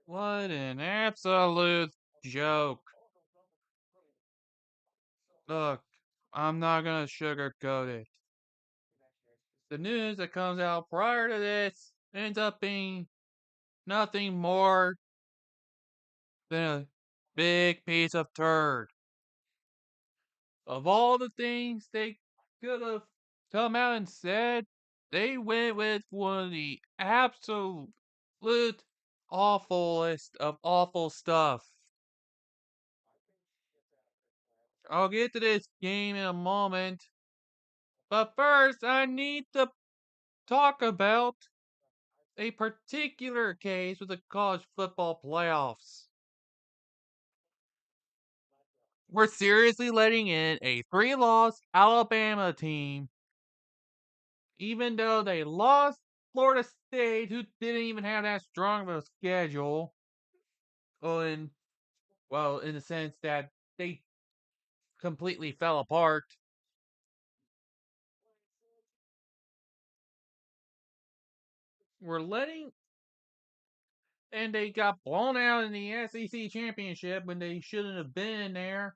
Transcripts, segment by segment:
What an absolute joke. Look, I'm not gonna sugarcoat it. The news that comes out prior to this ends up being nothing more than a big piece of turd. Of all the things they could have come out and said, they went with one of the absolute awfulest of awful stuff. I'll get to this game in a moment, but first I need to talk about a particular case with the college football playoffs. We're seriously letting in a three-loss Alabama team, even though they lost Florida State, who didn't even have that strong of a schedule. In in the sense that they completely fell apart. We're letting and they got blown out in the SEC championship when they shouldn't have been there.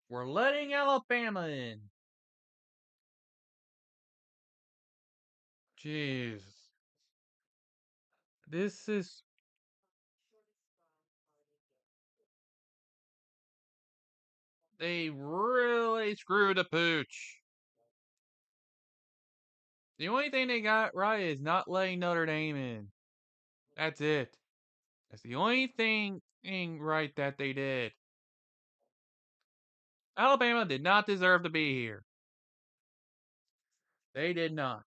We're letting Alabama in. Jeez. This is they really screwed the pooch. The only thing they got right is not letting Notre Dame in. That's it. That's the only thing right that they did. Alabama did not deserve to be here. They did not.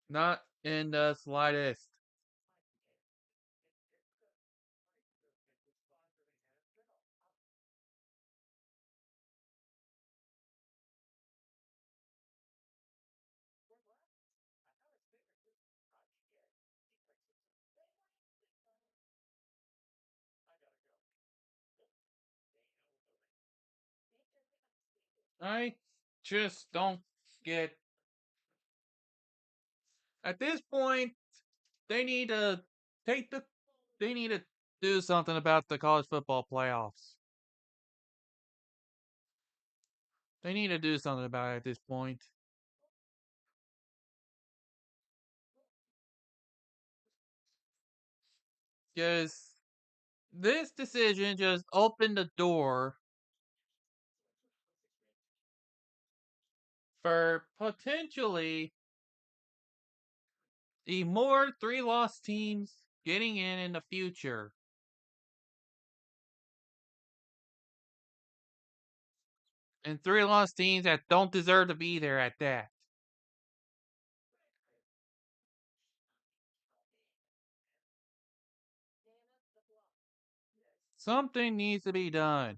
Not in the slightest. I just don't get. At this point, they need to take the. They need to do something about the college football playoffs. They need to do something about it at this point. Because this decision just opened the door for potentially the more three-loss teams getting in the future. And three-loss teams that don't deserve to be there at that. Something needs to be done.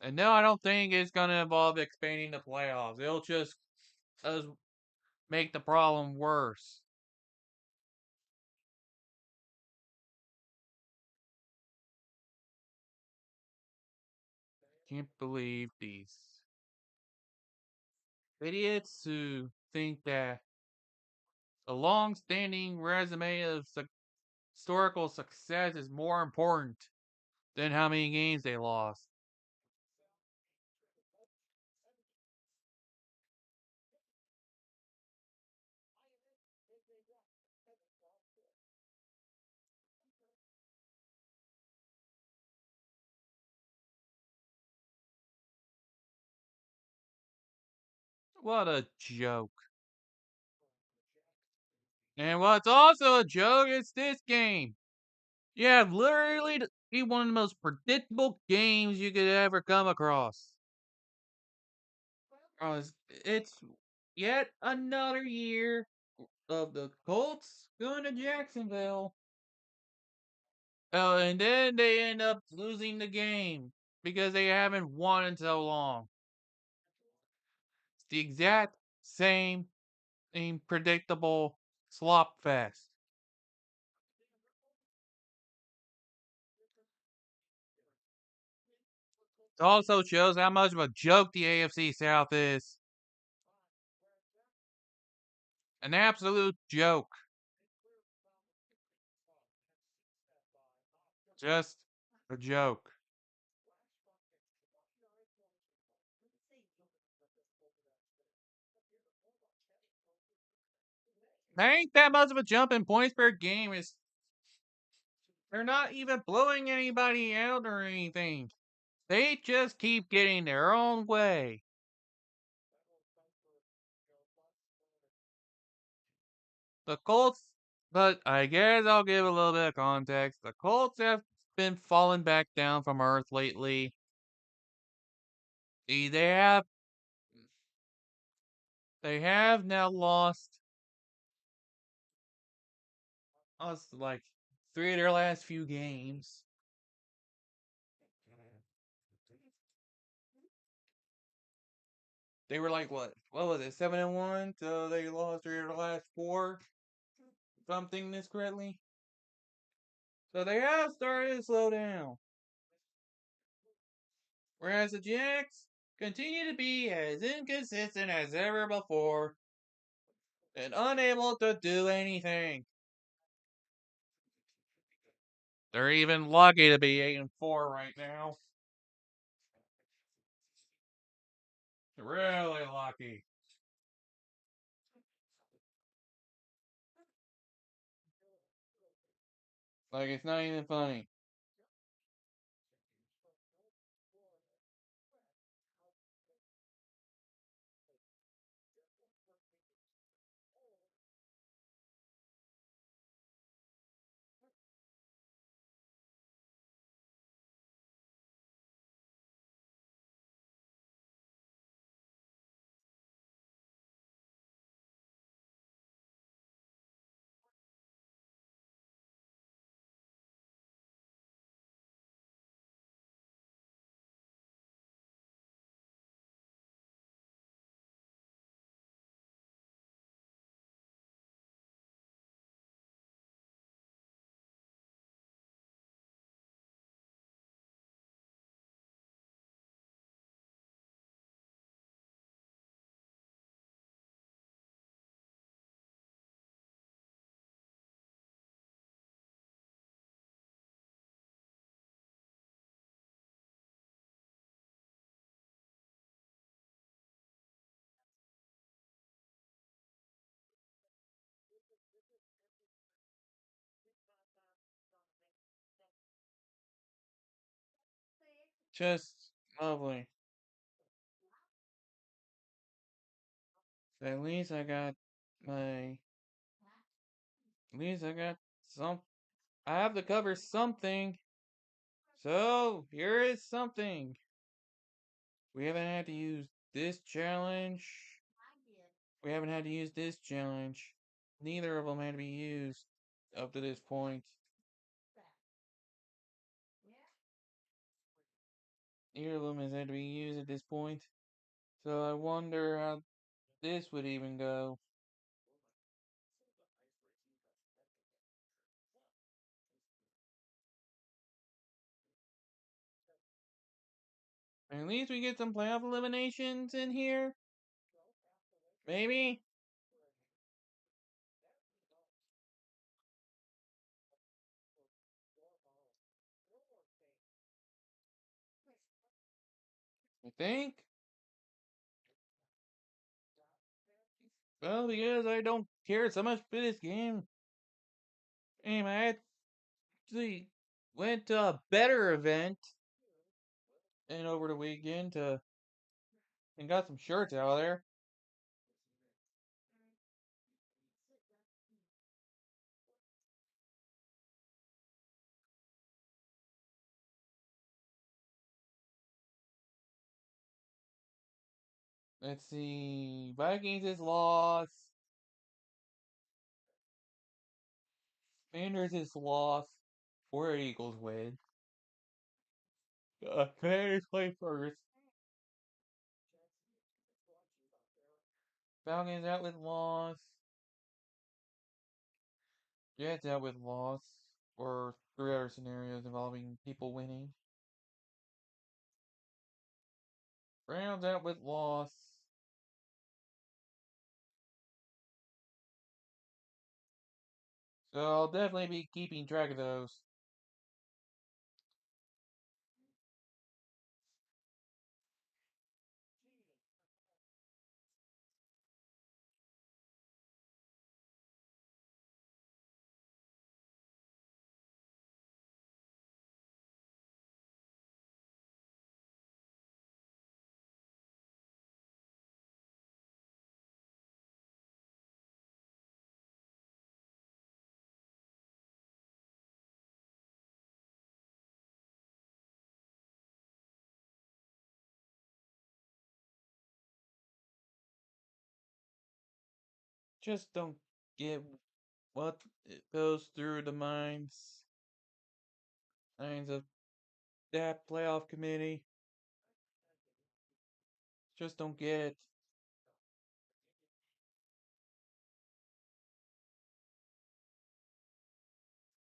And no, I don't think it's going to involve expanding the playoffs. It'll just make the problem worse. Can't believe these idiots who think that a long-standing resume of historical success is more important than how many games they lost. What a joke. And what's also a joke is this game. Yeah, literally be one of the most predictable games you could ever come across. It's yet another year of the Colts going to Jacksonville. Oh, and then they end up losing the game because they haven't won in so long. It's the exact same predictable slop fest. It also shows how much of a joke the AFC South is. An absolute joke. Just a joke. There ain't that much of a jump in points per game. They're not even blowing anybody out or anything. They just keep getting their own way. The Colts, but I guess I'll give a little bit of context. The Colts have been falling back down from earth lately. They have they have now lost us like three of their last few games. They were like what was it, 7-1? So they lost three of their last four. If I'm thinking this correctly. So they have started to slow down. Whereas the Jacks continue to be as inconsistent as ever before and unable to do anything. They're even lucky to be 8-4 right now. Really lucky. Like it's not even funny. Just lovely. So at least I got my. At least I got some. I have to cover something. So here is something. We haven't had to use this challenge. We haven't had to use this challenge. Neither of them had to be used up to this point. Neither of them has had to be used at this point. So I wonder how this would even go. At least we get some playoff eliminations in here. Maybe. I think. Well, because I don't care so much for this game. I actually went to a better event and over the weekend to and got some shirts out of there. Let's see. Vikings is lost. Commanders is lost. Or Eagles win. Commanders play first. Falcons out with loss. Jets out with loss. Or three other scenarios involving people winning. Browns out with loss. So I'll definitely be keeping track of those. Just don't get what it goes through the minds of that playoff committee. Just don't get it.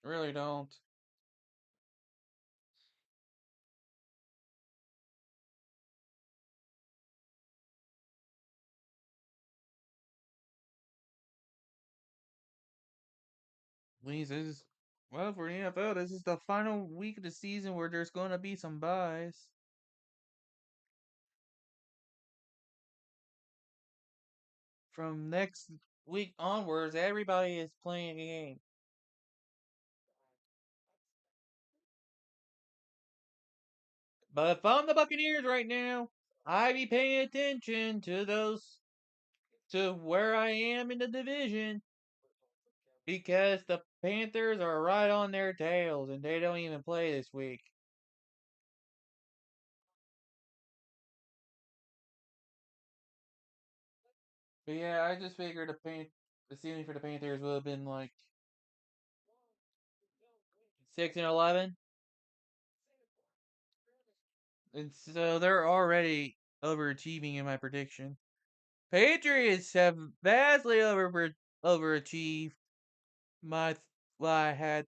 Really don't. Please, this is well for the NFL. This is the final week of the season where there's going to be some buys. From next week onwards, everybody is playing a game. But if I'm the Buccaneers right now, I be paying attention to to where I am in the division because the Panthers are right on their tails and they don't even play this week. But yeah, I just figured the ceiling for the Panthers would have been like 6-11, and so they're already overachieving in my prediction. Patriots have vastly overachieved my what I had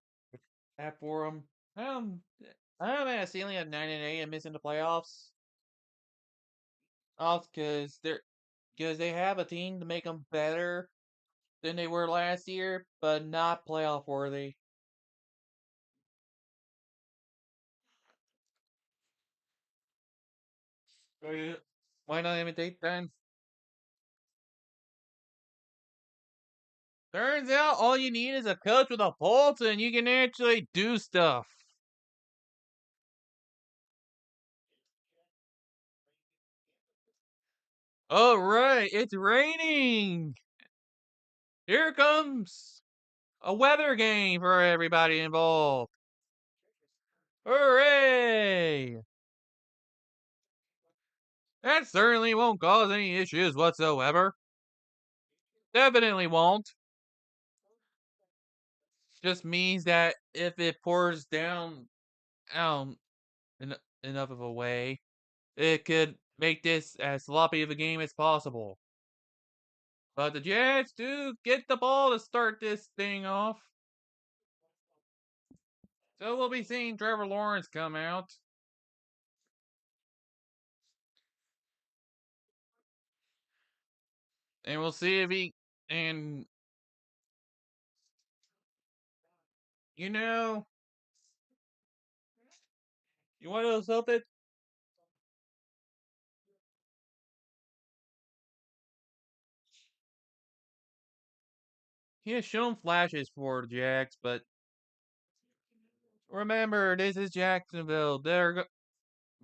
for them. Um, I'm at a ceiling of 9-8 and missing the playoffs. Off because they have a team to make them better than they were last year, but not playoff worthy. Why not imitate then? Turns out all you need is a coach with a pulse and you can actually do stuff. Alright, it's raining! Here comes a weather game for everybody involved. Hooray! That certainly won't cause any issues whatsoever. Definitely won't. Just means that if it pours down um enough of a way, it could make this as sloppy of a game as possible. But the Jets do get the ball to start this thing off. So we'll be seeing Trevor Lawrence come out. And we'll see if he and you know you want to know something? He has shown flashes for the Jags, but remember, this is Jacksonville.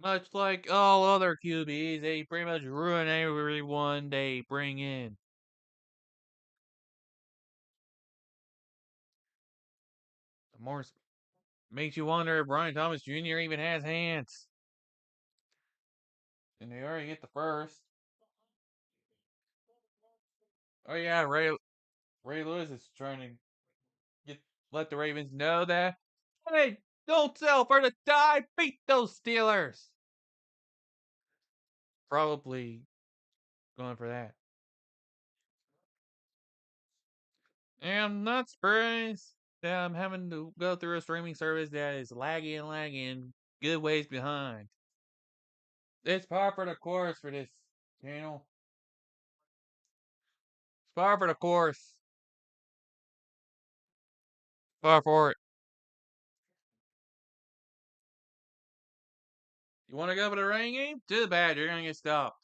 Much like all other QBs, they pretty much ruin everyone they bring in. The more makes you wonder if Brian Thomas Jr. even has hands. And they already get the first. Oh yeah, Ray Lewis is trying to get let the Ravens know that hey, don't sell for the die. Beat those Steelers. Probably going for that. And I'm not surprised that I'm having to go through a streaming service that is laggy and lagging good ways behind. It's par for the course for this channel. It's par for the course. Far for it. You want to go for the rain game? Too bad, you're gonna get stopped.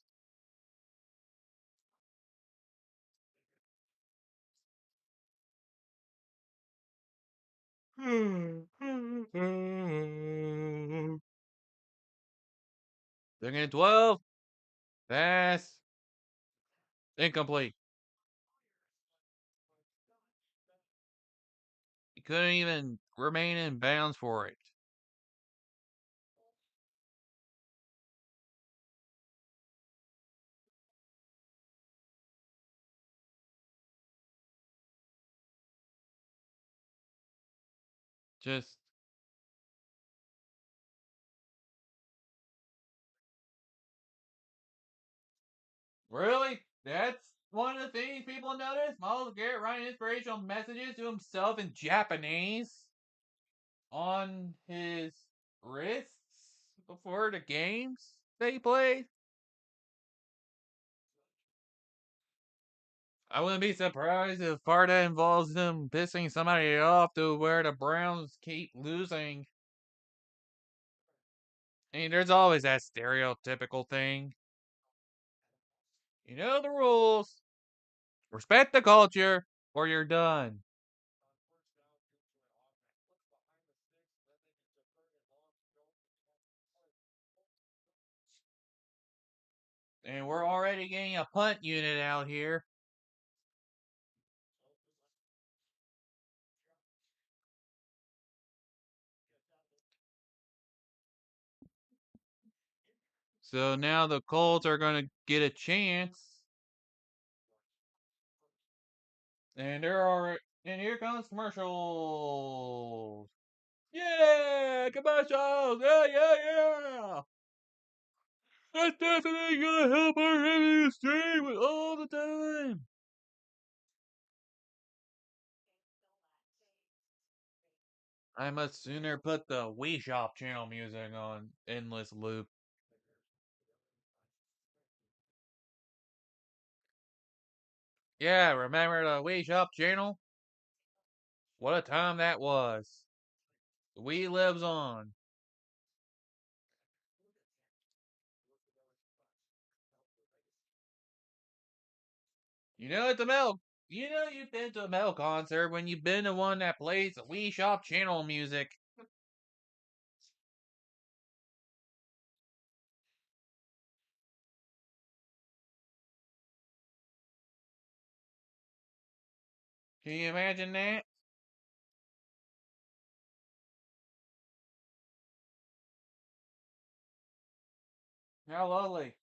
They're getting 12. Pass. Incomplete. He couldn't even remain in bounds for it. Just really? That's one of the things people notice? Miles Garrett writing inspirational messages to himself in Japanese on his wrists before the games they played. I wouldn't be surprised if part of that involves them pissing somebody off to where the Browns keep losing. I mean, there's always that stereotypical thing. You know the rules. Respect the culture, or you're done. And we're already getting a punt unit out here. So now the Colts are going to get a chance. And they're already. And here comes commercials. Yeah, commercials. Yeah, yeah, yeah. That's definitely gonna help our revenue stream all the time. I must sooner put the Wii Shop channel music on endless loop. Yeah, remember the Wii Shop channel? What a time that was. The Wii lives on. You know it's a metal. You know you've been to a metal concert when you've been to one that plays the Wii Shop channel music. Can you imagine that? How lovely.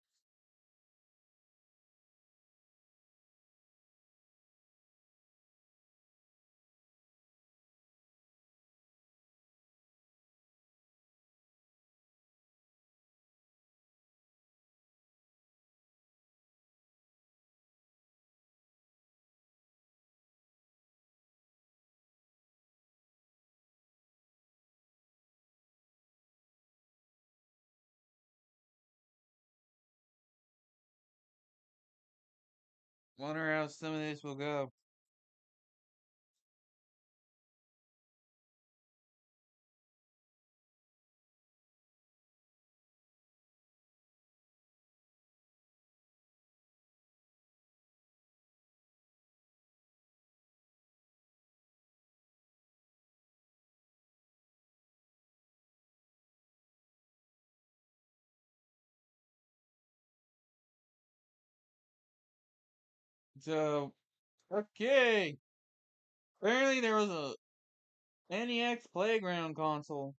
Wonder how some of this will go. So, okay. Apparently there was a NEX Playground console.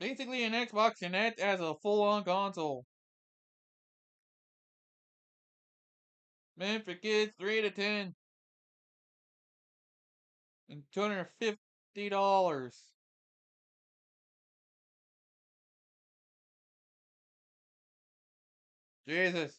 Basically an Xbox Connect as a full-on console. Meant for kids 3 to 10. And $250. Jesus.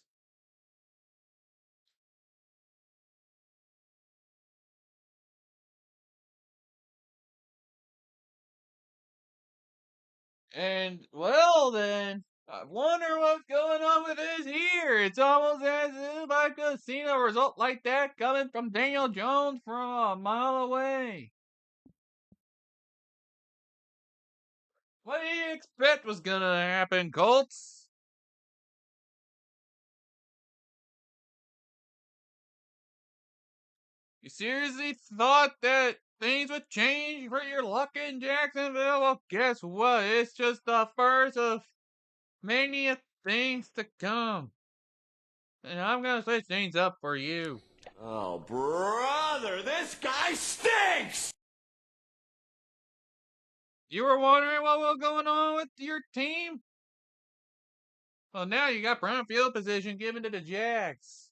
And, well then, I wonder what's going on with this here. It's almost as if I could have seen a result like that coming from Daniel Jones from a mile away. What do you expect was gonna happen, Colts? You seriously thought that things would change for your luck in Jacksonville? Well, guess what? It's just the first of many things to come. And I'm gonna switch things up for you. Oh, brother, this guy stinks! You were wondering what was going on with your team? Well, now you got prime field position given to the Jags.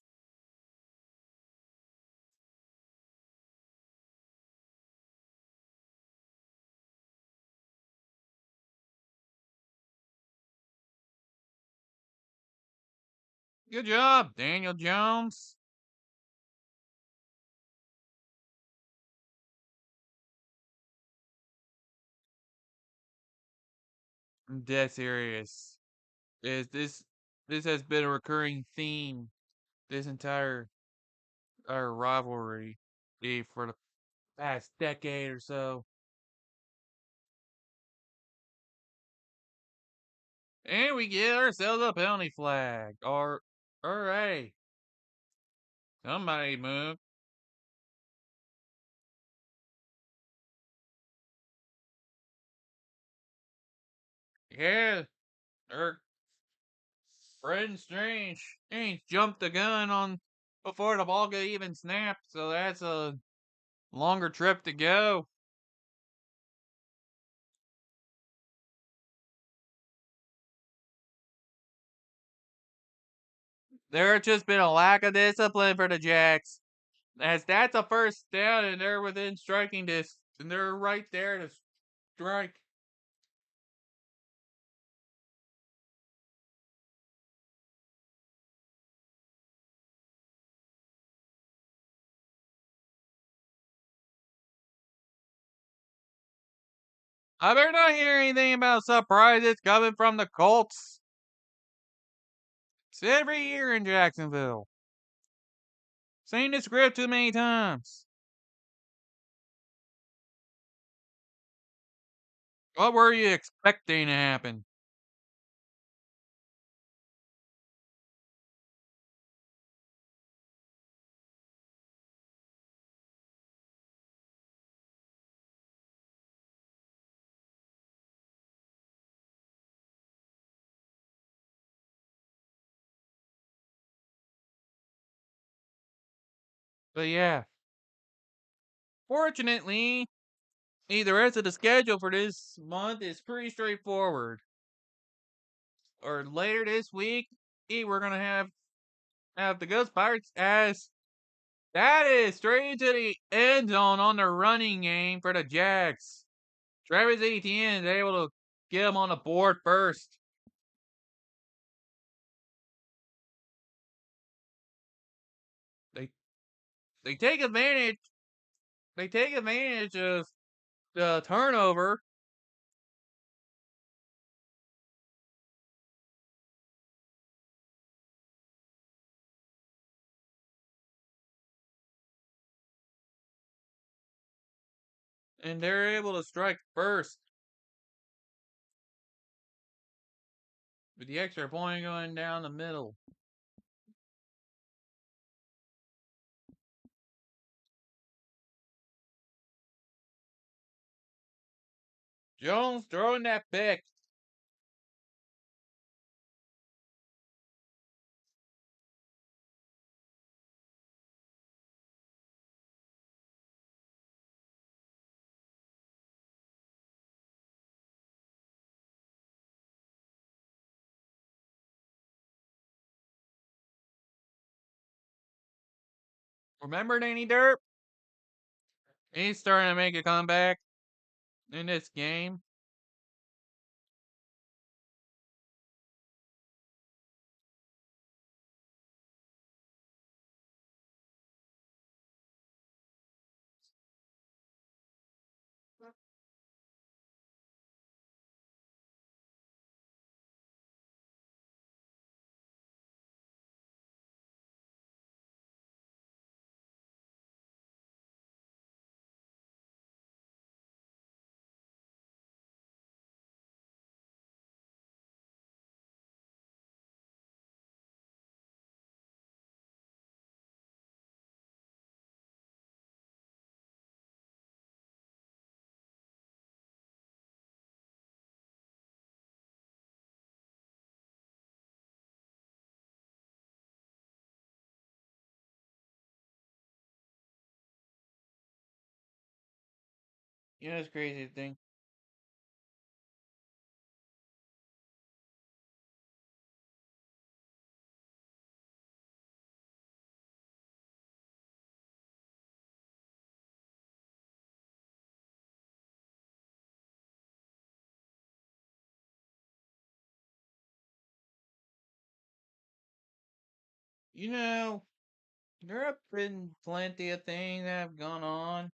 Good job, Daniel Jones. I'm dead serious. Is this has been a recurring theme this entire our rivalry for the past decade or so. And we get ourselves a penalty flag. Or hooray. Somebody move. Yeah, or Friend Strange ain't jumped the gun on before the ball could even snap, so that's a longer trip to go. There's just been a lack of discipline for the Jacks. As that's a first down and they're within striking distance, and they're right there to strike. I better not hear anything about surprises coming from the Colts. It's every year in Jacksonville. Seen the script too many times. What were you expecting to happen? But yeah, fortunately, the rest of the schedule for this month is pretty straightforward. Or later this week, we're gonna have the Ghost Pirates as that is straight into the end zone on the running game for the Jags. Travis Etienne is able to get him on the board first. They they take advantage. They take advantage of the turnover, and they're able to strike first with the extra point going down the middle. Jones throwing that pick. Remember Danny Derp? He's starting to make a comeback in this game. You know, it's crazy to think. You know, there have been plenty of things that have gone on.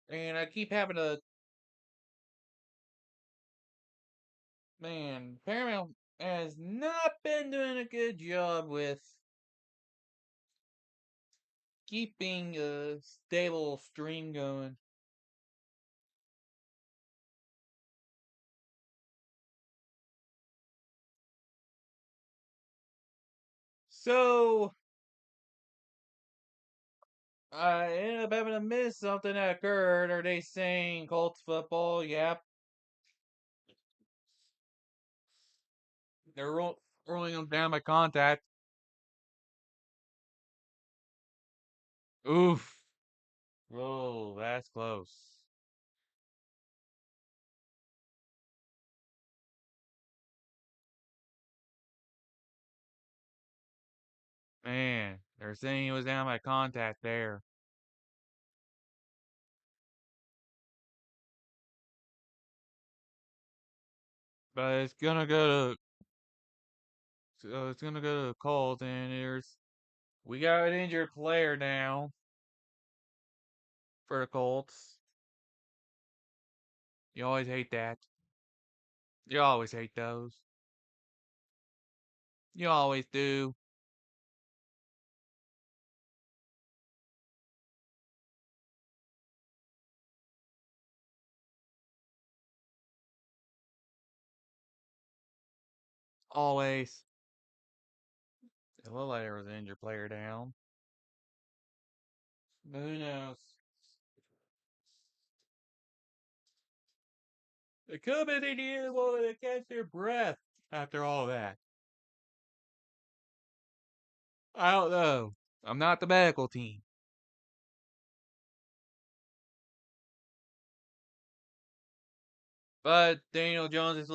And I keep having to, man, Paramount has not been doing a good job with keeping a stable stream going. So, I ended up having to miss something that occurred. Are they saying Colts football? Yep. They're rolling them down by contact. Oof. Oh, that's close. Man, they're saying it was down by contact there. But it's gonna go to the Colts, and we got an injured player now for the Colts. You always hate that. You always hate those. You always do. Always. It looked like there was an injured player down. But who knows? It could have been able to catch their breath after all that. I don't know. I'm not the medical team. But Daniel Jones is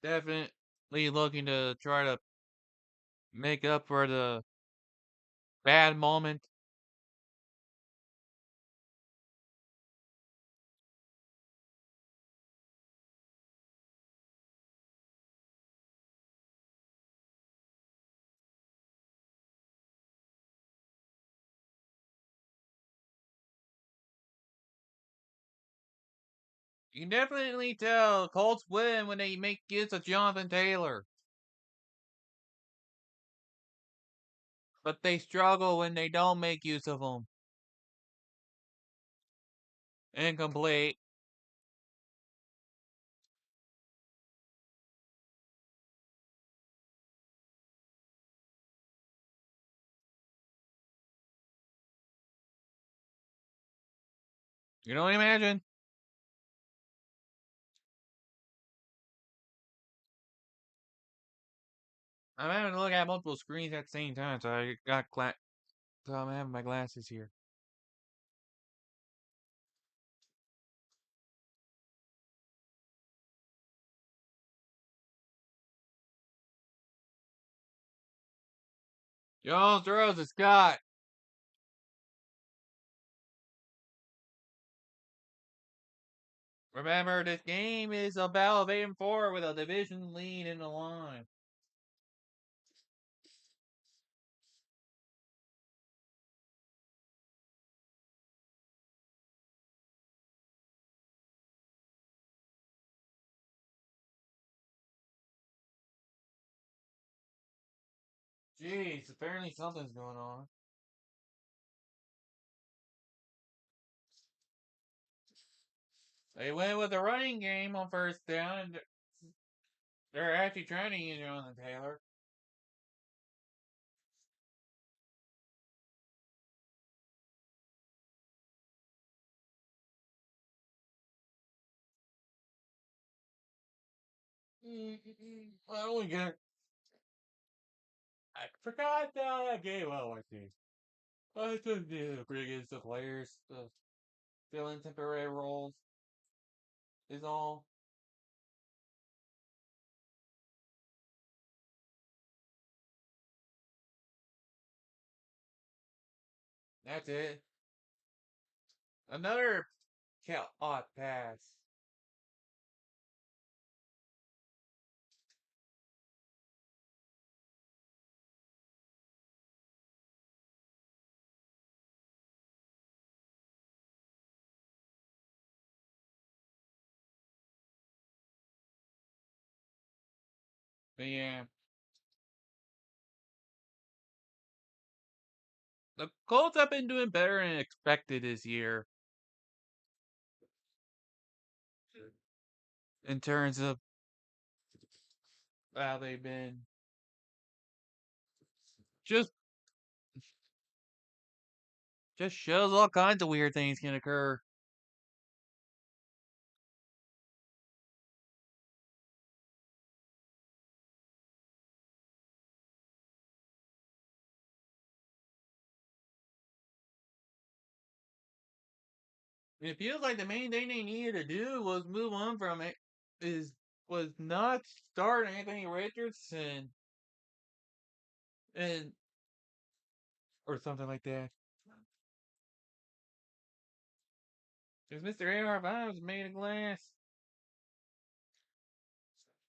definitely looking to try to make up for the bad moment. You can definitely tell Colts win when they make use of Jonathan Taylor. But they struggle when they don't make use of him. Incomplete. You know what I imagine? I'm having to look at multiple screens at the same time, so so I'm having my glasses here. Jones throws to Scott. Remember, this game is about evading forward with a division lead in the line. Jeez, apparently something's going on. They went with the running game on first down, and they're actually trying to use Jonathan Taylor. I only got. I forgot that game. Well, I think. I took the bring in some players to fill in temporary roles. Is all. That's it. Another odd pass. But yeah, the Colts have been doing better than expected this year in terms of how they've been. Just just shows all kinds of weird things can occur. It feels like the main thing they needed to do was move on from it. Is was not start Anthony Richardson and or something like that. Because Mr. AR-5 is made of glass.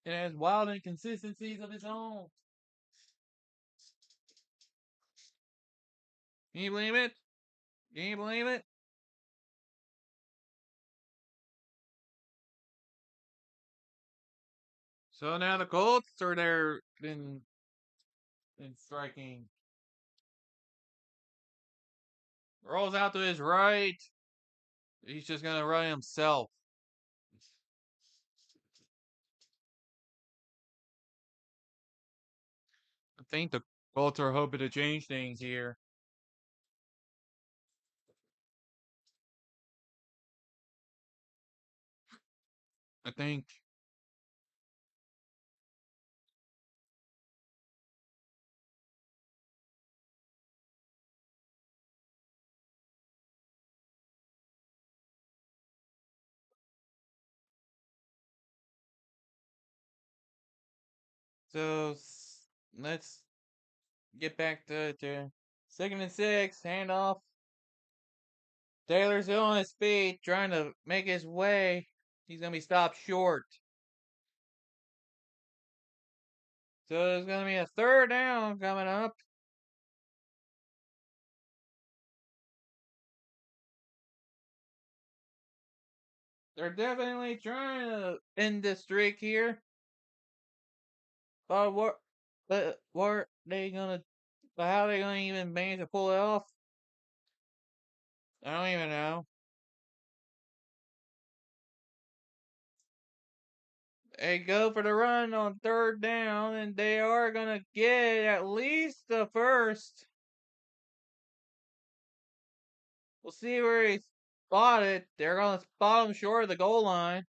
It has wild inconsistencies of its own. Can you believe it? Can you believe it? So now the Colts are there in striking. Rolls out to his right. He's just gonna run himself. I think the Colts are hoping to change things here. I think. So let's get back to 2nd and 6. Handoff. Taylor's still on his feet, trying to make his way. He's gonna be stopped short. So there's gonna be a 3rd down coming up. They're definitely trying to end the streak here. But what are they gonna? How are they gonna even manage to pull it off? I don't even know. They go for the run on 3rd down, and they are gonna get at least the first. We'll see where he's spotted. They're gonna spot him short of the goal line.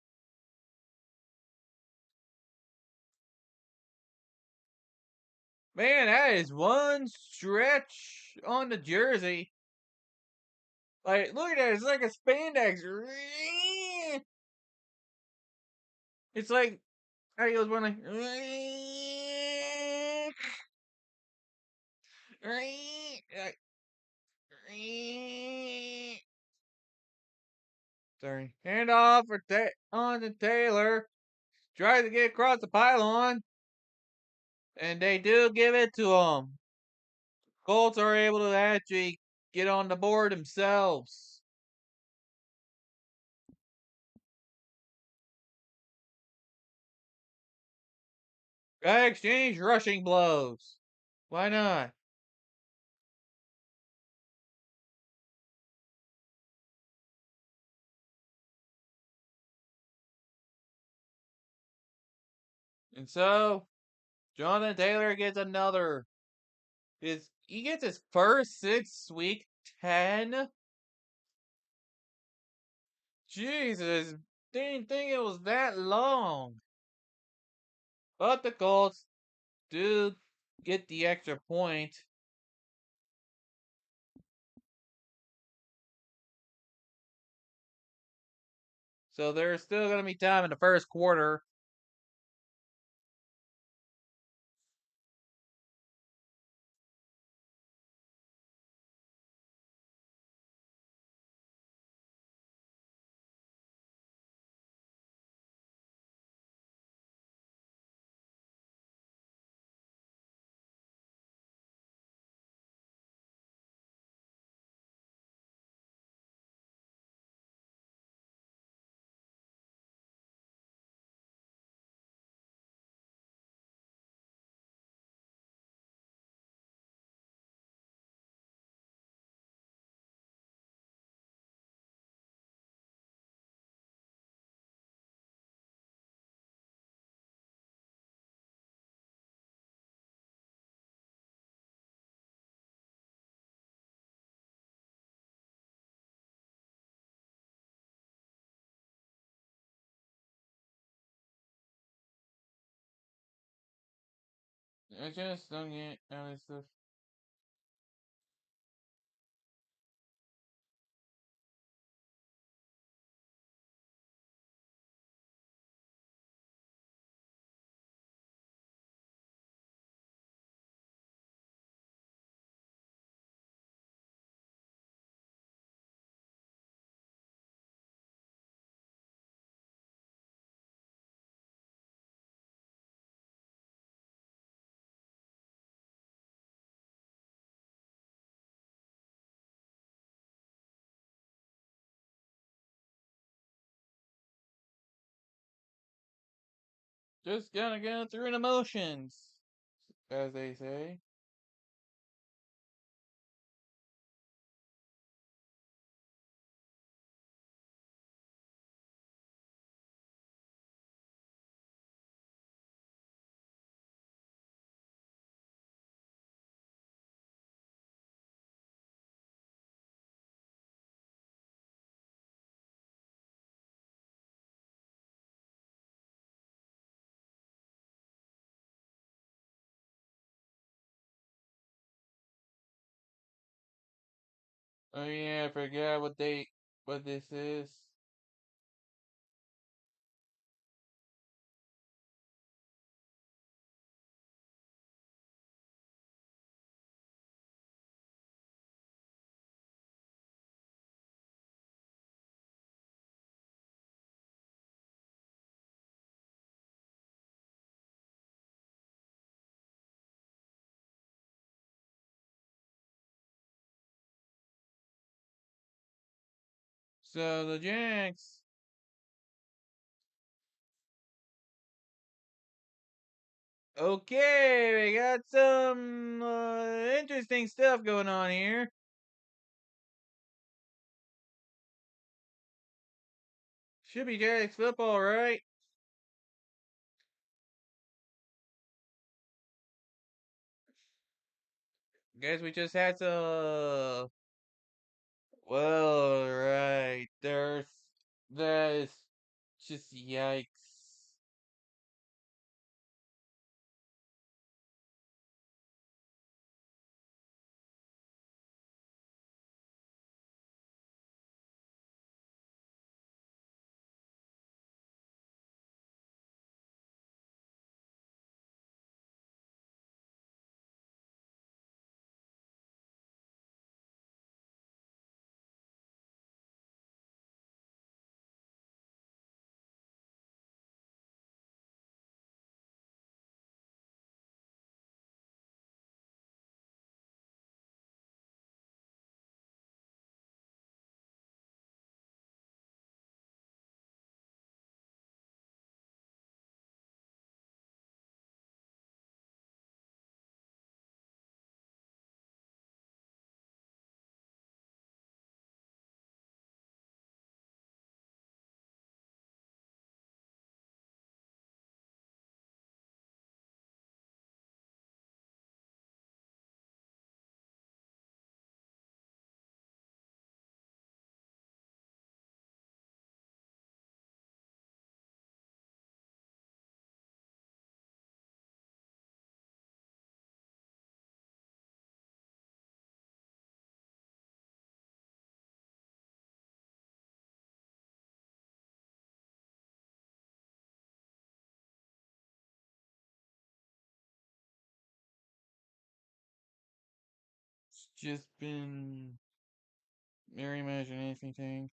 Man, that is one stretch on the jersey. Like, look at that. It's like a spandex. It's like, how he goes one like, sorry. Hand off on to Taylor. Tries to get across the pylon. And they do give it to him. Colts are able to actually get on the board themselves. Gotta exchange rushing blows. Why not? And so, Jonathan Taylor gets another. He gets his first 6-week 10. Jesus, didn't think it was that long. But the Colts do get the extra point. So there's still going to be time in the first quarter. I just don't get other stuff. Just gonna go through the motions, as they say. Oh yeah, I forgot what this is. So the Jags. Okay, we got some interesting stuff going on here. Should be Jags football, right? Guess we just had to. Well, right. That is just yikes. just been very much an interesting thing.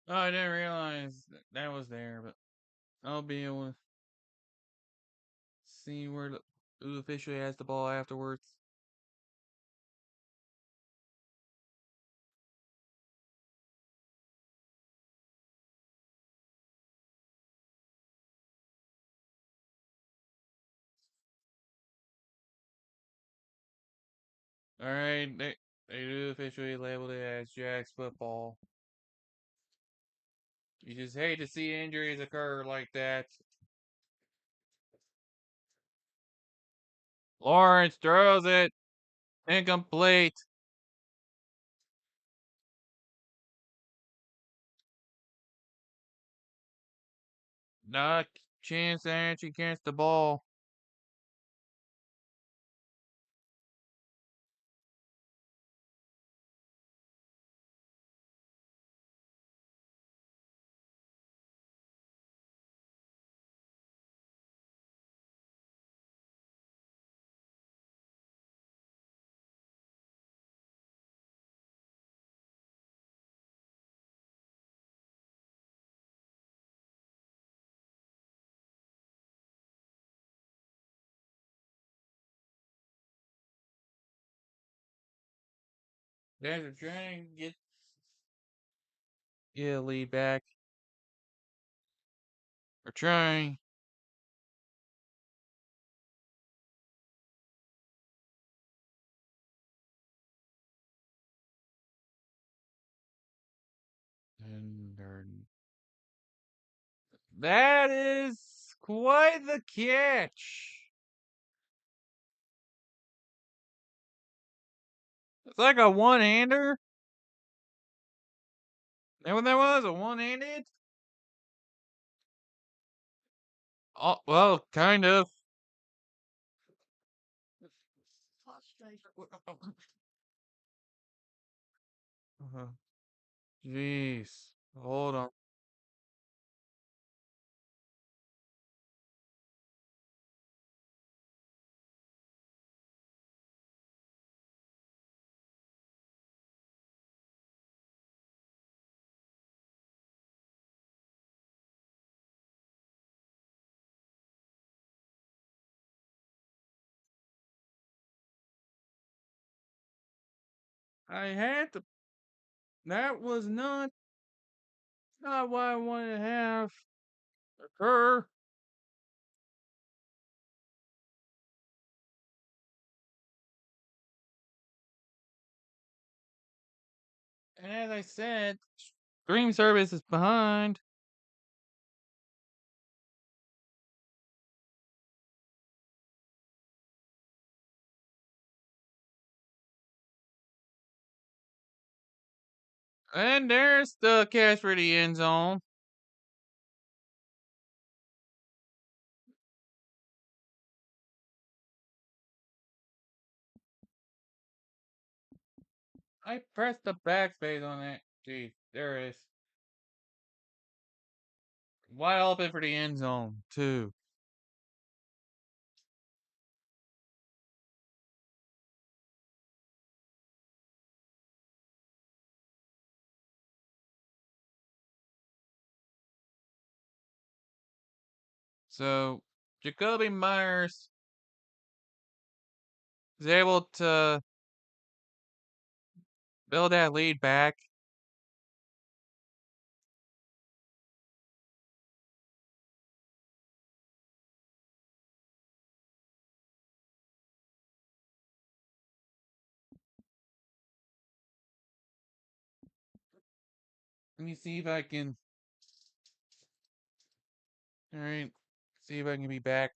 Oh, I didn't realize that was there, but I'll be able to see who officially has the ball afterwards. Alright, they do officially labeled it as Jags football. You just hate to see injuries occur like that. Lawrence throws it. Incomplete. Not a chance to actually catch the ball. They're trying to get a lead back. They're trying. And that is quite the catch. It's like a one-hander. That what that was? A one-handed? Oh, well, kind of. Jeez. Hold on. I had to. That was not what I wanted to have occur. And as I said, stream service is behind. And there's the catch for the end zone. I pressed the backspace on that. Jeez, there it is. Wide open for the end zone, too. So, Jacoby Myers is able to build that lead back. Let me see if I can. Alright. See if I can be back.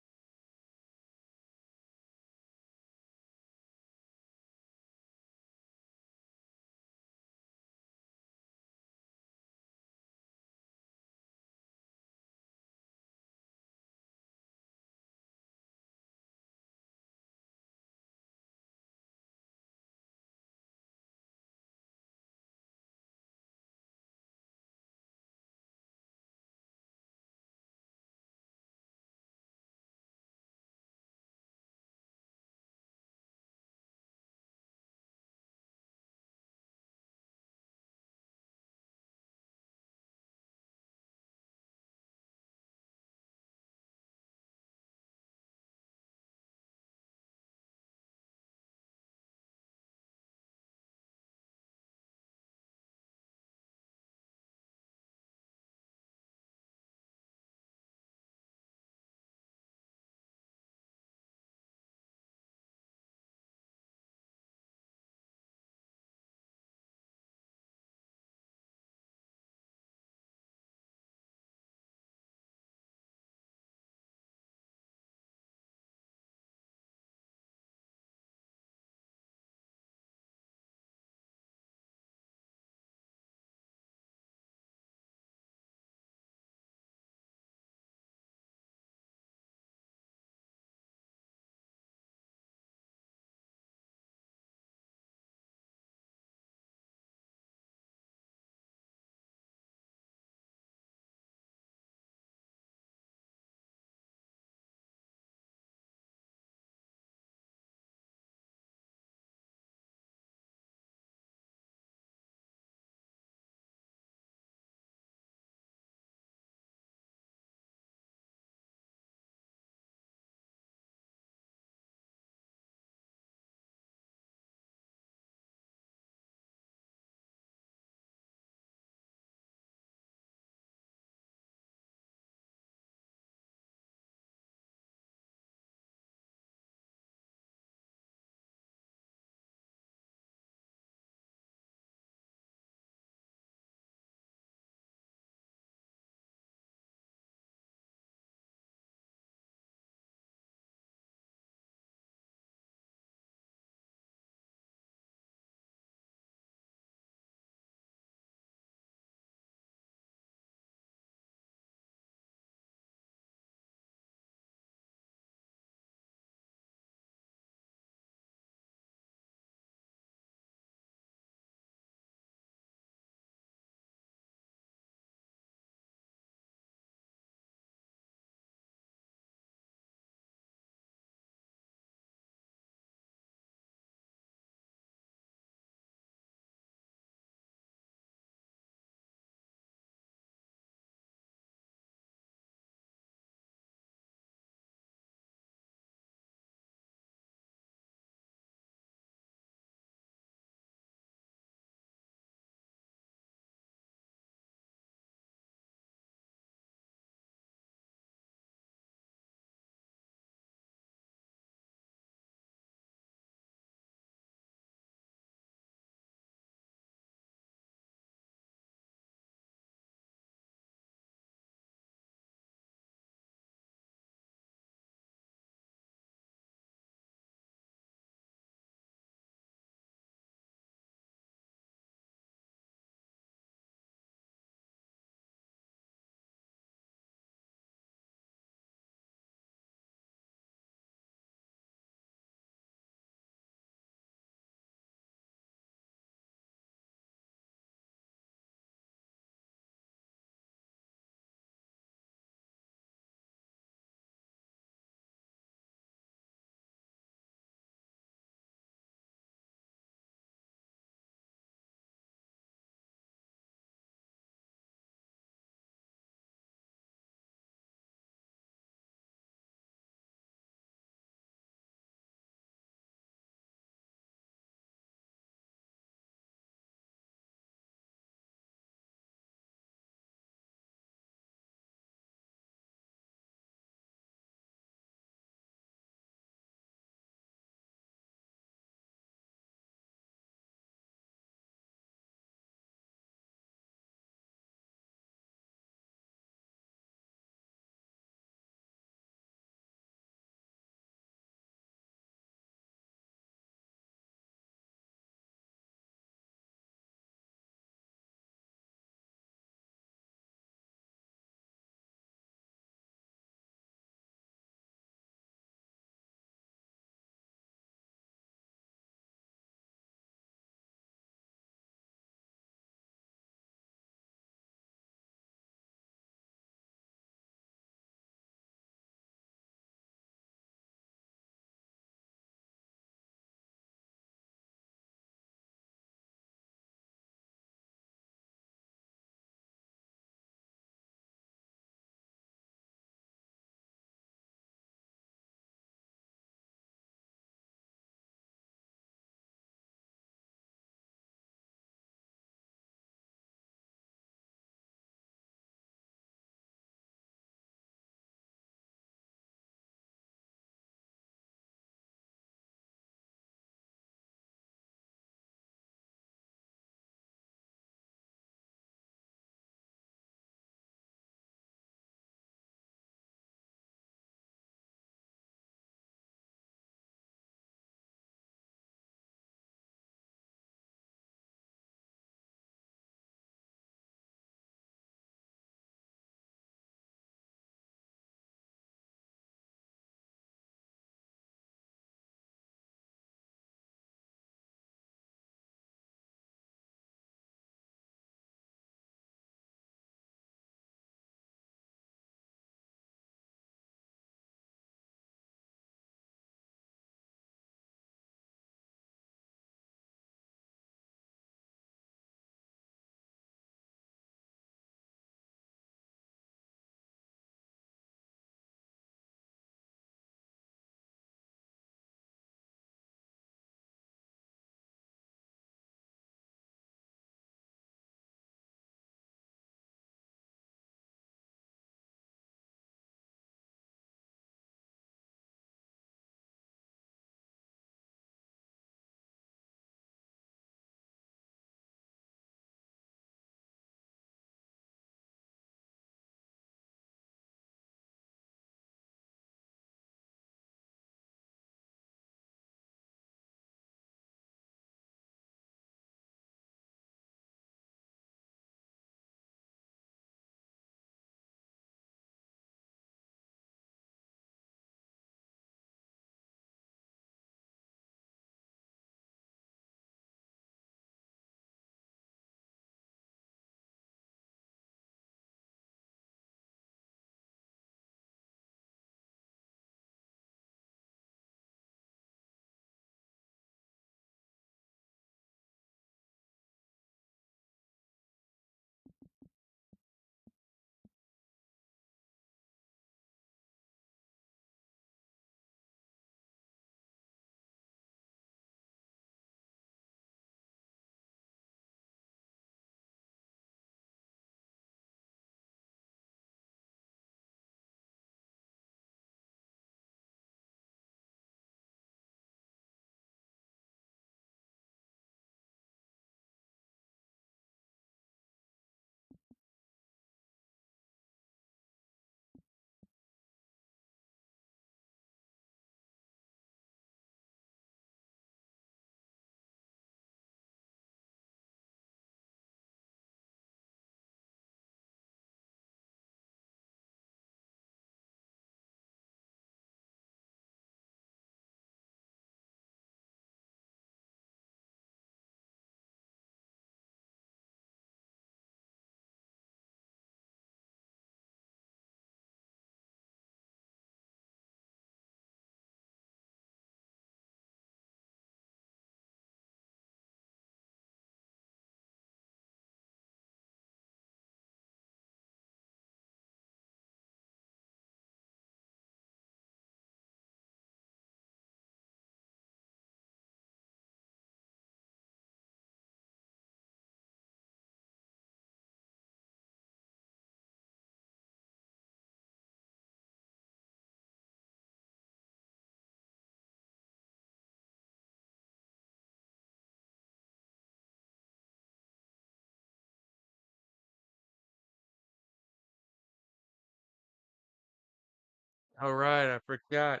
Alright, I forgot.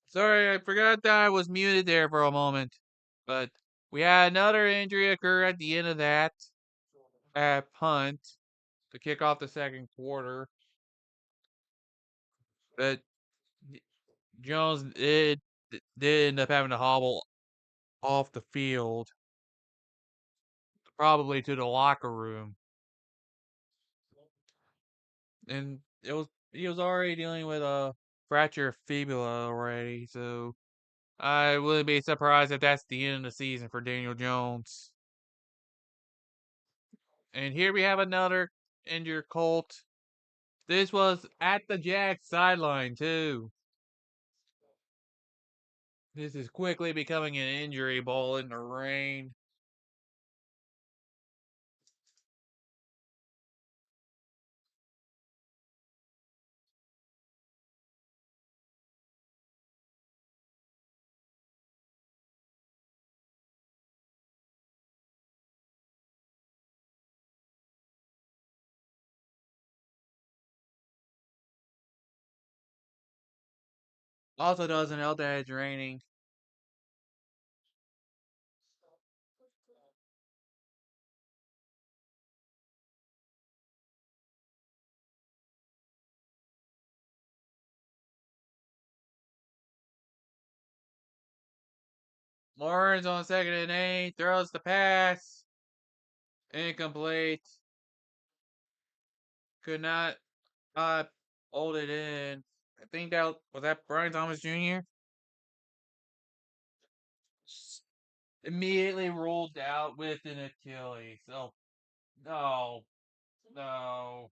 Sorry, I forgot that I was muted there for a moment. But we had another injury occur at the end of that at punt to kick off the second quarter. But Jones did end up having to hobble off the field, probably to the locker room. And he was already dealing with a fracture fibula already, so I wouldn't be surprised if that's the end of the season for Daniel Jones. And here we have another injured Colt. This was at the Jags sideline too. This is quickly becoming an injury ball in the rain. Also doesn't help that it's raining. Lawrence on 2nd and 8, throws the pass. Incomplete. Could not hold it in. I think that was that Brian Thomas Jr. Immediately rolled out with an Achilles. Oh no, no.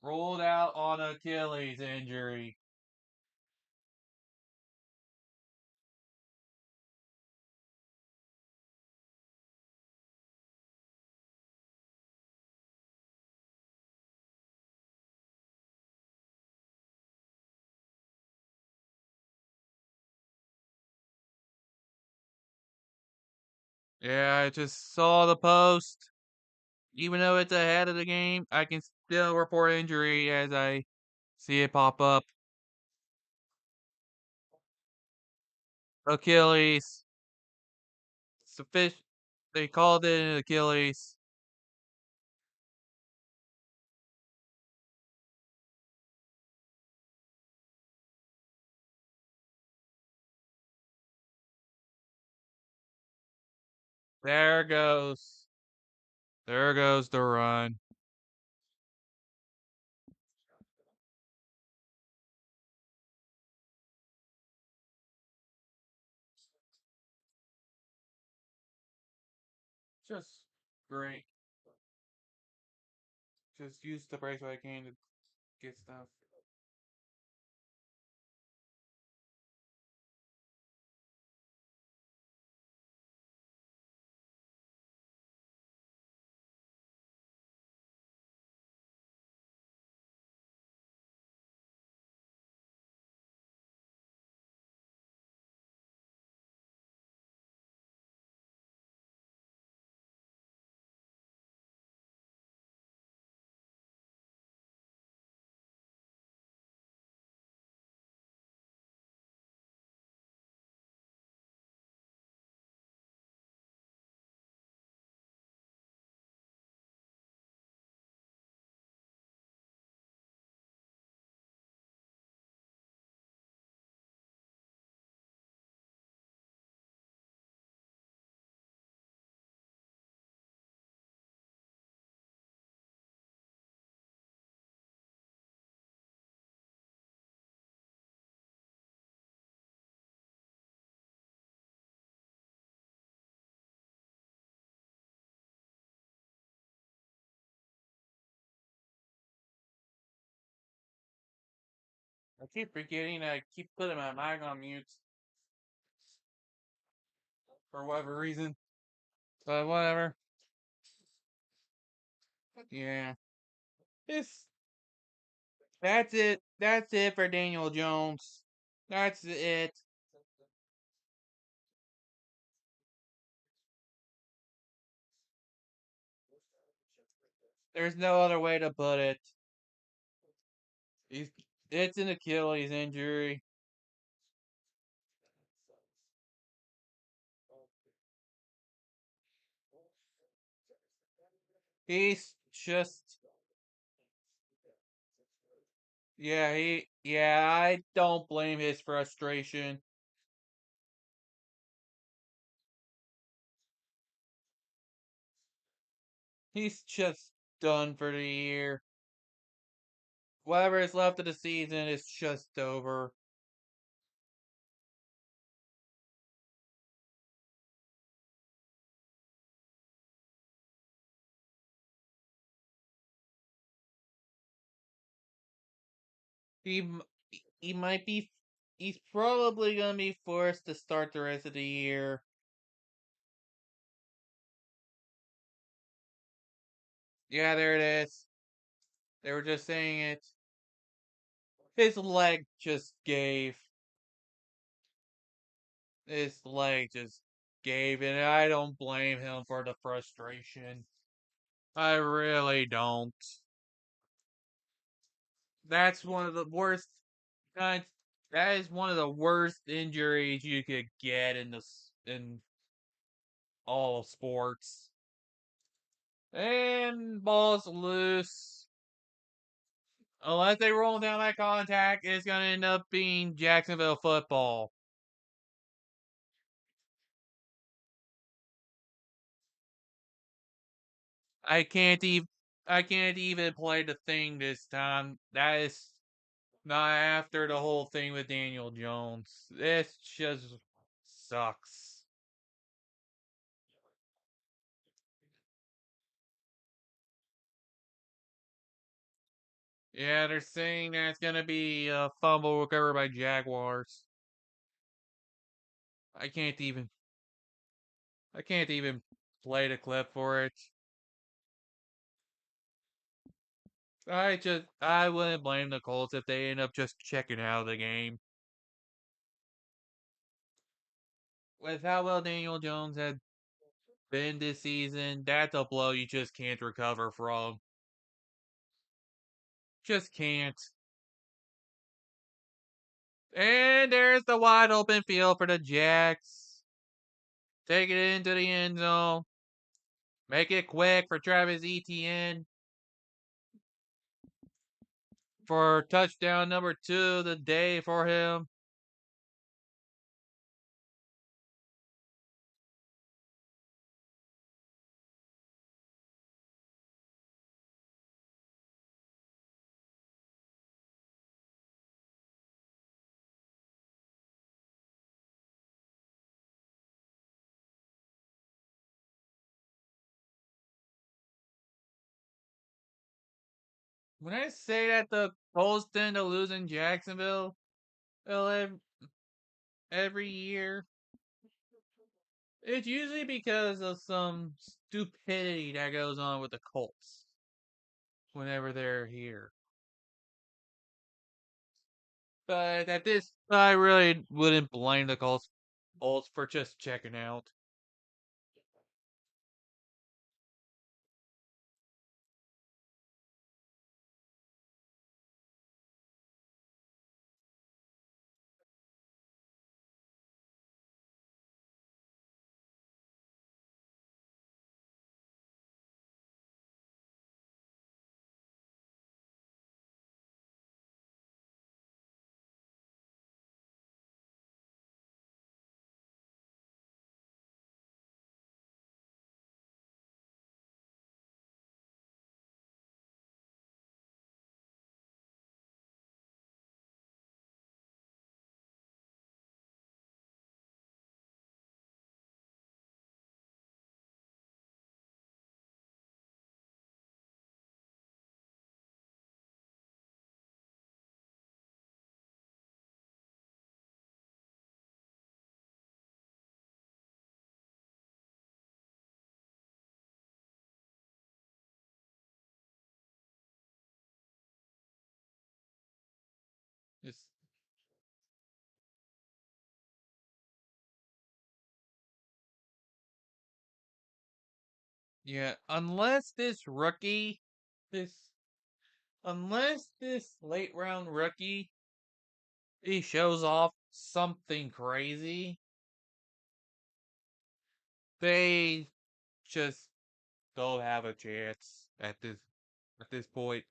Rolled out on Achilles injury. Yeah, I just saw the post. Even though it's ahead of the game, I can still report injury as I see it pop up. Achilles. Sufficient. They called it an Achilles. There goes. There goes the run. Just great. Just use the breaks when I can to get stuff. I keep forgetting I keep putting my mic on mute for whatever reason. But whatever. Yeah. This that's it. That's it for Daniel Jones. That's it. There's no other way to put it. He's it's an Achilles injury. He's just yeah, I don't blame his frustration. He's just done for the year. Whatever is left of the season is just over. He m- he might be he's probably gonna be forced to start the rest of the year. Yeah, there it is. They were just saying it. His leg just gave. His leg just gave, and I don't blame him for the frustration. I really don't. That's one of the worst kinds. That is one of the worst injuries you could get in all sports. And ball's loose. Unless they roll down that contact, it's gonna end up being Jacksonville football. I can't even I can't even play the thing this time. That is not after the whole thing with Daniel Jones. This just sucks. Yeah, they're saying that it's gonna be a fumble recovered by Jaguars. I can't even I can't even play the clip for it. I wouldn't blame the Colts if they end up just checking out of the game. With how well Daniel Jones had been this season, that's a blow you just can't recover from. Just can't. And there's the wide open field for the Jacks. Take it into the end zone. Make it quick for Travis Etienne for touchdown number 2 of the day for him. When I say that the Colts tend to lose in Jacksonville every year, it's usually because of some stupidity that goes on with the Colts whenever they're here. But at this, I really wouldn't blame the Colts for just checking out. Just yeah, this unless this late round rookie he shows off something crazy, they just don't have a chance at this point.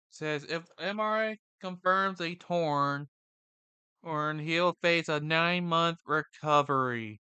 Says if MRI confirms a torn, he'll face a 9-month recovery.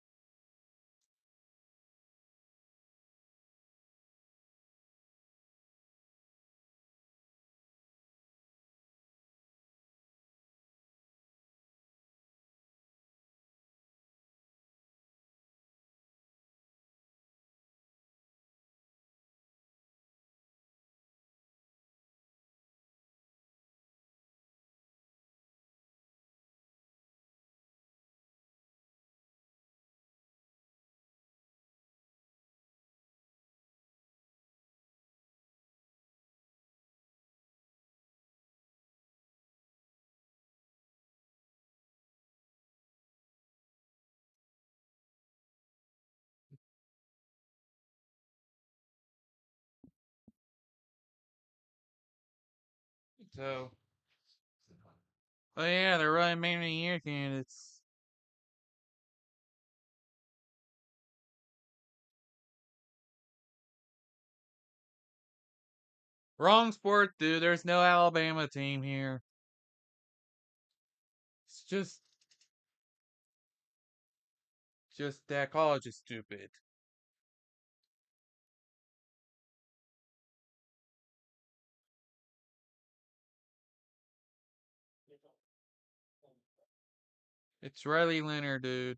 So, oh yeah, they're really man of the year candidates. Wrong sport, dude. There's no Alabama team here. It's just that college is stupid. It's Riley Leonard, dude.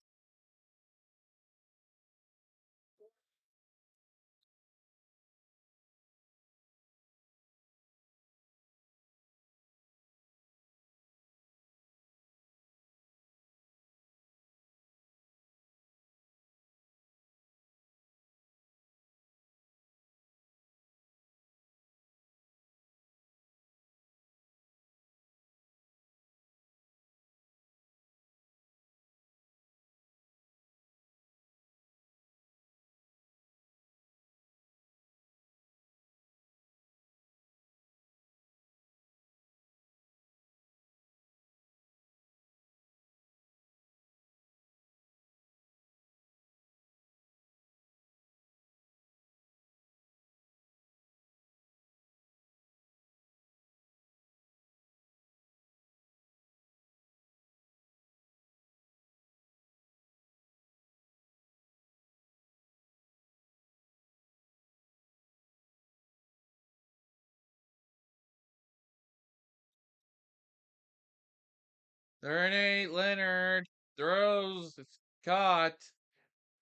Third eight Leonard throws. It's caught.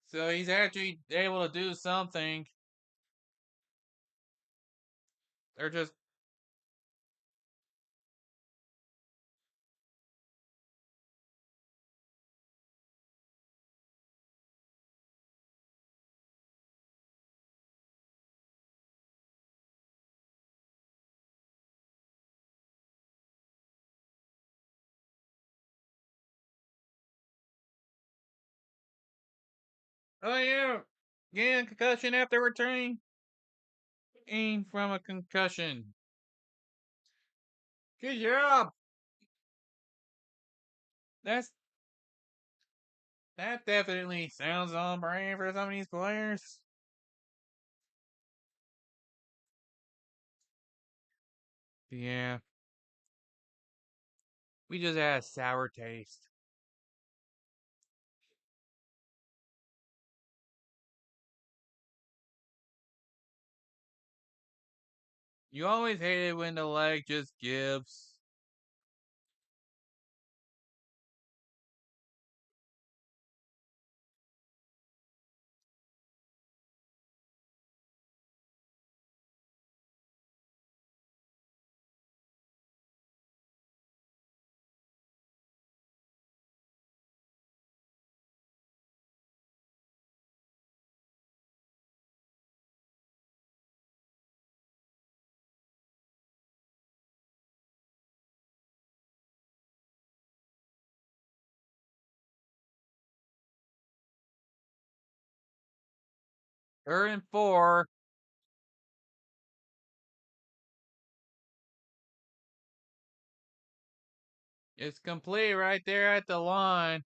So he's actually able to do something. They're just oh yeah, getting concussion after returning from a concussion. Good job. That's that definitely sounds on brand for some of these players. Yeah, we just had a sour taste. You always hate it when the leg just gives. Third and 4. It's complete right there at the line.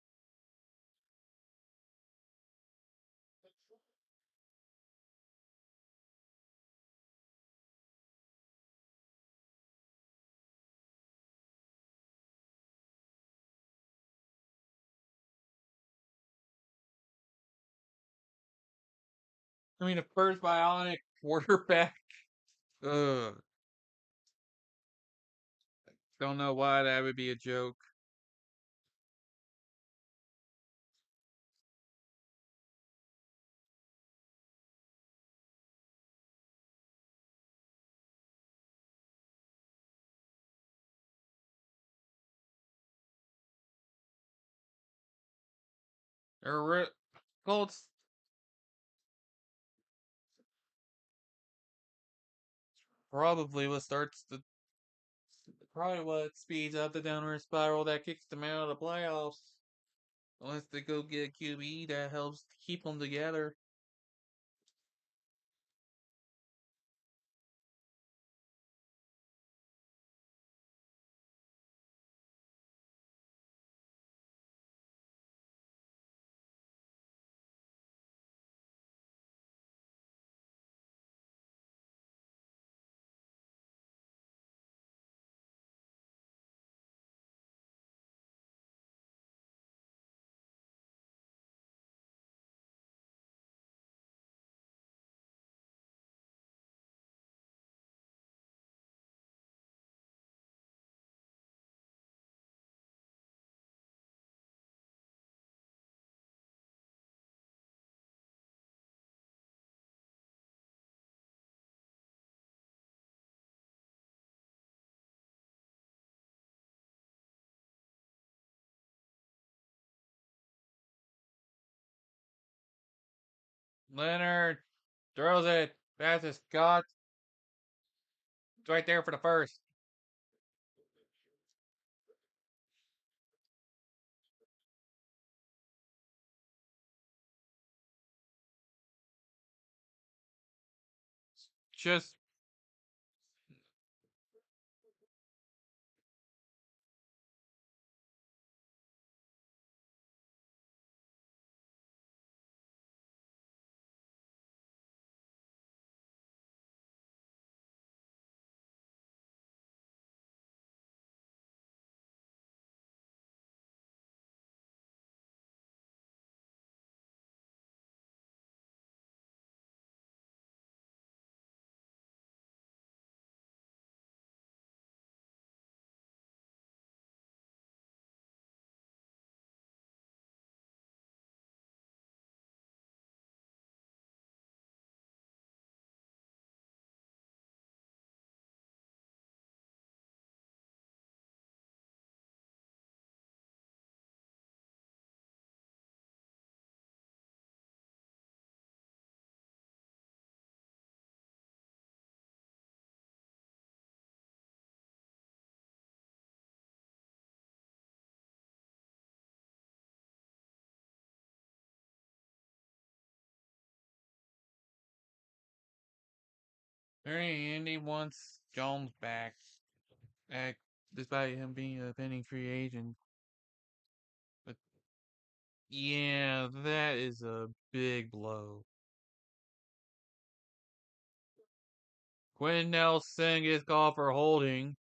I mean, the first bionic quarterback. Ugh. Don't know why that would be a joke. Colts probably what speeds up the downward spiral that kicks them out of the playoffs. Unless they go get a QB that helps keep them together. Leonard throws it. Passes Scott. It's right there for the first. Just Andy wants Jones back. Despite him being a pending free agent. But yeah, that is a big blow. Quinn Nelson gets called for holding.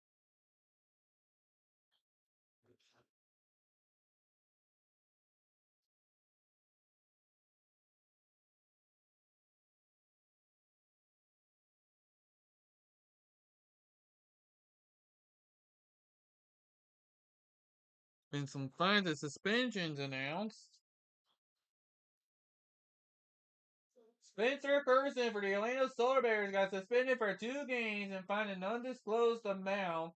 Been some fines and suspensions announced. Spencer Person for the Atlanta Solar Bears got suspended for 2 games and fined an undisclosed amount.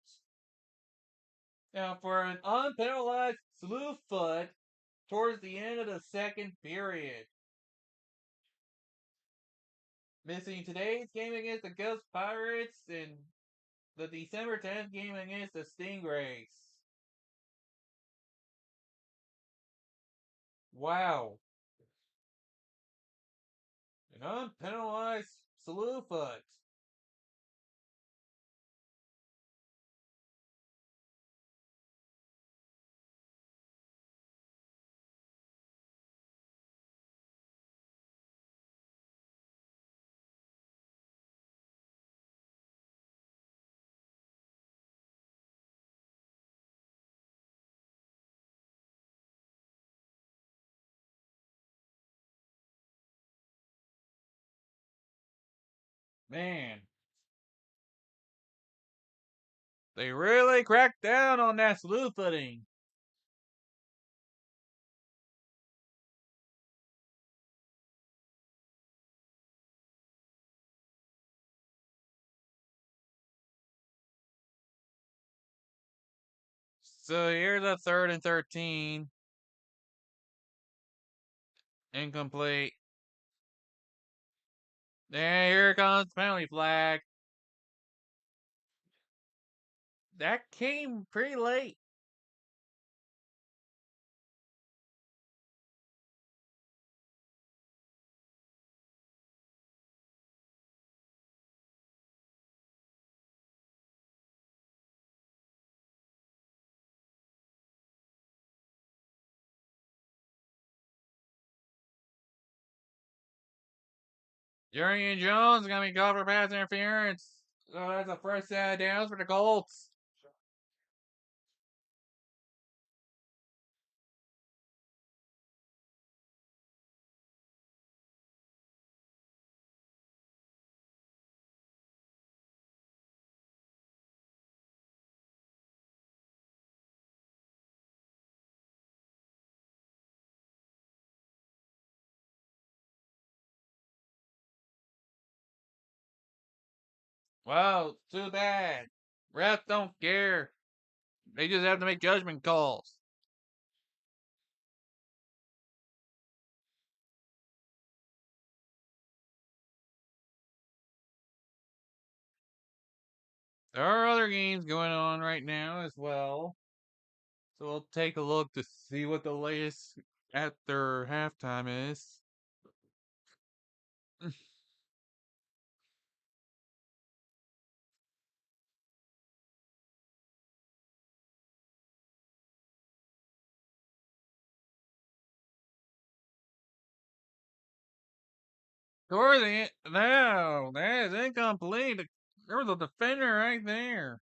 Now, for an unpenalized slew foot towards the end of the second period. Missing today's game against the Ghost Pirates and the December 10th game against the Stingrays. Wow. An unpenalized slew foot. Man, they really cracked down on that slew footing. So here's a 3rd and 13. Incomplete. And here comes penalty flag. That came pretty late. Jerry Jones is going to be called for pass interference. So that's a first set of downs for the Colts. Well, too bad. Refs don't care. They just have to make judgment calls. There are other games going on right now as well. So we'll take a look to see what the latest after halftime is. 'Course, no, that is incomplete. There was a defender right there.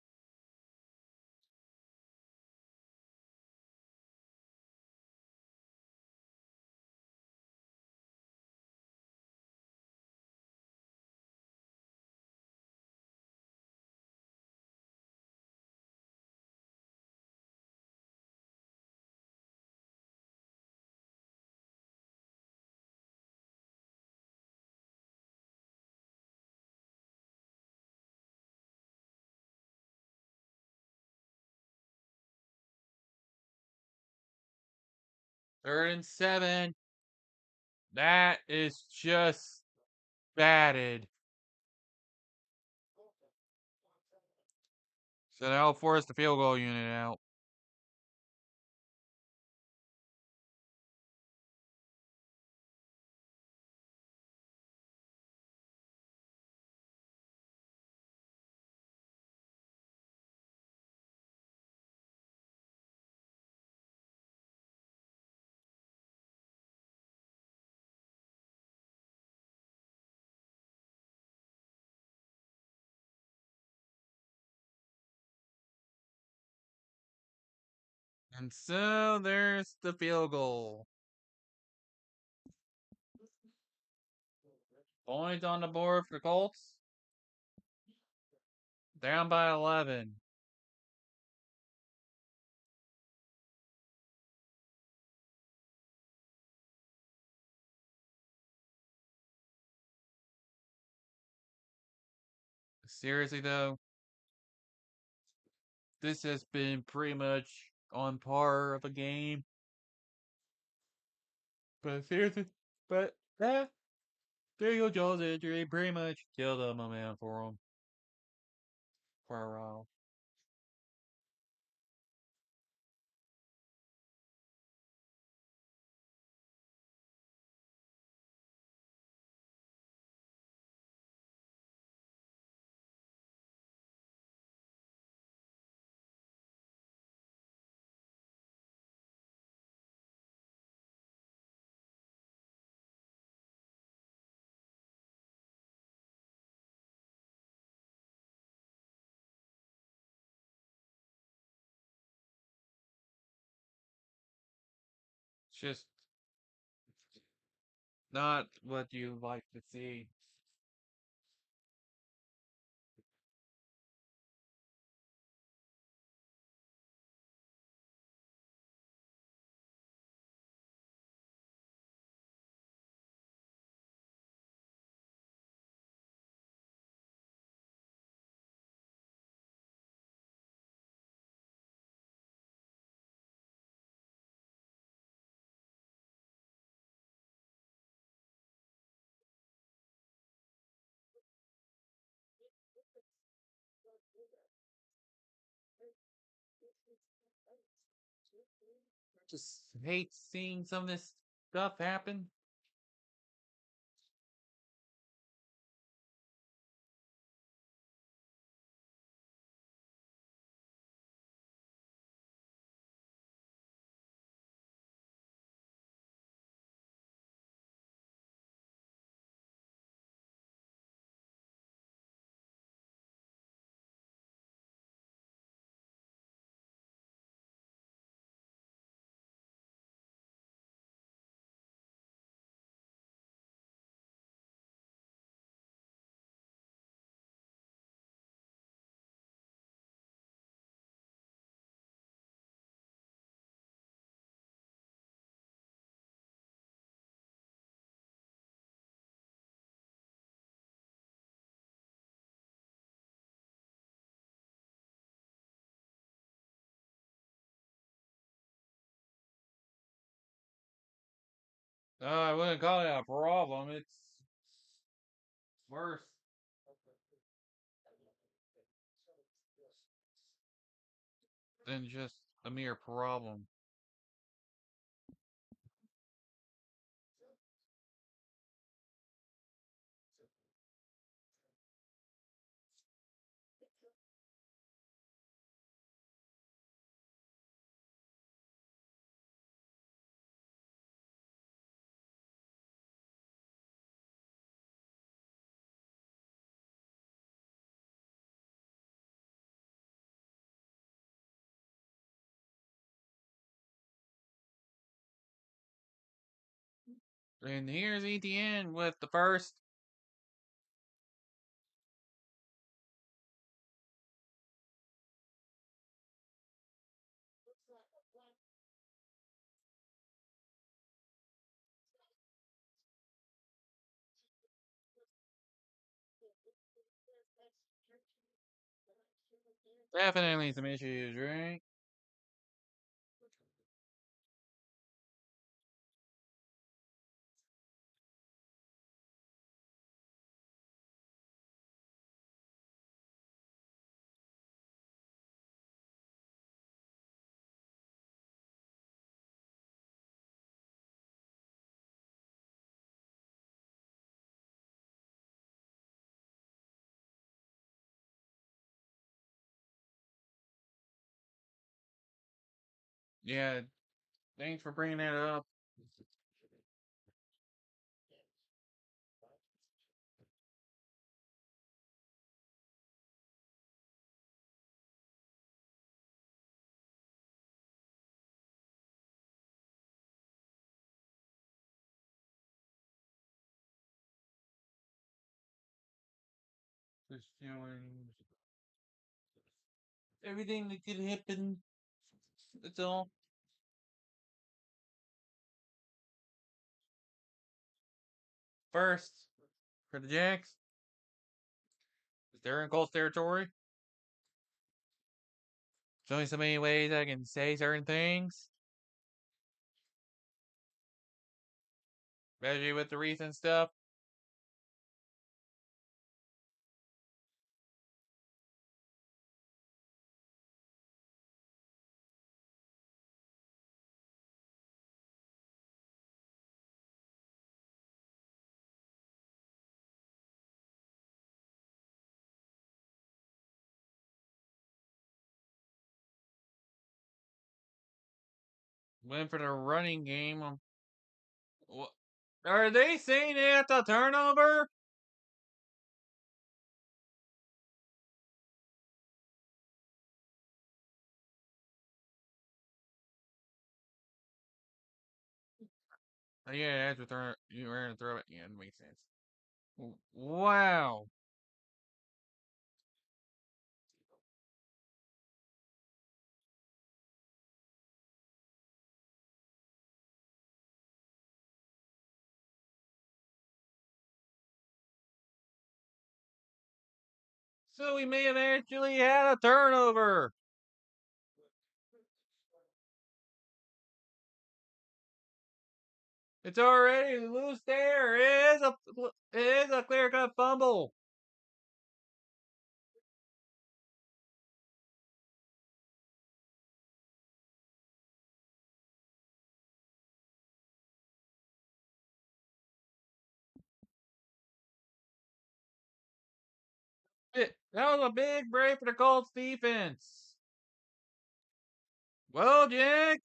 Third and 7. That is just batted. So that'll force the field goal unit out. And so there's the field goal. Point on the board for the Colts. Down by 11. Seriously though, this has been pretty much on par of a game. But seriously, but Daniel Jones' injury pretty much killed the momentum for him for a while. It's just not what you like to see. Just hate seeing some of this stuff happen. I wouldn't call it a problem. It's worse than just a mere problem. And here's ETN with the first. Definitely some issues, right? Yeah, thanks for bringing that up. Just showing everything that could happen. That's all. First, for the Jacks, they're in Colts territory. There's only so many ways I can say certain things, especially with the recent stuff. Went for the running game. Are they saying it's a turnover? Yeah, that's what you were gonna throw it. Yeah, it makes sense. Wow. So we may have actually had a turnover. It's already loose there. It is a clear cut fumble. That was a big break for the Colts defense. Well, Jack,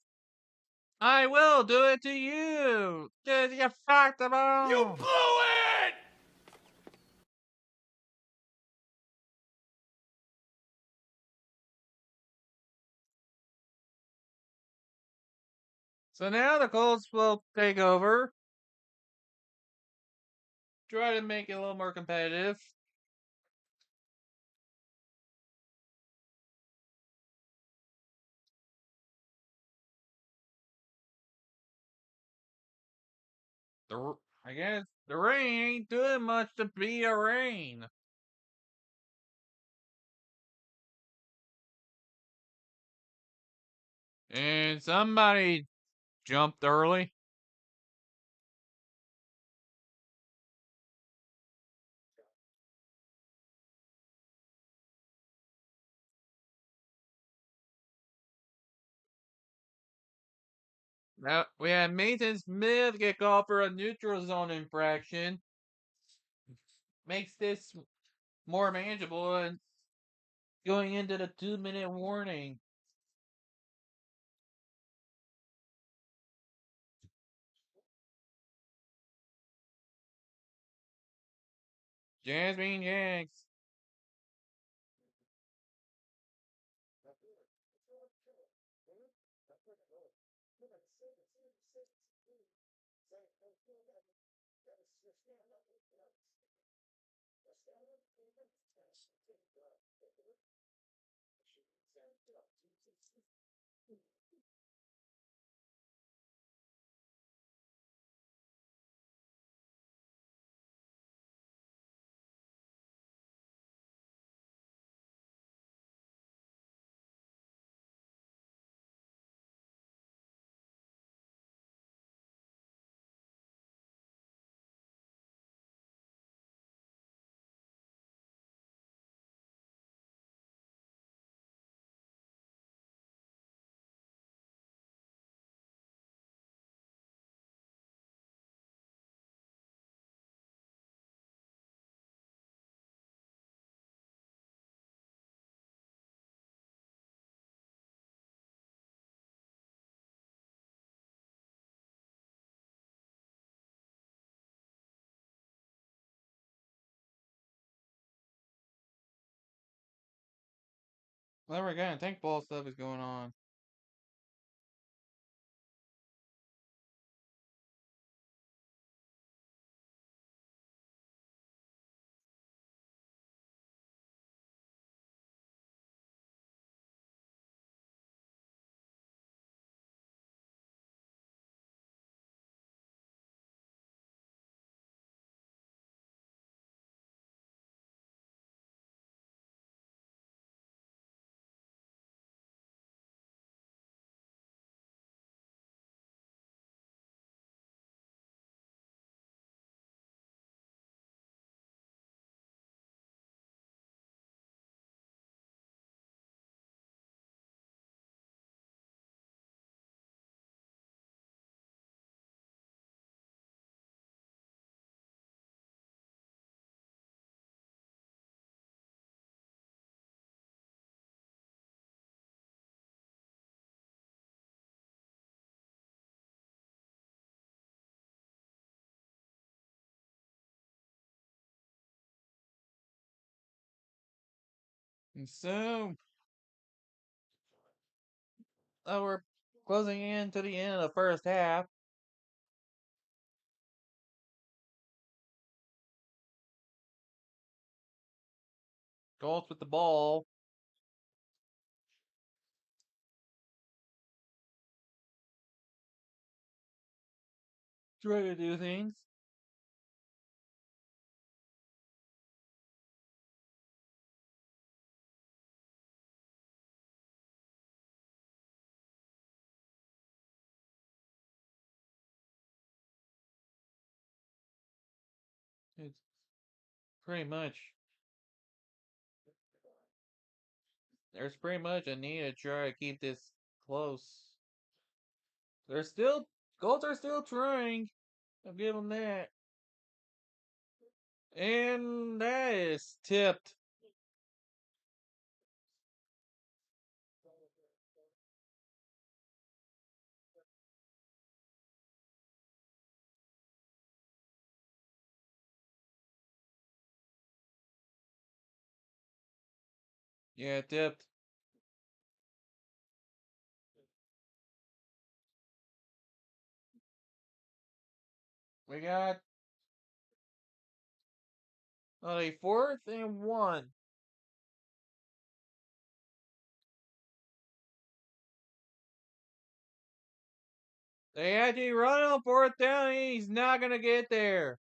I will do it to you. Cause you fucked the You ball. blew it! So now the Colts will take over. Try to make it a little more competitive. The I guess the rain ain't doing much to be a rain. And somebody jumped early. Now we had Mason Smith get called for a neutral zone infraction. Makes this more manageable and going into the 2-minute warning. Jasmine Yanks. Well, again, tank ball stuff is going on. And so, we're closing in to the end of the first half. Colts with the ball. Try to do things. It's pretty much. There's pretty much a need to try to keep this close. They're still. Colts are still trying. I'll give them that. And that is tipped. Yeah, tipped. We got a 4th and 1. They actually run on 4th down and he's not going to get there.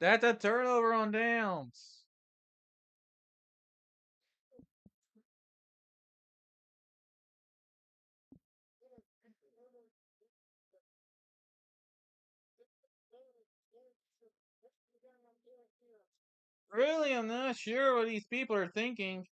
That's a turnover on downs. Really, I'm not sure what these people are thinking.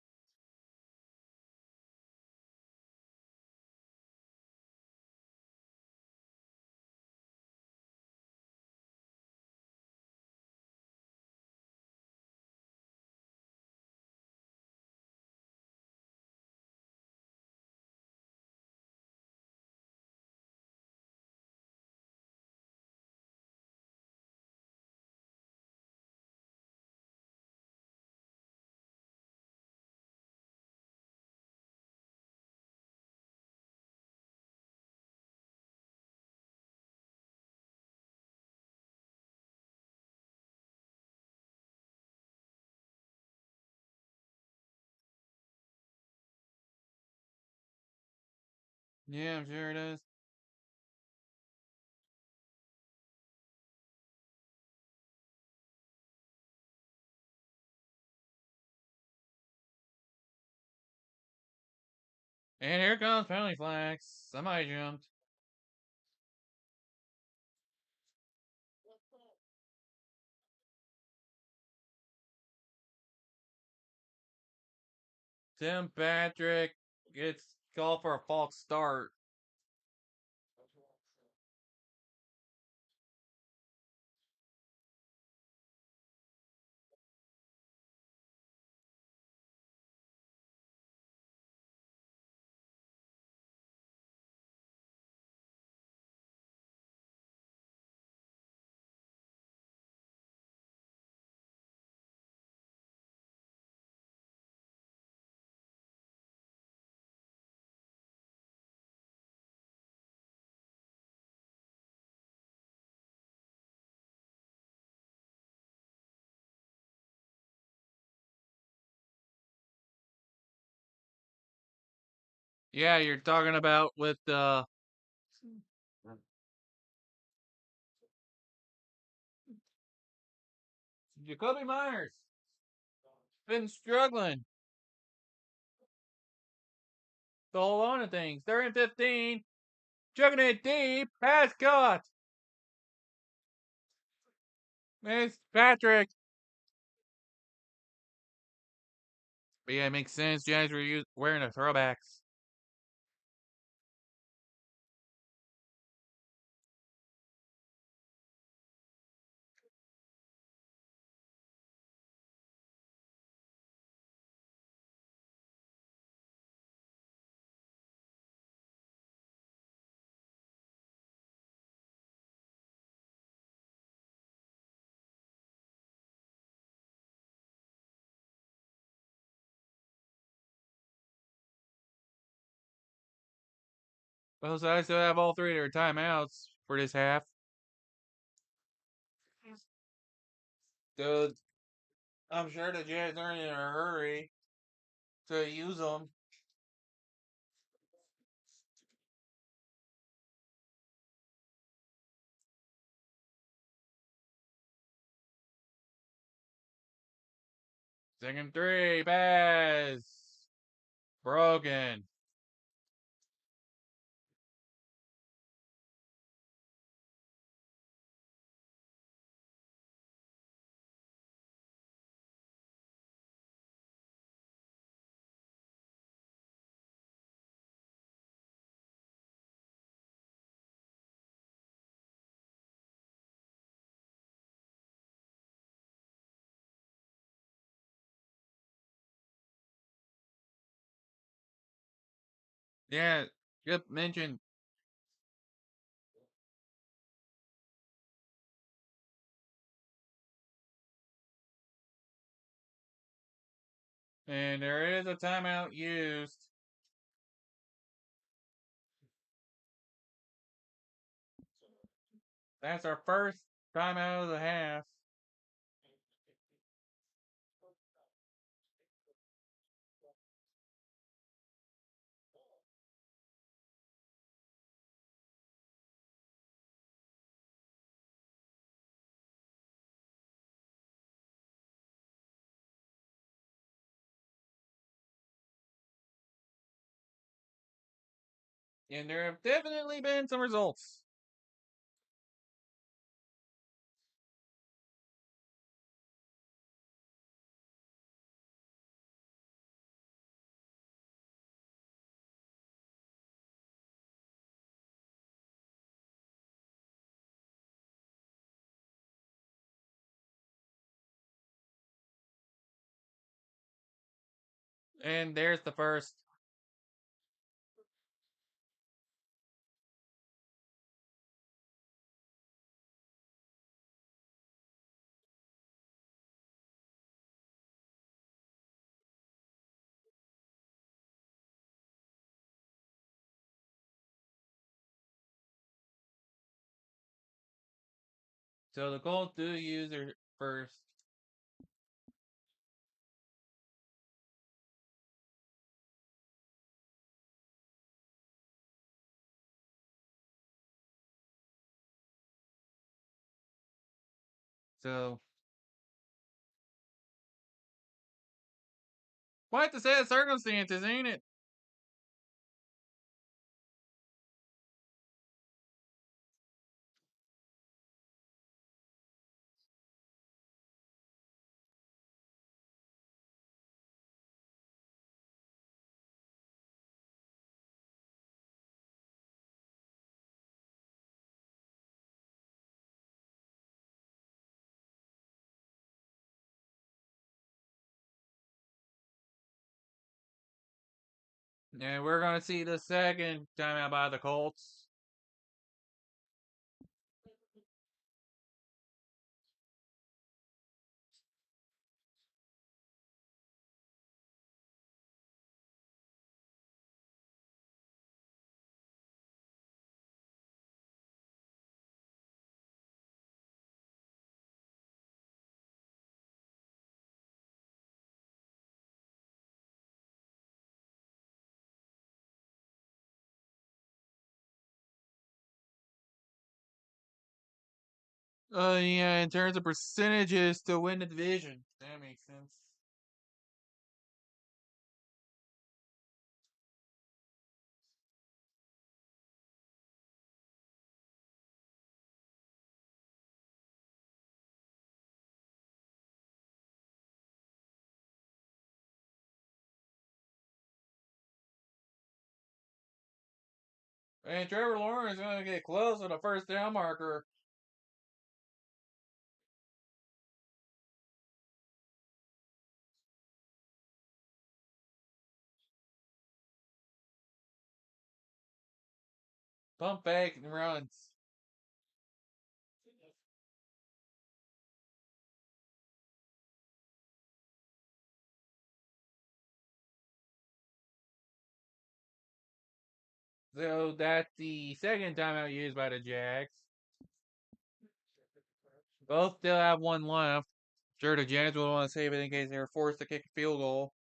Yeah, I'm sure it is. And here comes penalty flags. Somebody jumped. Tim Patrick gets called for a false start. Yeah, you're talking about with Jacoby Myers. Been struggling to hold on to things. 3rd and 15. Chucking it deep. Pass caught. It's Patrick. But yeah, it makes sense. Giants were wearing the throwbacks. Both sides still have all 3 of their timeouts for this half. So I'm sure the Giants aren't in a hurry. to use them. Second 3, pass. Broken. Yeah, good mention. And there is a timeout used. That's our first timeout of the half. And there have definitely been some results. And there's the first. So the Colts do use their first. So quite the sad circumstances, ain't it? And we're gonna see the second timeout by the Colts. Yeah, in terms of percentages to win the division. That makes sense. And Trevor Lawrence is gonna get close to the first down marker. Pump fake and runs. So that's the second timeout used by the Jags. Both still have one left. Sure, the Jags will want to save it in case they are forced to kick a field goal.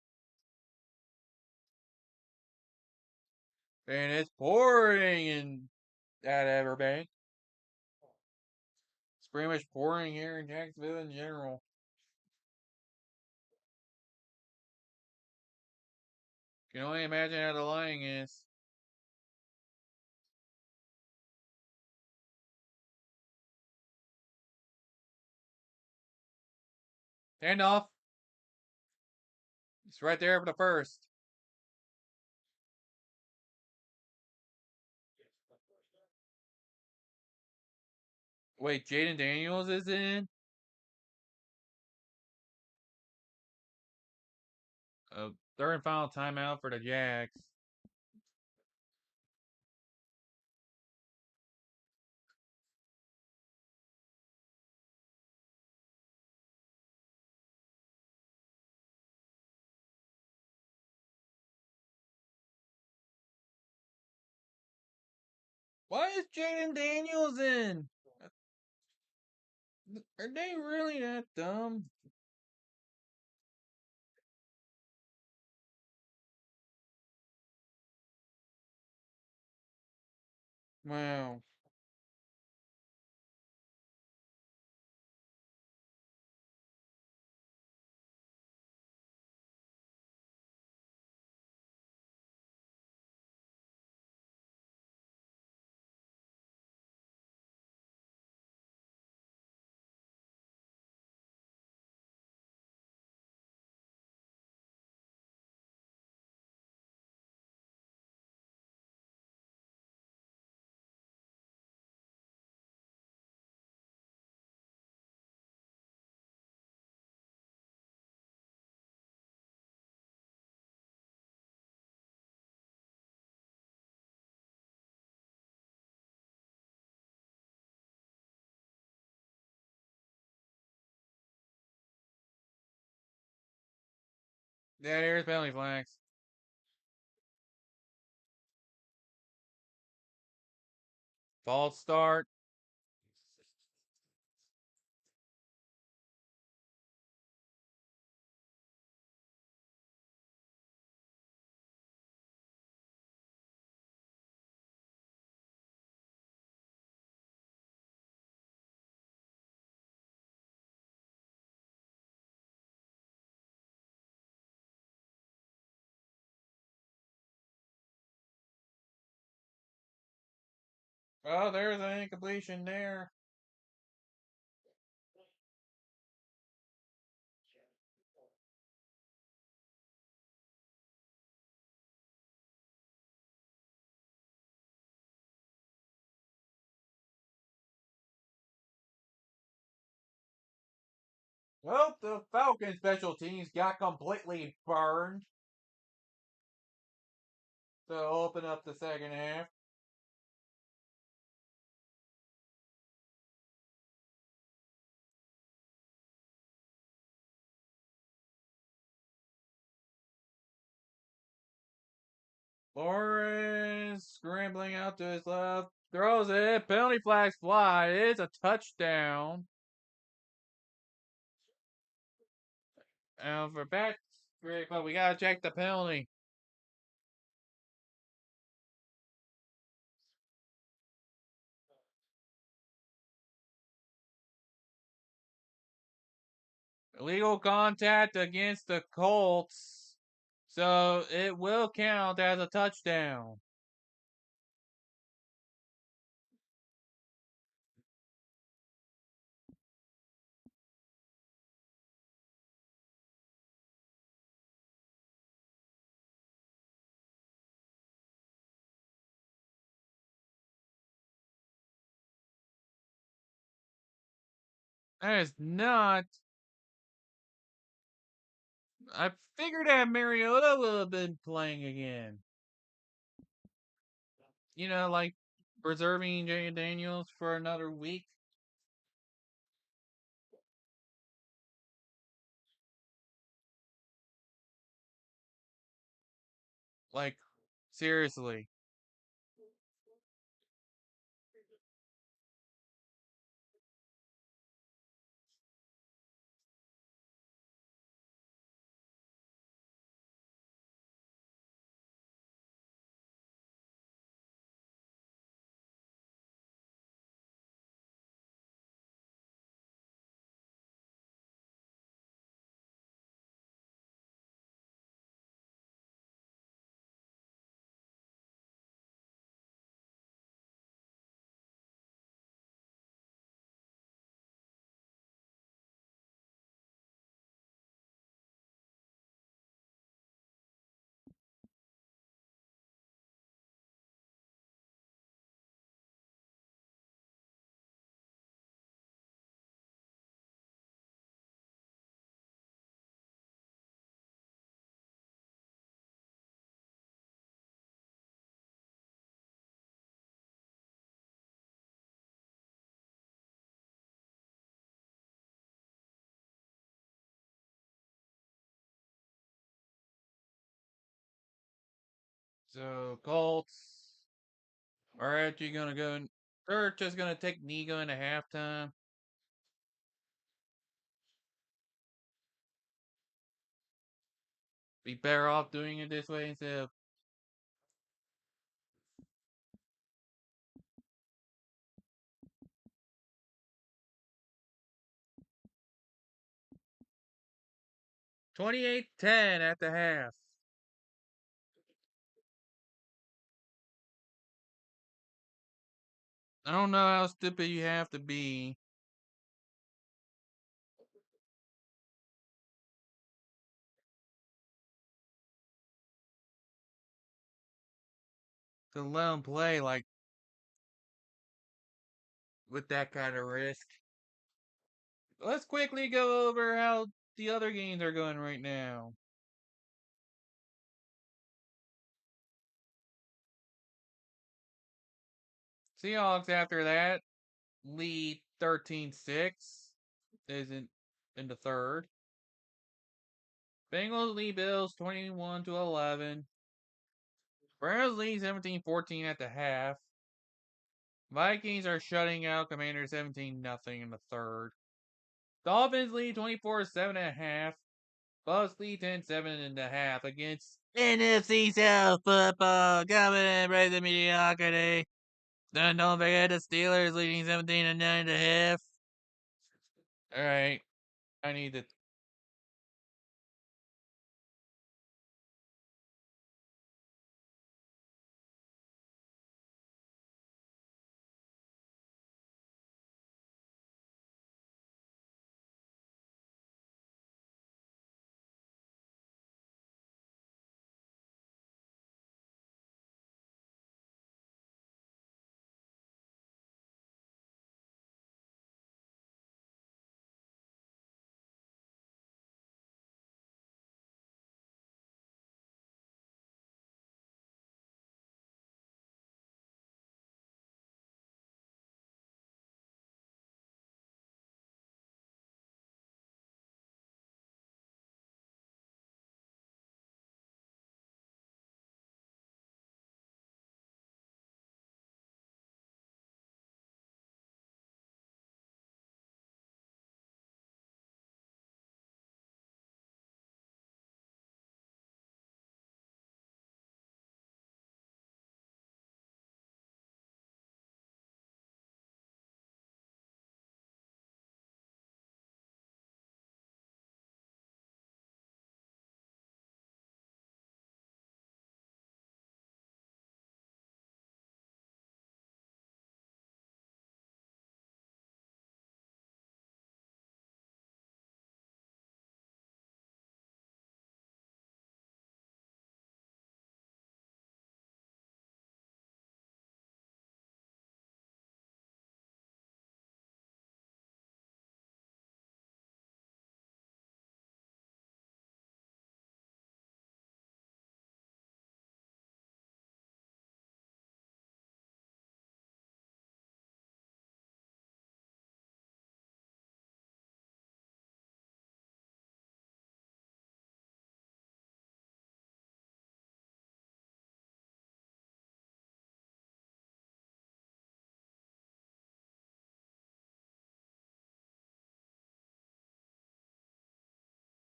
And it's pouring in at Everbank. It's pretty much pouring here in Jacksonville in general. Can only imagine how the lying is. Handoff. It's right there for the first. Wait, Jaden Daniels is in? Third and final timeout for the Jags. Why is Jaden Daniels in? Are they really that dumb? Wow. Yeah, here's penalty flags. False start. Oh, there's an incompletion there. Well, the Falcon special teams got completely burned. So open up the second half. Lawrence scrambling out to his left. Throws it. Penalty flags fly. It's a touchdown. And for back, but we gotta check the penalty. Illegal contact against the Colts. So it will count as a touchdown. That is not. I figured that Mariota would have been playing again. You know, like preserving Jay Daniels for another week. Like, seriously. So Colts are actually gonna go. They're just gonna take Nigo into halftime. Be better off doing it this way instead of 28-10 at the half. I don't know how stupid you have to be to let them play like with that kind of risk. Let's quickly go over how the other games are going right now. Seahawks after that lead 13-6 isn't in the third. Bengals lead Bills 21-11. Browns lead 17-14 at the half. Vikings are shutting out Commanders 17-0 in the third. Dolphins lead 24-7 at half. Bucks lead 10-7 in the half against NFC South football. Coming in, raising mediocrity. Then don't forget the Steelers leading 17-9 at half. Alright. I need to.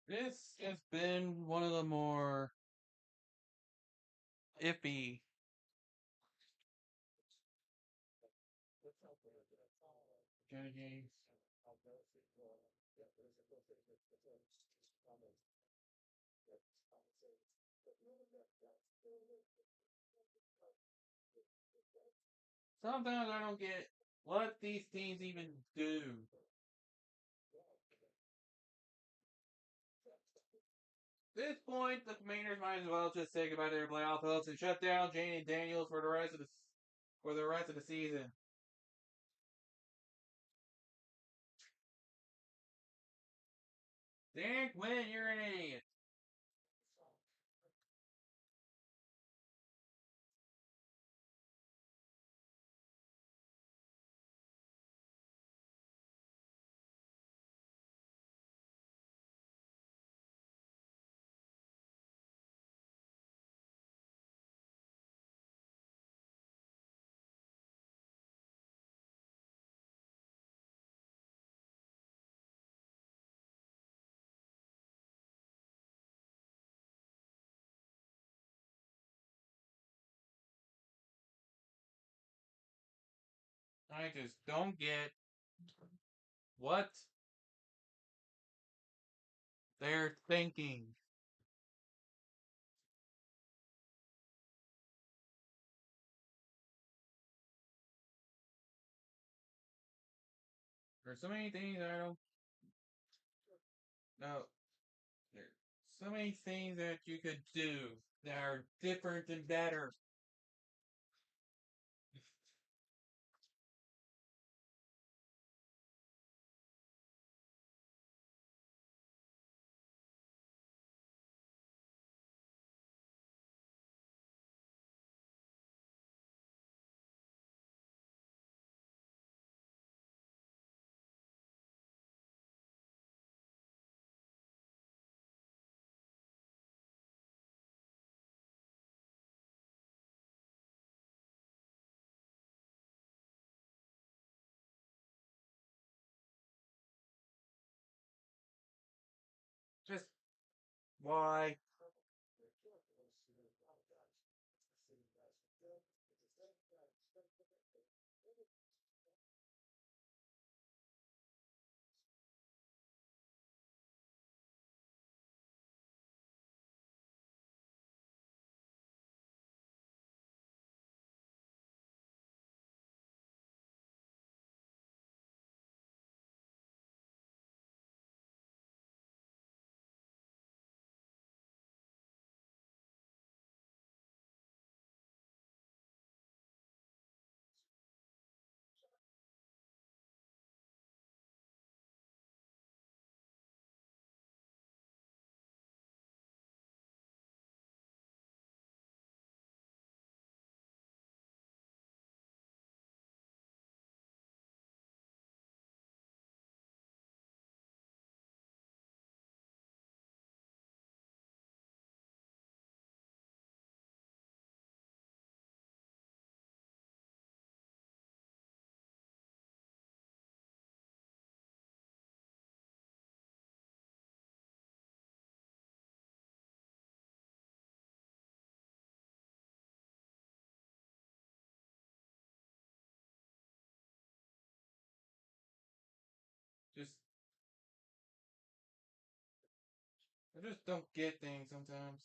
This has been one of the more iffy kind of games. Sometimes I don't get what these teams even do. At this point, the Commanders might as well just say goodbye to their playoff hopes and shut down Jane and Daniels for the rest of the season. Dan Quinn, you're an idiot. I just don't get what they're thinking. There's so many things I don't know. There's so many things that you could do that are different and better. Just why? Just I just don't get things sometimes.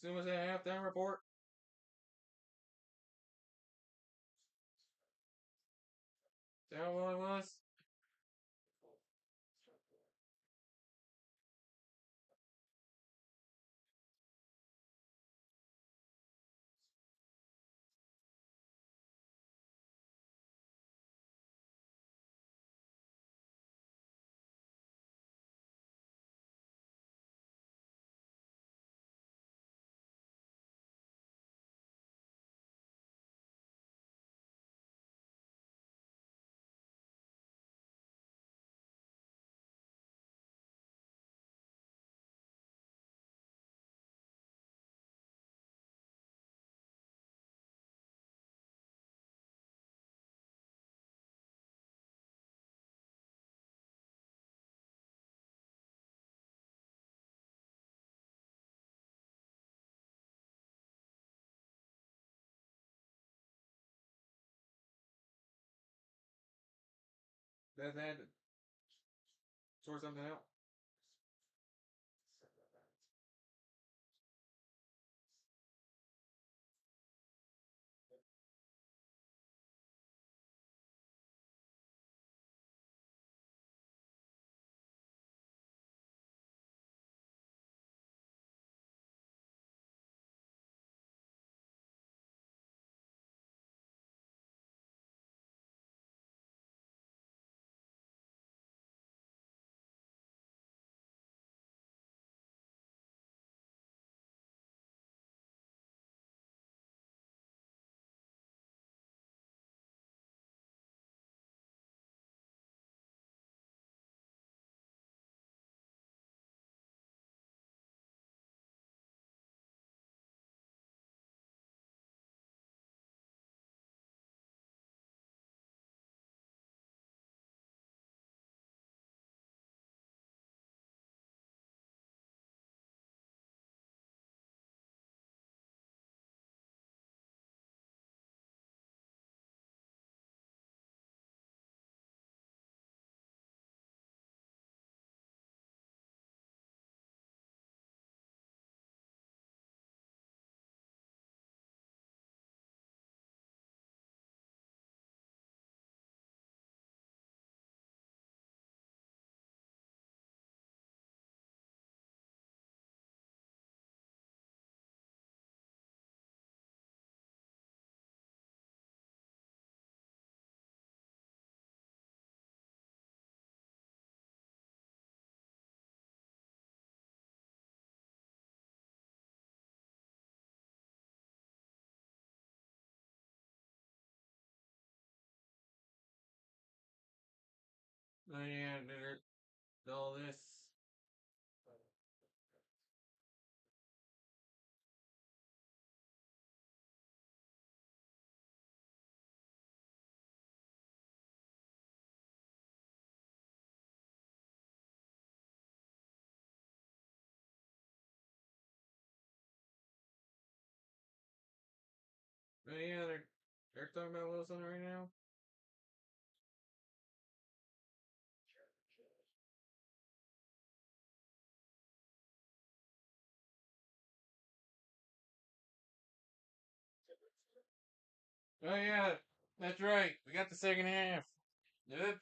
As soon as I have that report, is that what it was? Does that sort something out? Oh yeah, there's all this. Oh yeah, they're talking about Wilson right now. Oh yeah, that's right. We got the second half. Oops.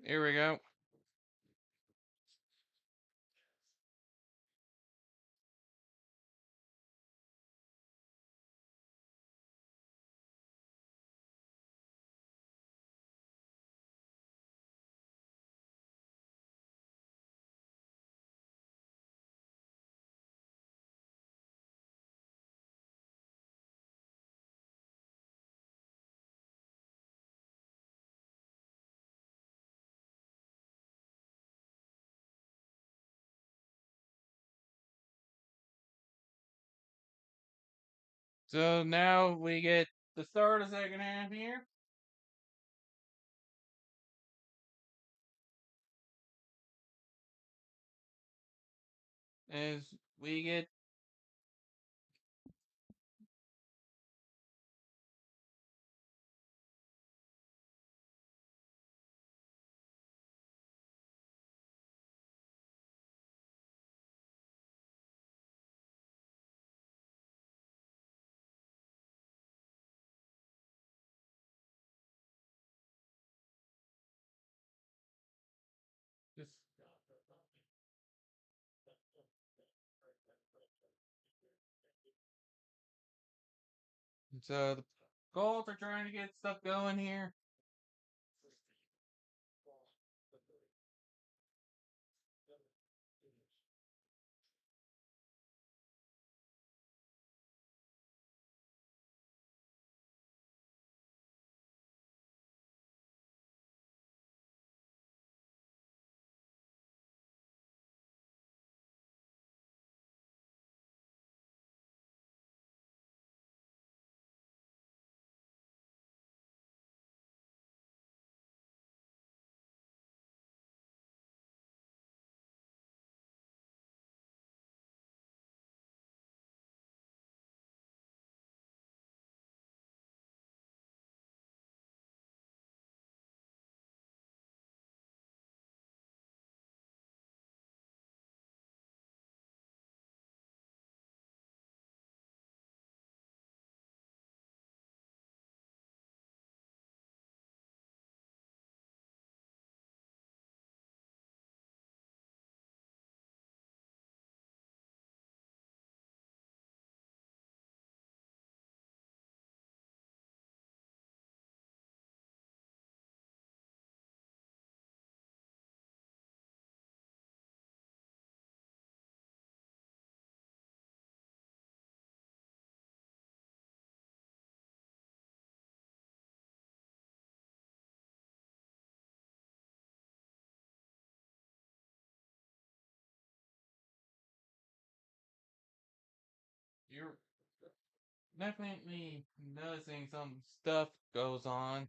Here we go. So now we get the start of the second half here. As we get this. So the Colts are trying to get stuff going here. You're definitely noticing some stuff goes on.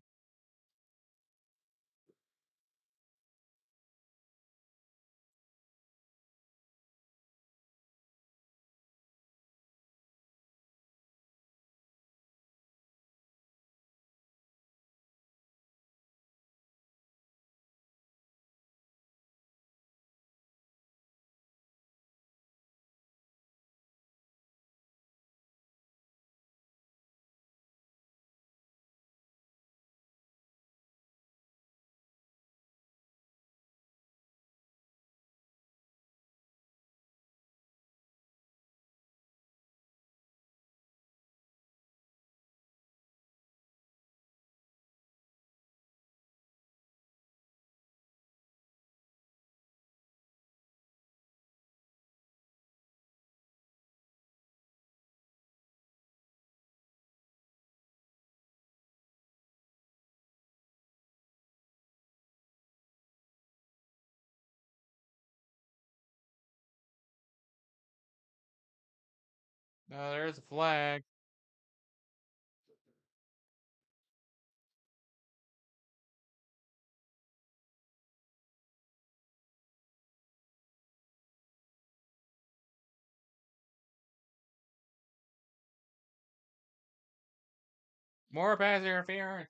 There's a flag. More pass interference.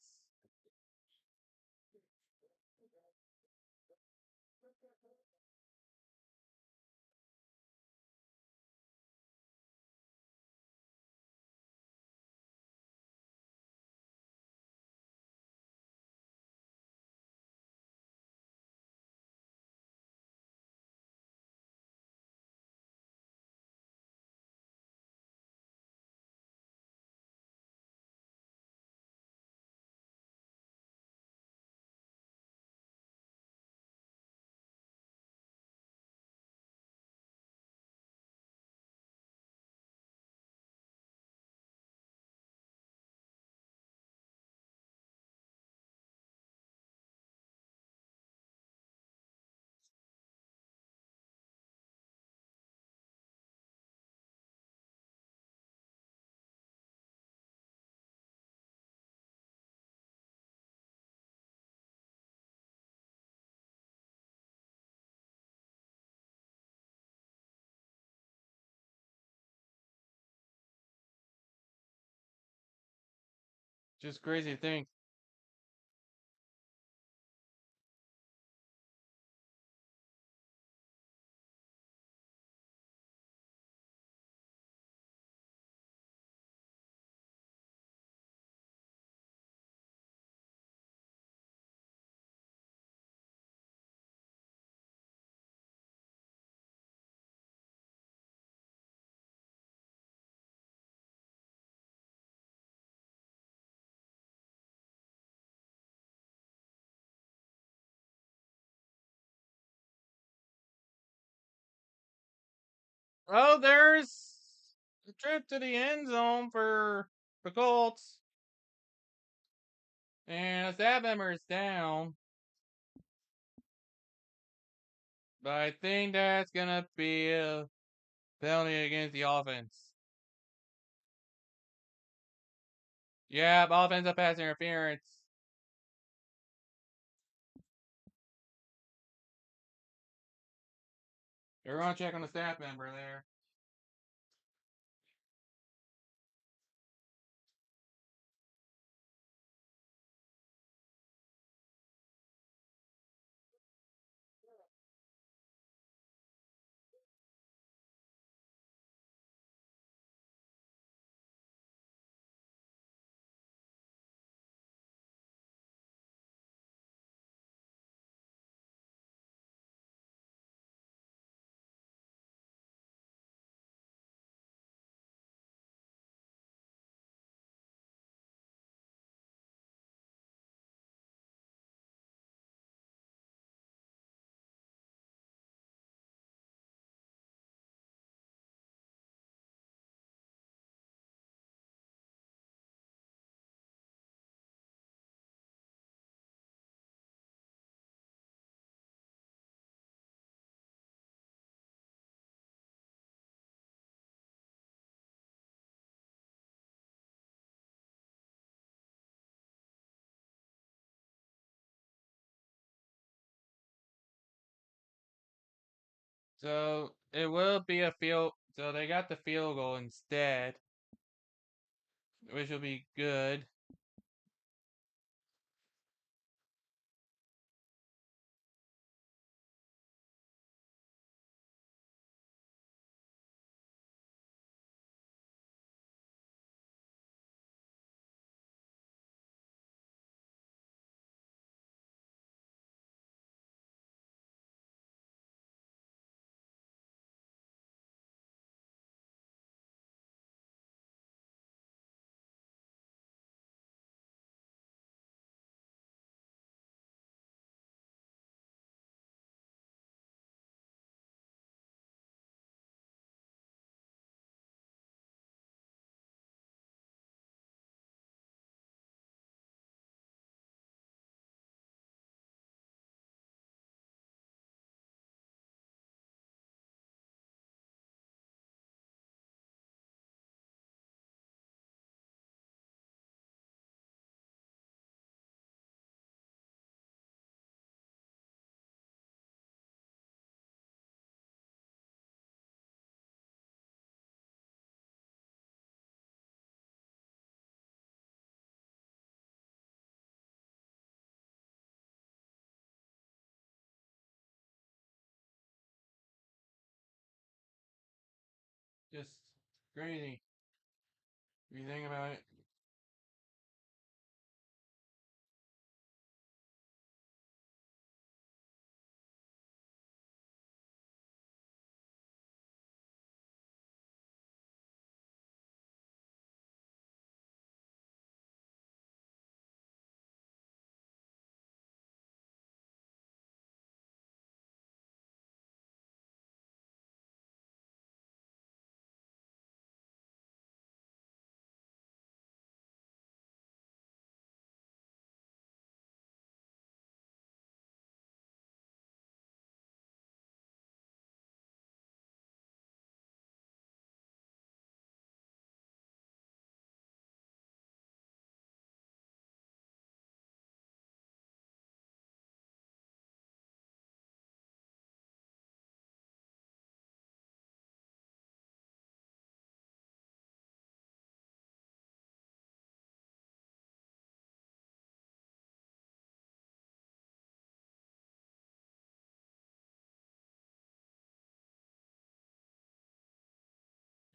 Just crazy to think. Oh, there's the trip to the end zone for the Colts. And a staff member is down. But I think that's gonna be a penalty against the offense. Yeah, offensive pass interference. Everyone check on the staff member there. So it will be a field. So they got the field goal instead, which will be good. Just crazy. If you think about it.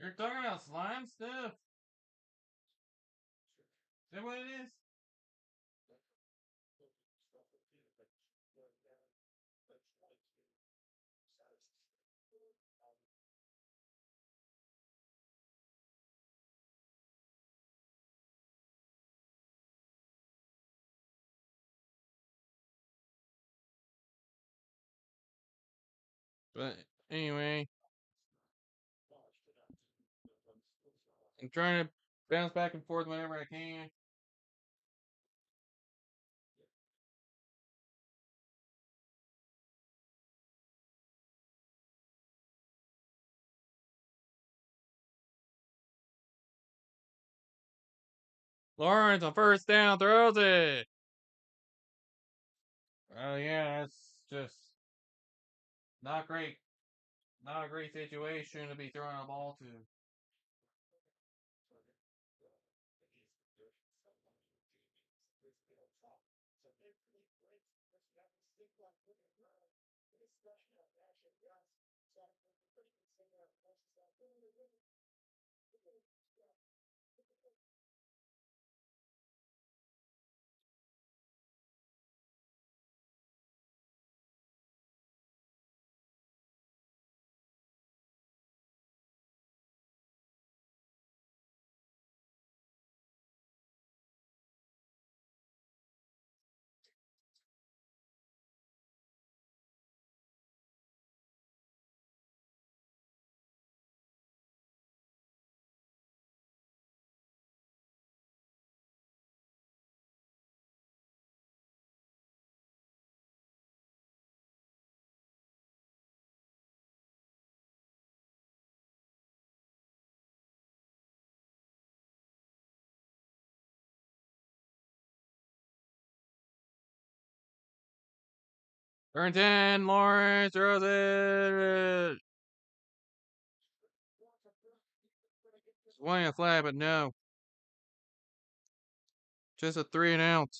You're talking about slime stuff? Is that what it is? But anyway, I'm trying to bounce back and forth whenever I can. Lawrence on first down throws it. Oh yeah, that's just not great. Not a great situation to be throwing a ball to. Turns in, Lawrence throws it. Swing a flag, but no. Just a 3-and-out.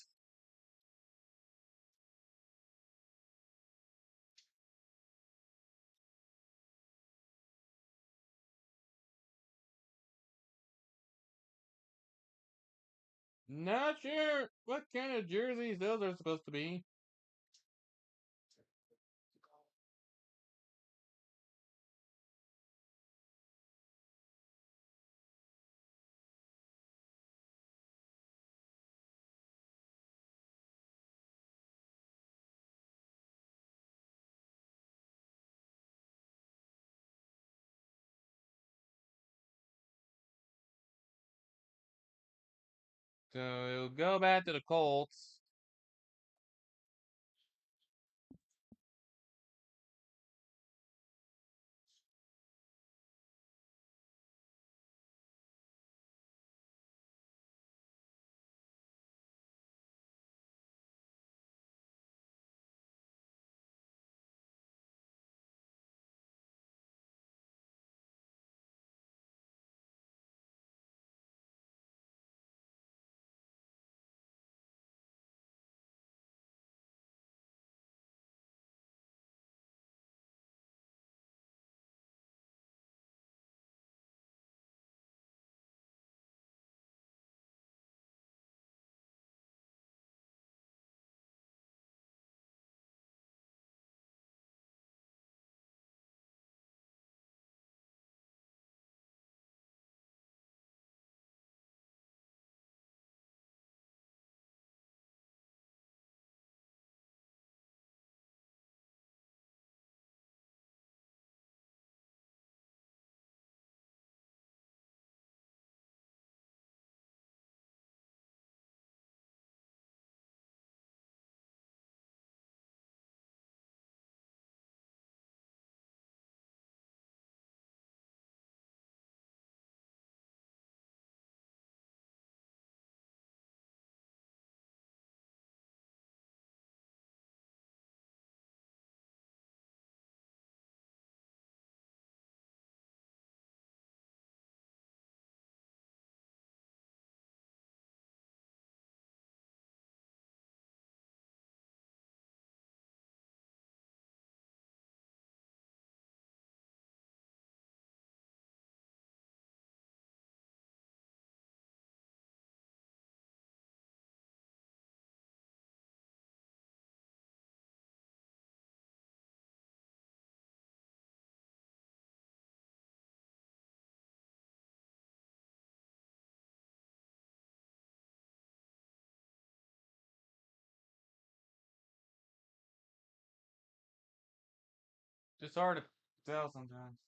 Not sure what kind of jerseys those are supposed to be. So it'll go back to the Colts. It's hard to tell sometimes.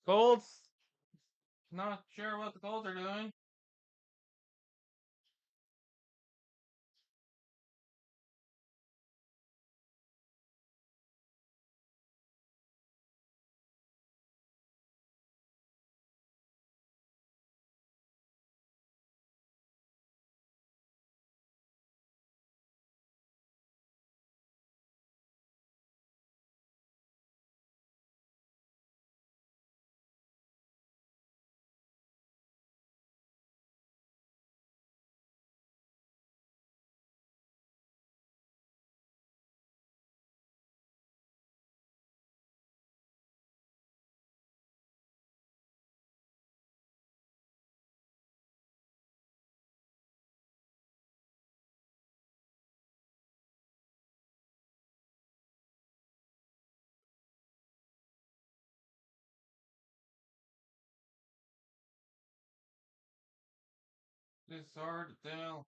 Colts. Not sure what the Colts are doing. It's hard to tell.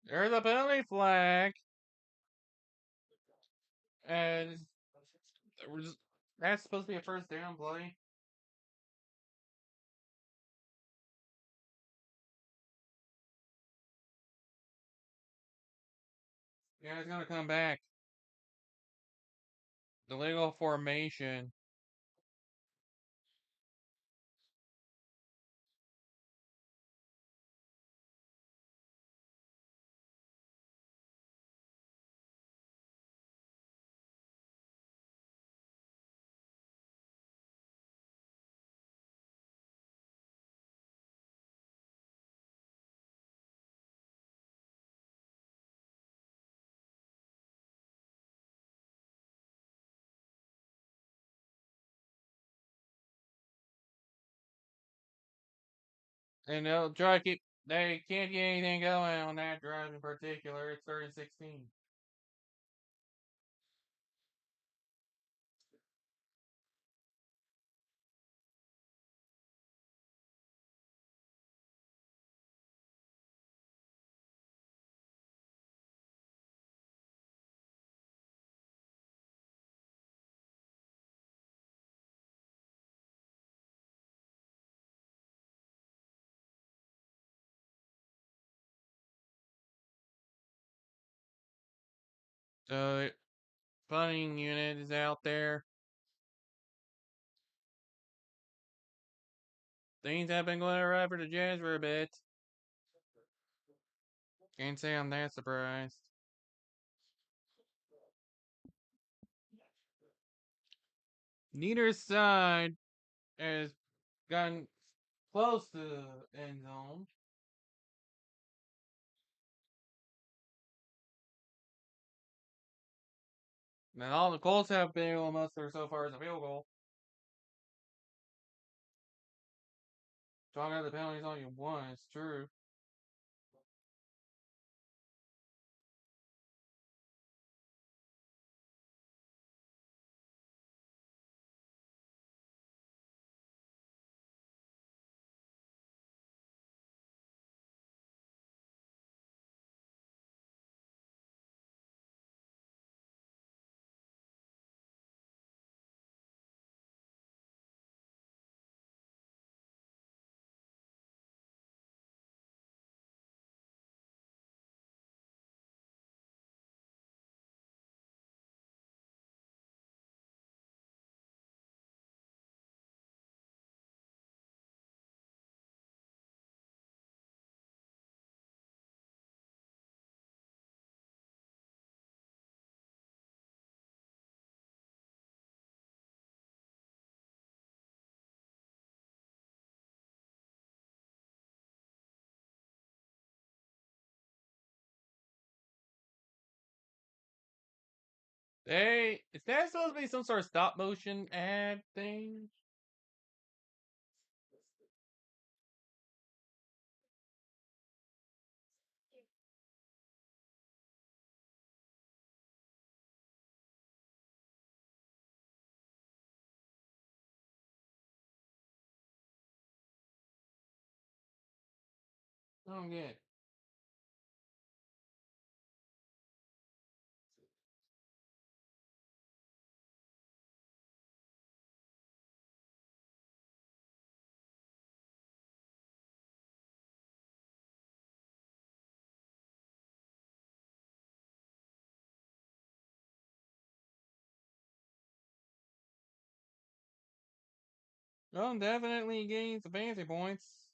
There's a penalty flag. And that's supposed to be a first down play. Yeah, it's gonna come back. The legal formation. And they'll try to keep. They can't get anything going on that drive in particular. It's 3rd and 16. So, punting unit is out there. Things have been going right for the Jazz for a bit. Can't say I'm that surprised. Neither side has gotten close to the end zone. Now all the Colts have been able to muster so far as a field goal. Talking about the penalties only one, it's true. Is that supposed to be some sort of stop motion ad thing? I don't get it. Well, definitely getting some fancy points.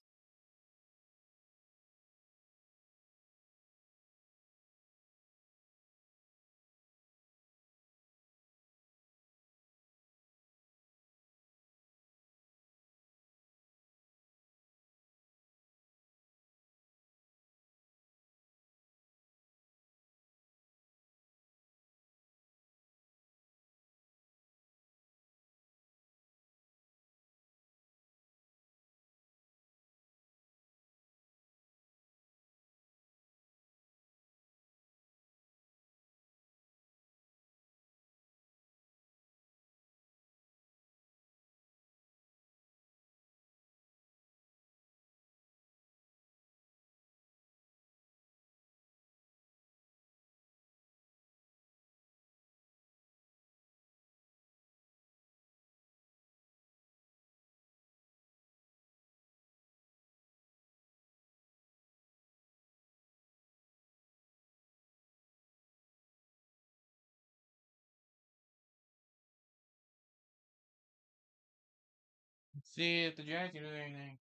Let's see if the Giants can do anything.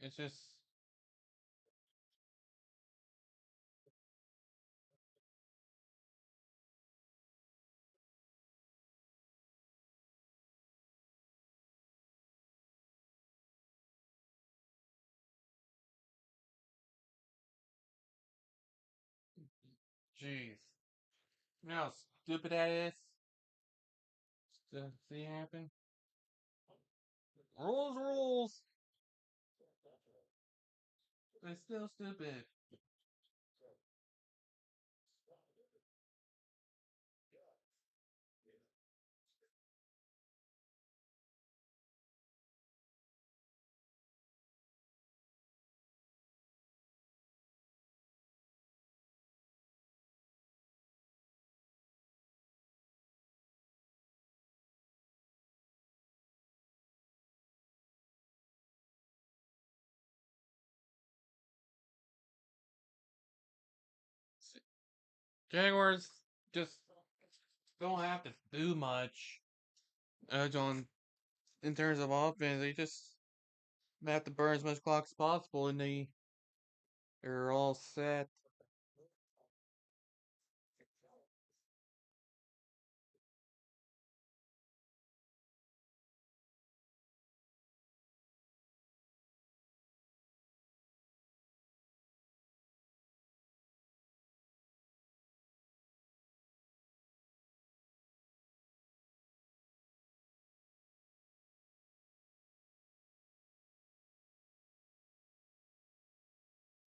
It's just, jeez. You know how stupid that is? To see happen? Rules, rules. It's still stupid. Jaguars just don't have to do much. On in terms of offense, they just have to burn as much clock as possible, and they're all set.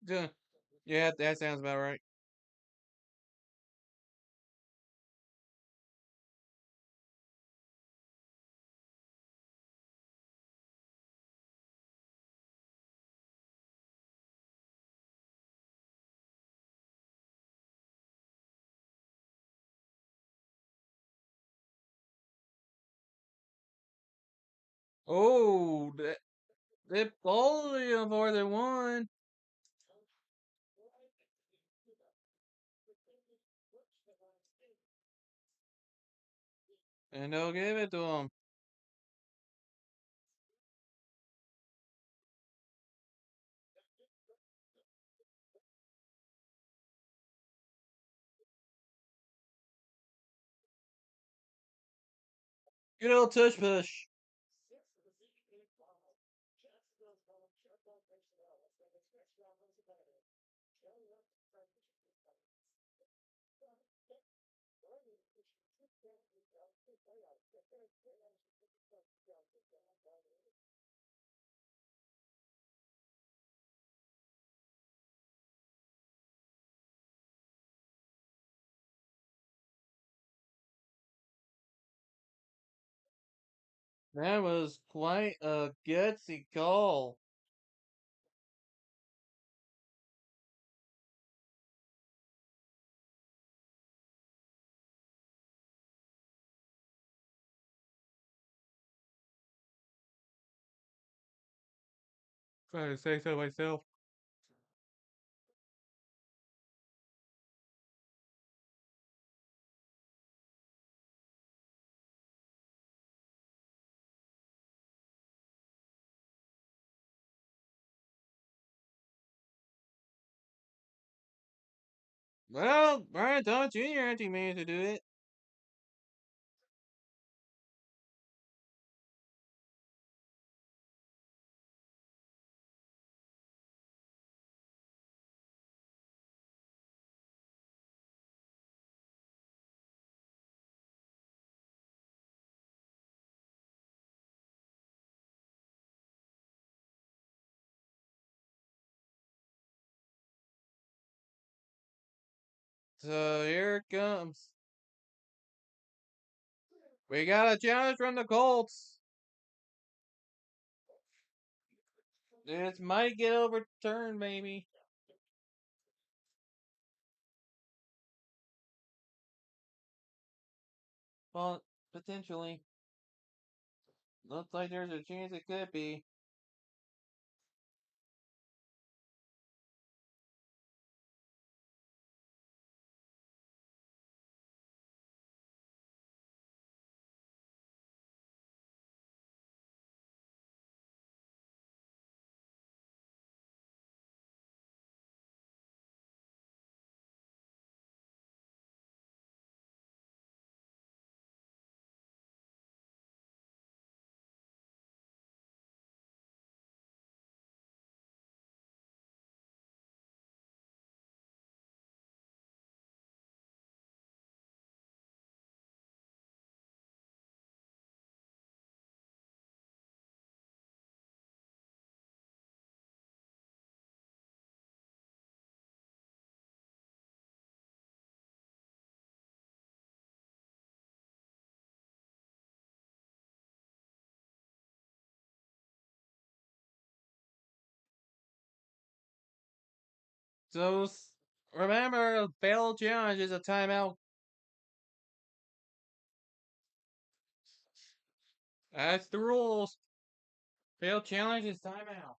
Yeah, yeah, that sounds about right. Oh, they bullied him more than one. And they'll give it to him. Good old tush push. That was quite a gutsy call. Trying to say so myself. Well, Brian Thomas Jr. actually managed to do it. So here it comes. We got a challenge from the Colts. This might get overturned, maybe. Well, potentially. Looks like there's a chance it could be. So remember, failed challenge is a timeout. That's the rules. Failed challenge is timeout.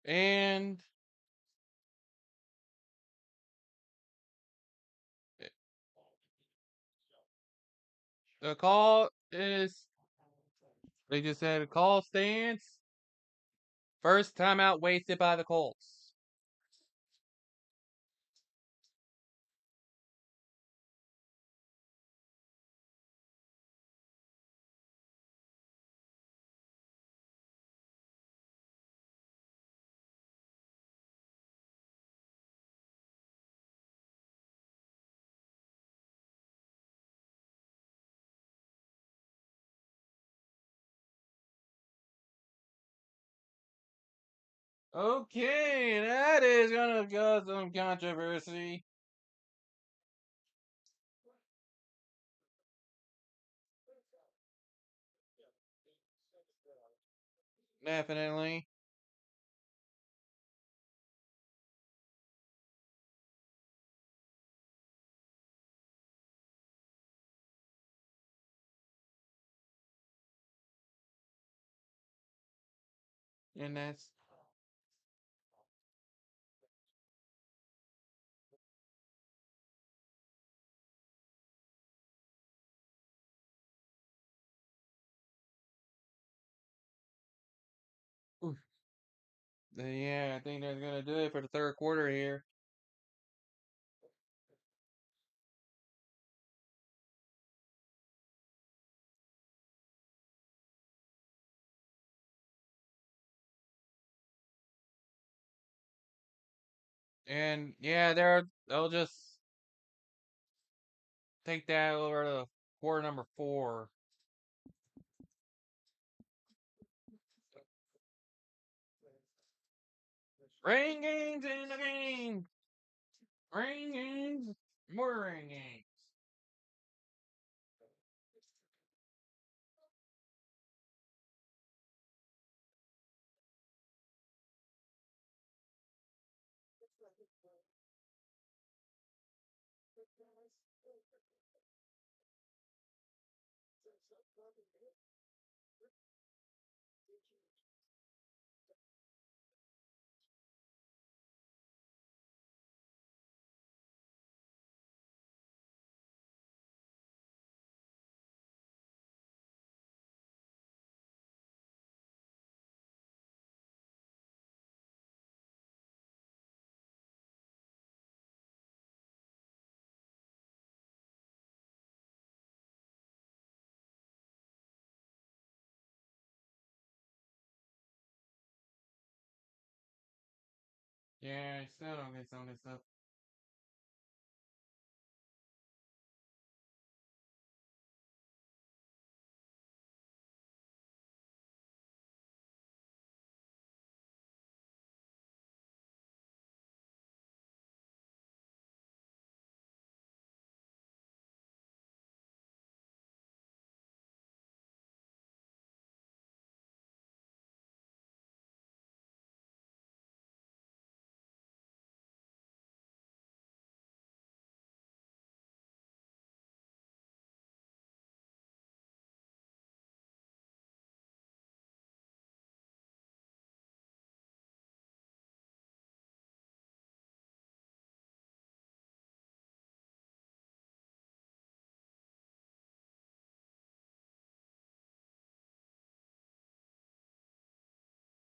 And the call is, they just said a call stance. First timeout wasted by the Colts. Okay, that is gonna cause some controversy. Definitely. And that's oof. Yeah, I think that's gonna do it for the third quarter here. And yeah, they'll just take that over to quarter number 4. Rain games in the game. Rain games. More rain games. Yeah, I still don't get some of this stuff.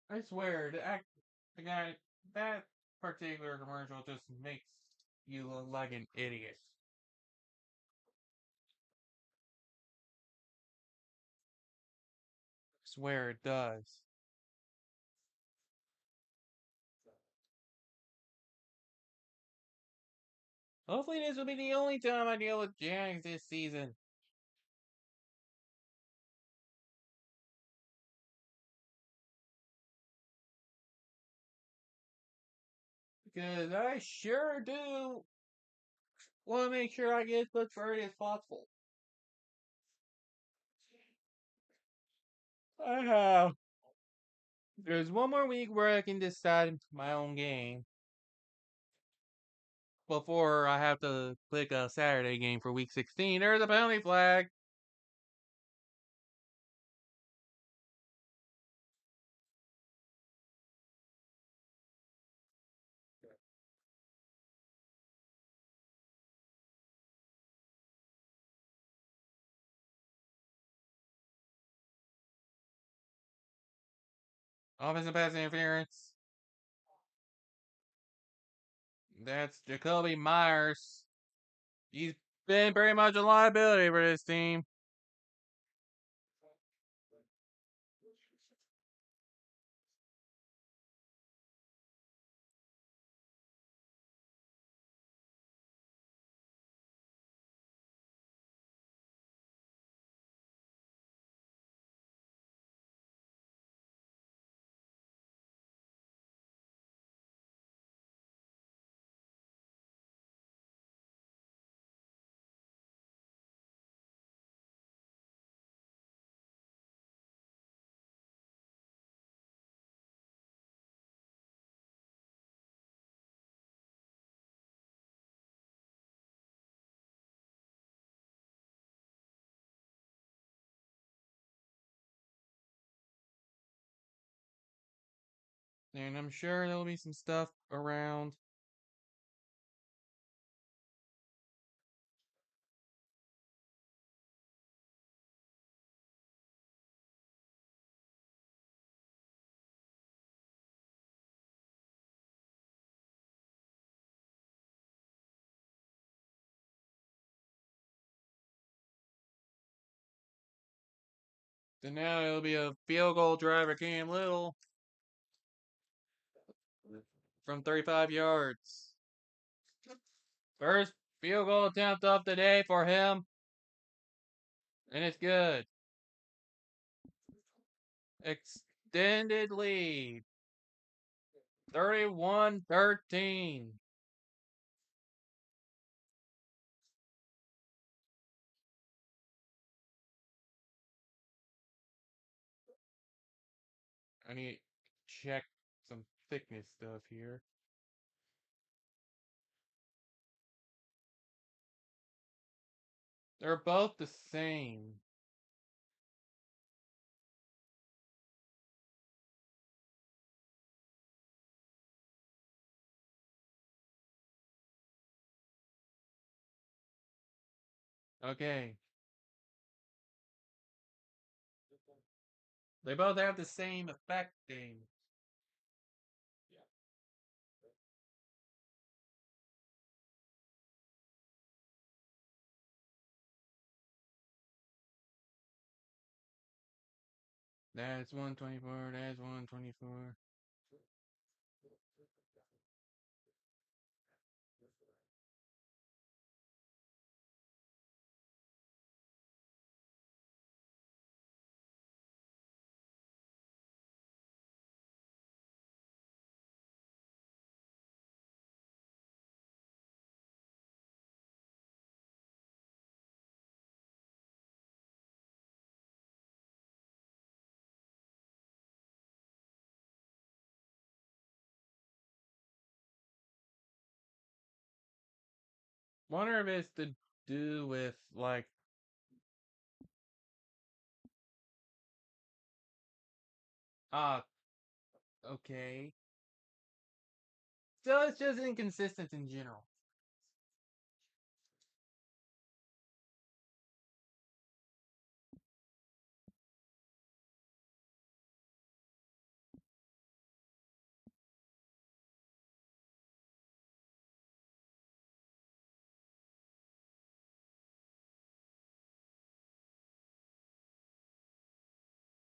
I swear, the guy, that particular commercial just makes you look like an idiot. I swear it does. Hopefully this will be the only time I deal with Jags this season. Because I sure do want to make sure I get as much early as possible. I have. There's one more week where I can decide my own game before I have to click a Saturday game for week 16. There's a penalty flag. Offensive pass interference. That's Jacoby Myers. He's been pretty much a liability for this team. And I'm sure there'll be some stuff around. So now it'll be a field goal drive for Cam Little from 35 yards. First field goal attempt of the day for him. And it's good. Extended lead. 31-13. I need to check some thickness stuff here. They're both the same. Okay. They both have the same effecting. That's 124, that's 124. Wonder if it's to do with, like, okay. So it's just inconsistent in general.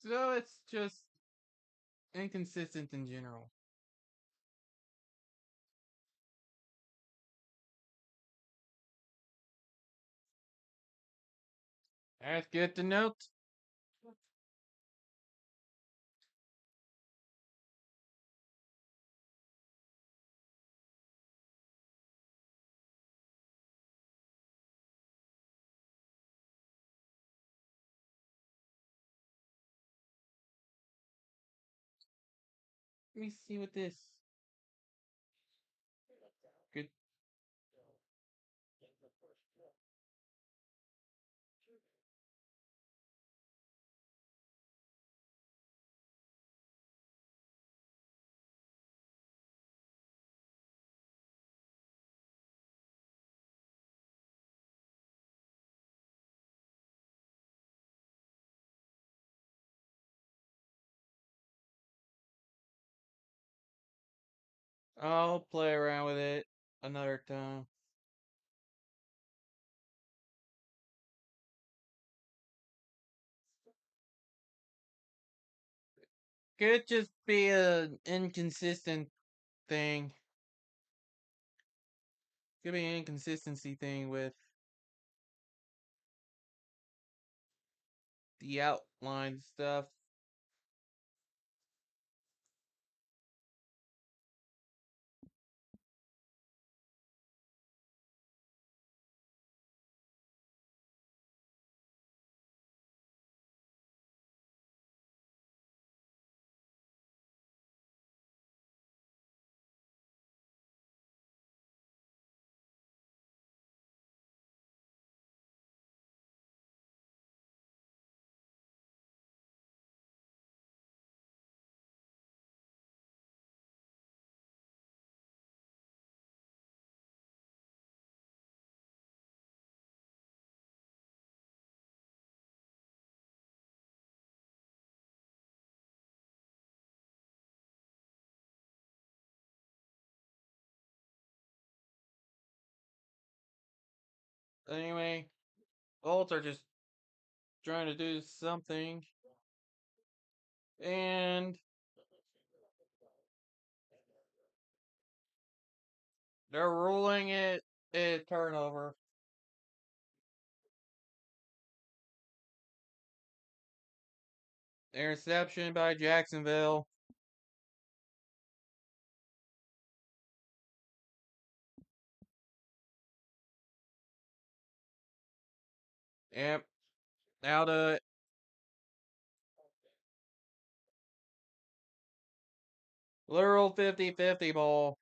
So it's just inconsistent in general. That's good to note. Let me see what this. Good. I'll play around with it another time. Could just be an inconsistent thing. Could be an inconsistency thing with the outline stuff. Anyway, bolts are just trying to do something, and they're ruling it a turnover. Interception by Jacksonville. Yep, out of it. Literal 50-50 ball.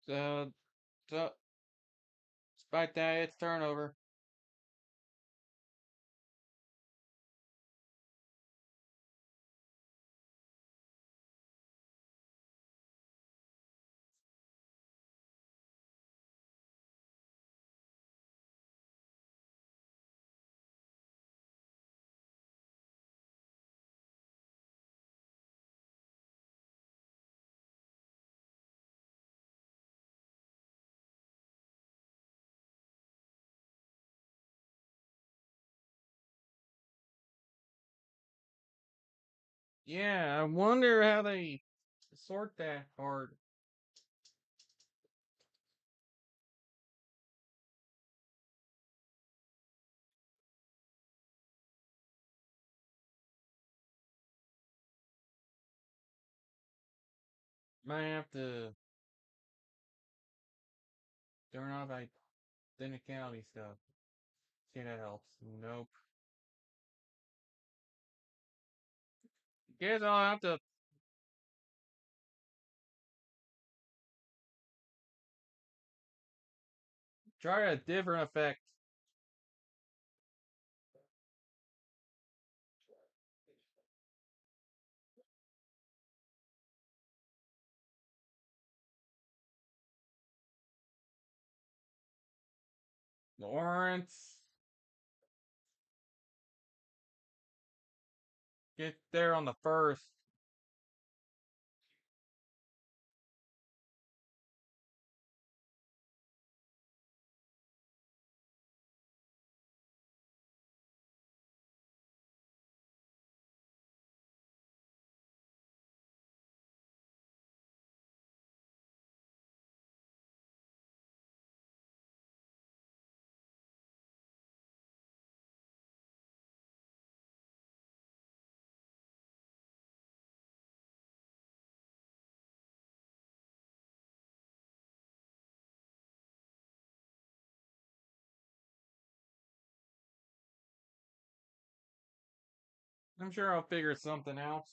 So, so despite that, it's turnover. Yeah, I wonder how they sort that part. Might have to turn off identicality stuff. See if that helps. Nope. Guess I'll have to try a different effect. Lawrence, get there on the first. I'm sure I'll figure something out.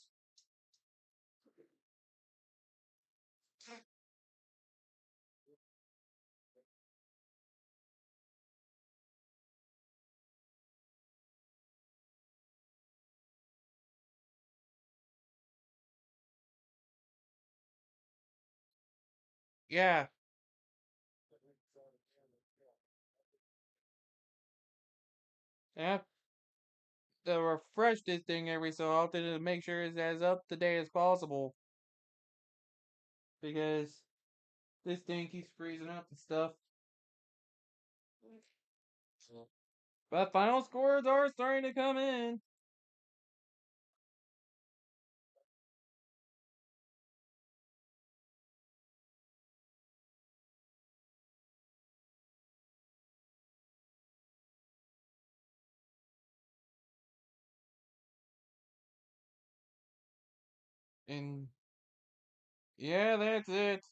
Yeah, yeah. To refresh this thing every so often to make sure it's as up to date as possible. Because this thing keeps freezing up and stuff. But final scores are starting to come in. And yeah, that's it.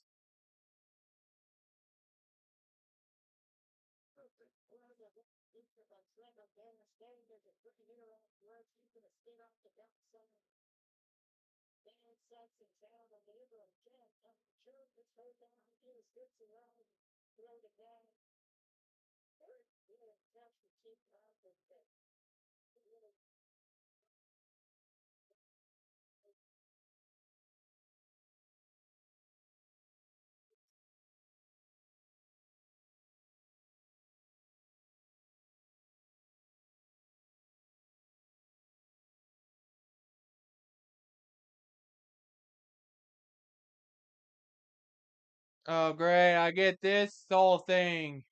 Oh, great. I get this whole thing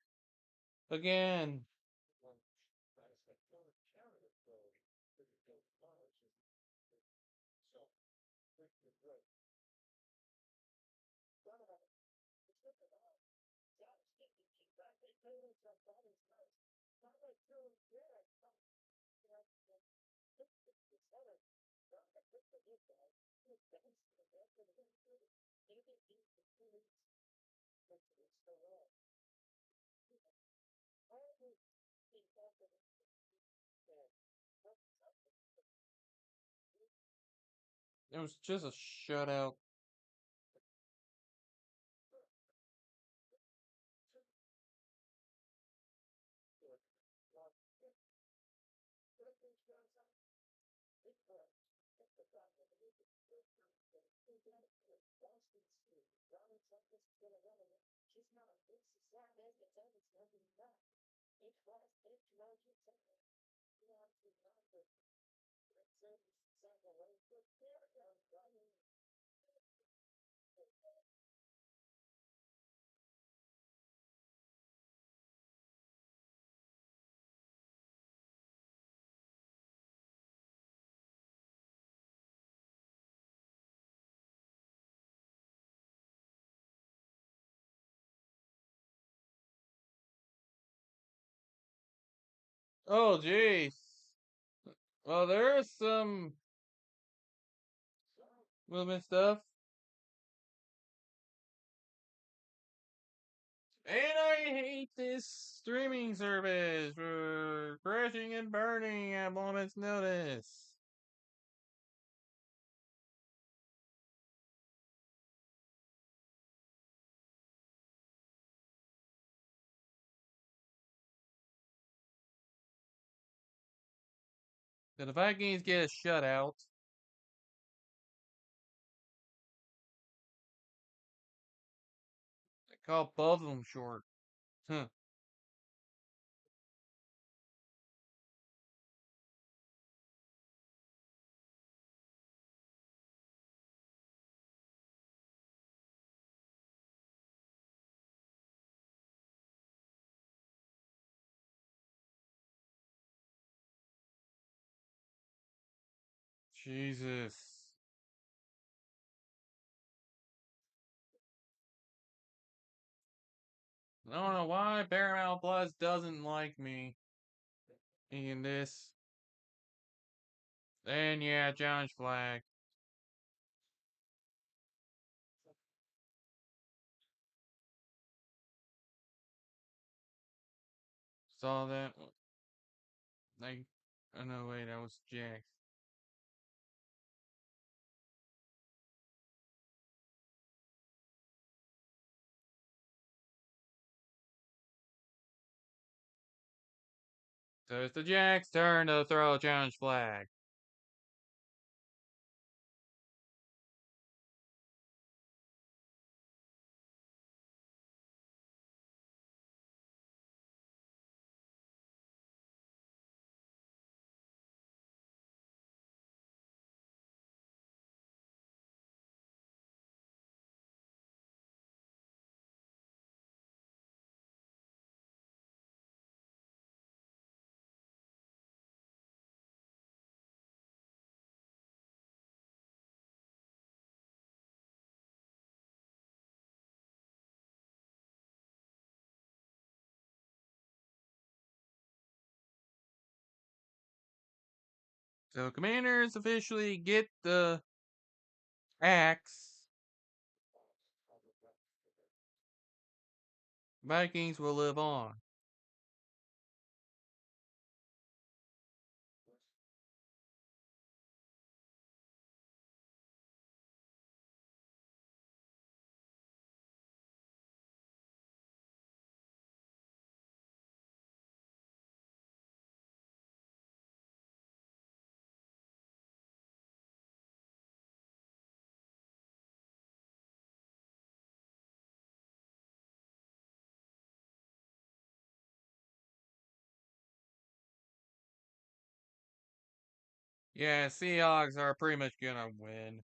again. It was just a shutout. Oh, jeez. Well, there's some movement stuff. And I hate this streaming service for crashing and burning at moment's notice. So the Vikings get a shutout. I call both of them short. Huh. Jesus. I don't know why Paramount Plus doesn't like me in this. And yeah, challenge flag. Saw that. Like, oh no, wait, that was Jack. So it's the Jack's turn to throw a challenge flag. So Commanders officially get the axe. Vikings will live on. Yeah, Seahawks are pretty much gonna win.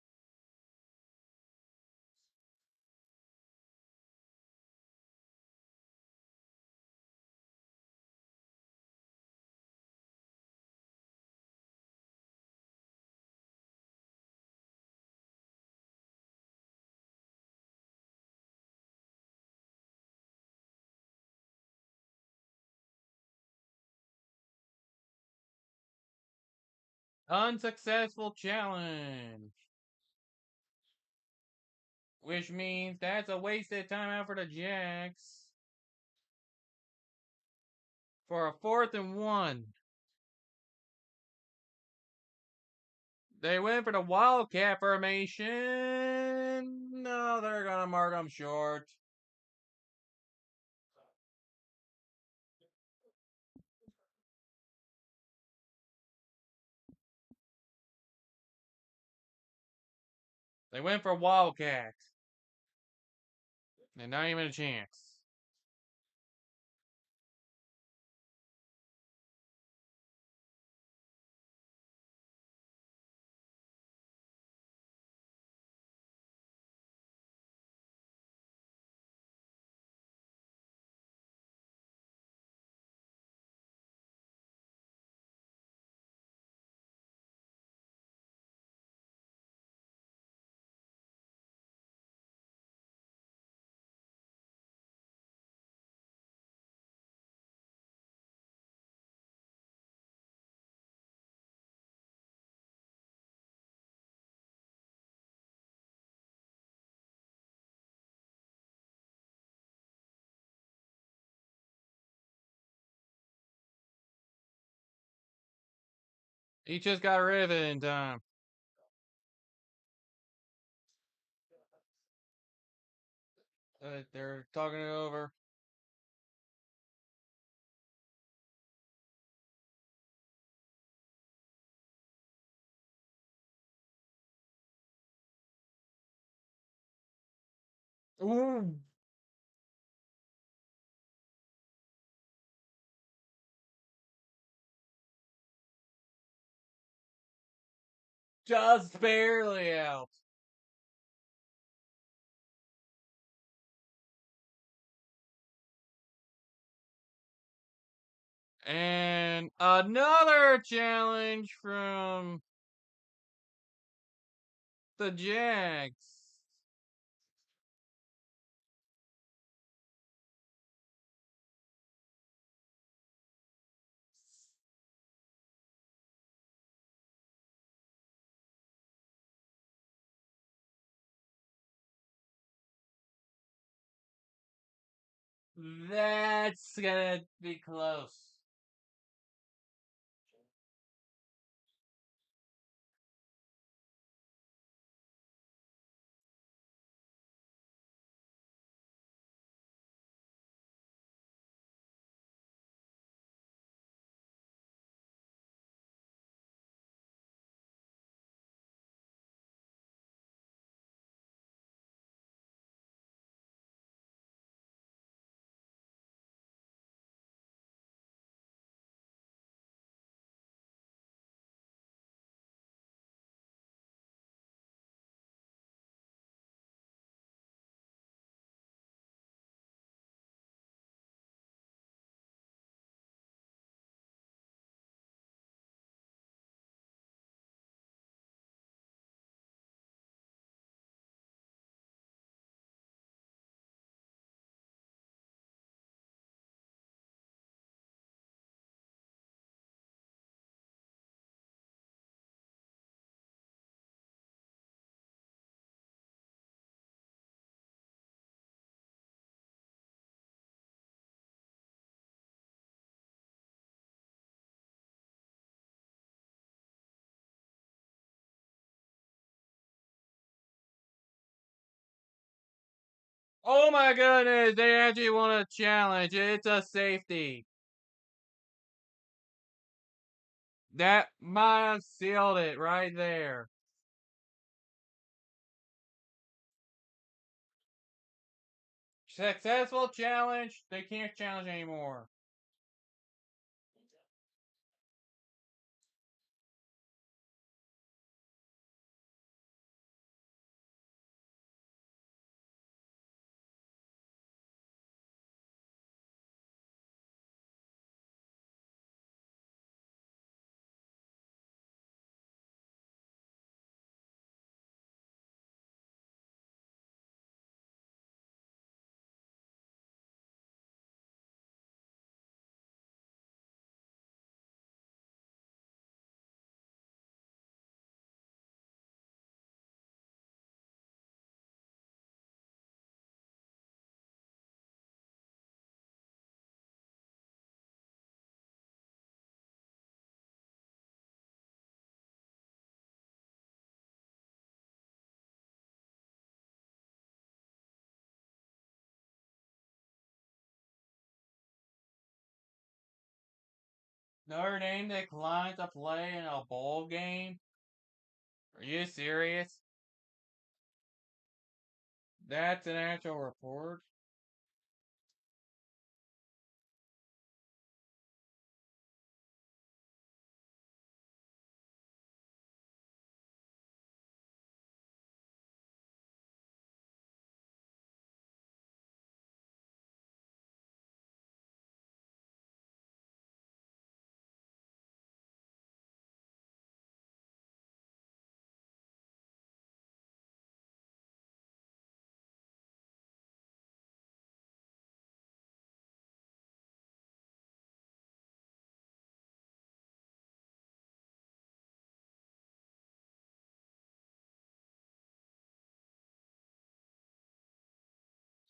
Unsuccessful challenge. Which means that's a wasted timeout for the Jacks. For a 4th and 1. They went for the Wildcat formation. No, they're gonna mark them short. They went for Wildcats. And not even a chance. He just got rid of it in time. They're talking it over. Ooh. Just barely out. And another challenge from the Jags. That's gonna be close. Oh my goodness, they actually won a challenge. It's a safety. That might have sealed it right there. Successful challenge. They can't challenge anymore. Notre Dame declined to play in a bowl game? Are you serious? That's an actual report?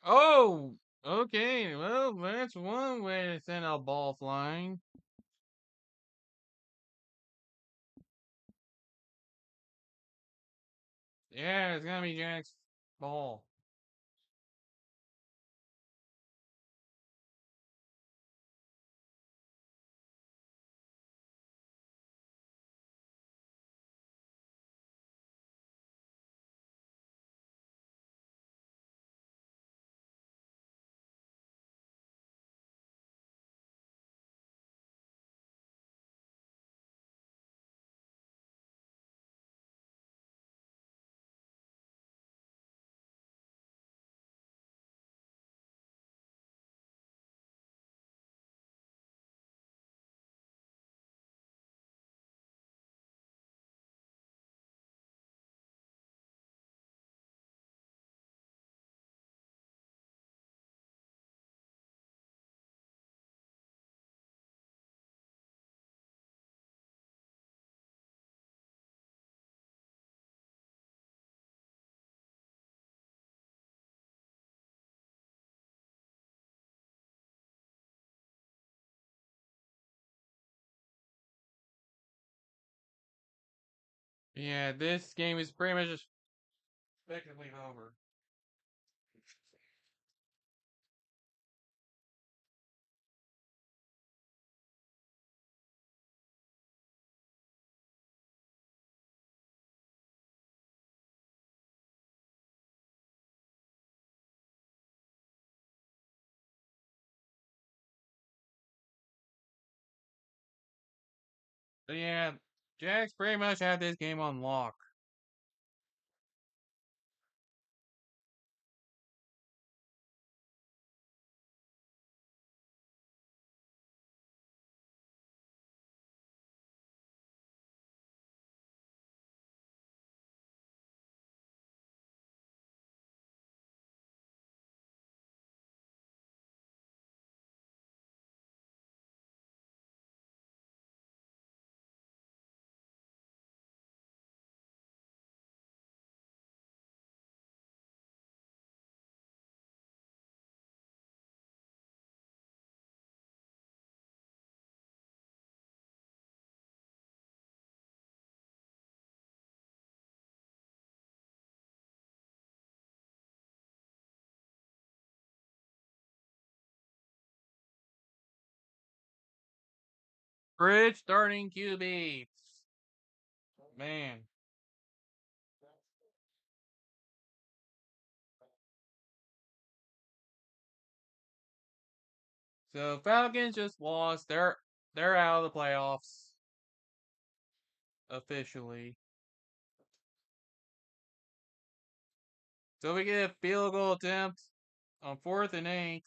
Oh, okay. Well, that's one way to send a ball flying. Yeah, it's gonna be Jack's ball. Yeah, this game is pretty much just effectively over. But yeah, Jack's pretty much had this game on lock. Bridge starting QB. Man. So Falcons just lost. They're out of the playoffs officially. So we get a field goal attempt on 4th and 8.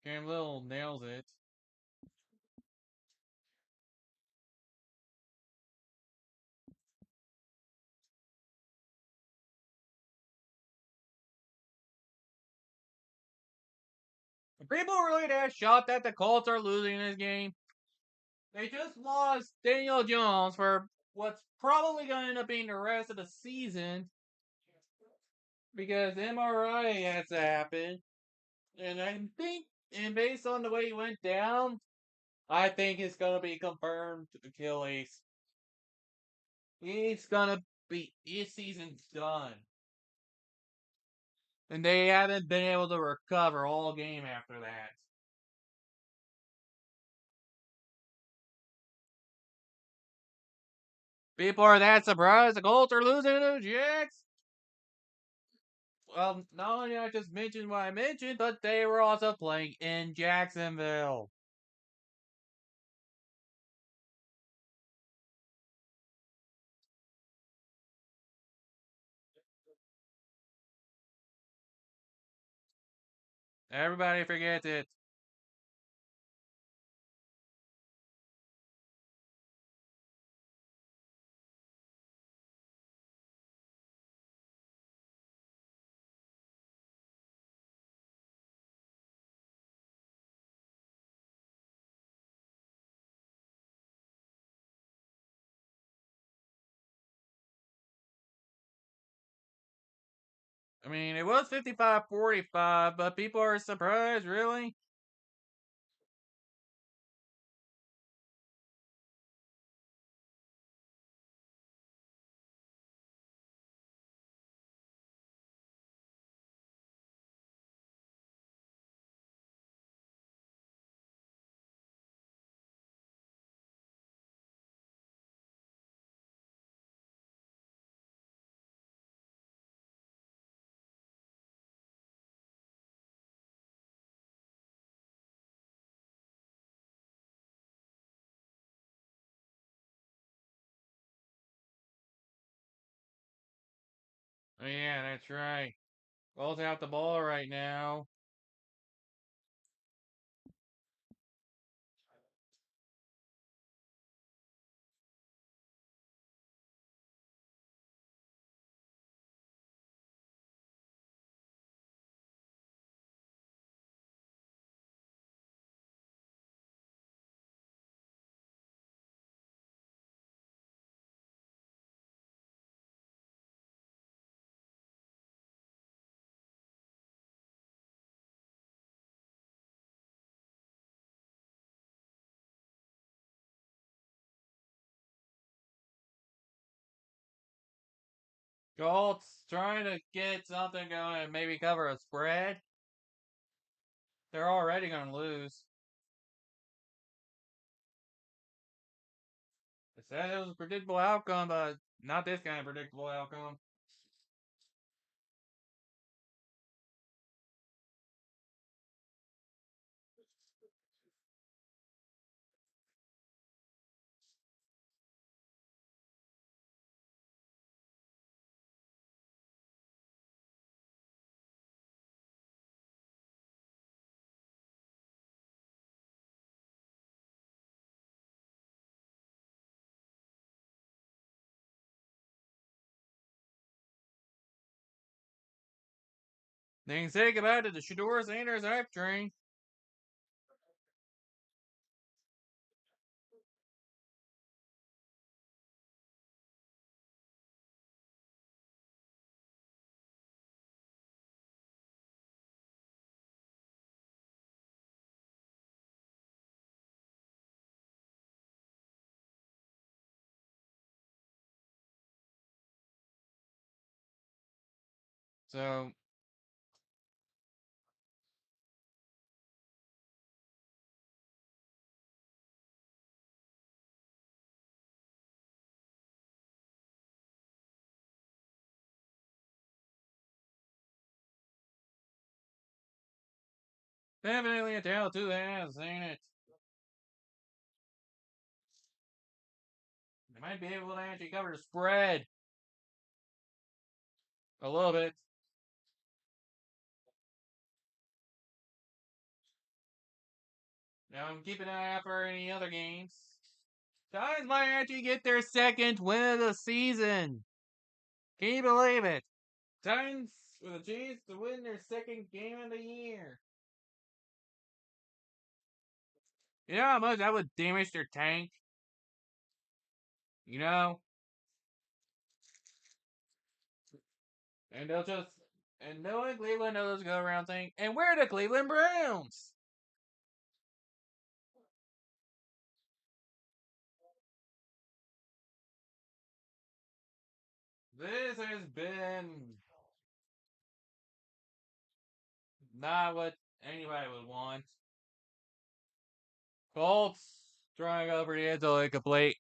Cam Little nails it. People really that shocked that the Colts are losing this game. They just lost Daniel Jones for what's probably going to end up being the rest of the season because MRI has to happen. And I think, and based on the way he went down, I think it's going to be confirmed Achilles. He's going to be, his season's done. And they haven't been able to recover all game after that. People are that surprised the Colts are losing to the Jacks. Well, not only did I just mention what I mentioned, but they were also playing in Jacksonville. Everybody forgets it. I mean, it was 55-45, but people are surprised, really? Oh, yeah, that's right. Colts have the ball right now. Colts trying to get something going and maybe cover a spread. They're already going to lose. I said it was a predictable outcome, but not this kind of predictable outcome. They can say goodbye to the Shador Sanders hype train. So Definitely a tale of two halves, ain't it? They might be able to actually cover the spread a little bit. Now I'm keeping an eye out for any other games. Giants might actually get their second win of the season. Can you believe it? Giants with a chance to win their second game of the year. You know how much that would damage their tank? You know? And they'll just. And knowing Cleveland knows go around thing. And we're the Cleveland Browns! This has been not what anybody would want. Colts trying over the end till incomplete.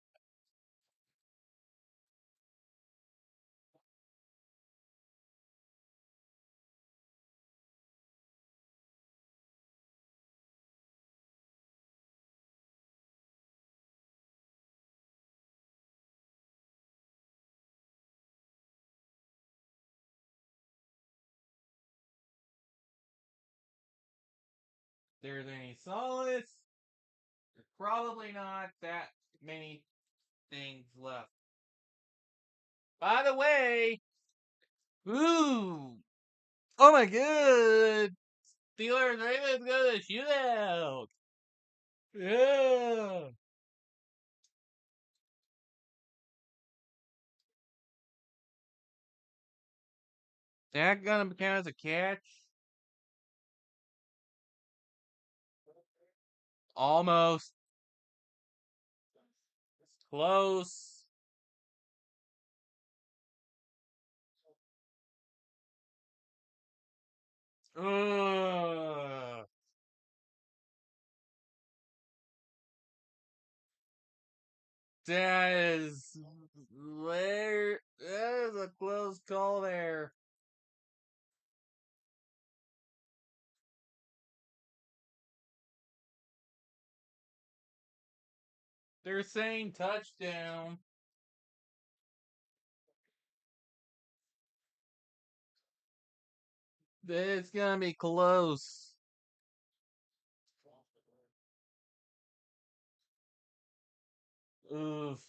There's any solace? There's probably not that many things left. By the way, ooh, oh my god, Steelers Ravens go to shootout. Yeah, that gonna count as a catch? Almost close. Ugh. That is where that is a close call there. They're saying touchdown. It's gonna be close. Oof.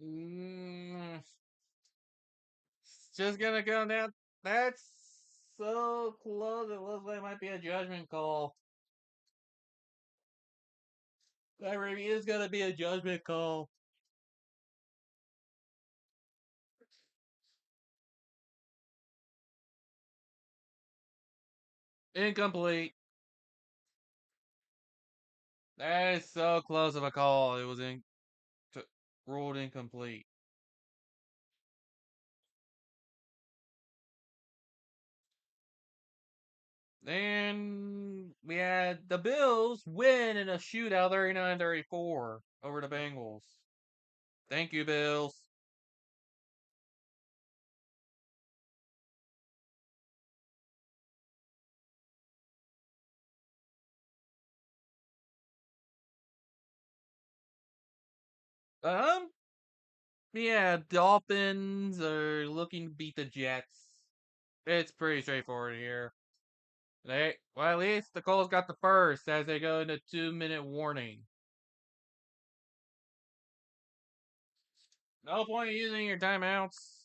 Mm, it's just gonna come down. That's so close. It looks like it might be a judgment call. That really is gonna be a judgment call. Incomplete. That is so close of a call. It was ruled incomplete. Then we had the Bills win in a shootout 39-34 over the Bengals. Thank you, Bills. Um, yeah, Dolphins are looking to beat the Jets. It's pretty straightforward here. Well, at least the Colts got the first as they go into 2-minute warning. No point in using your timeouts.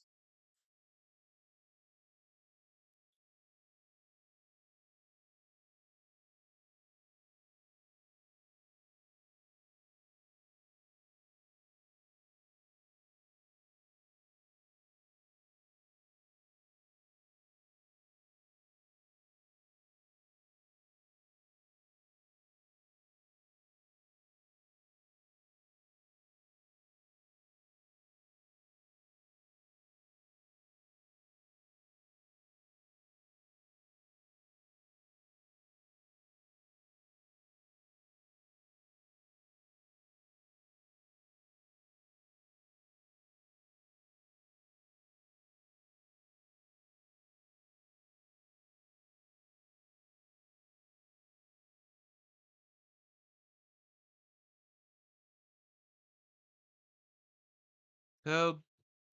So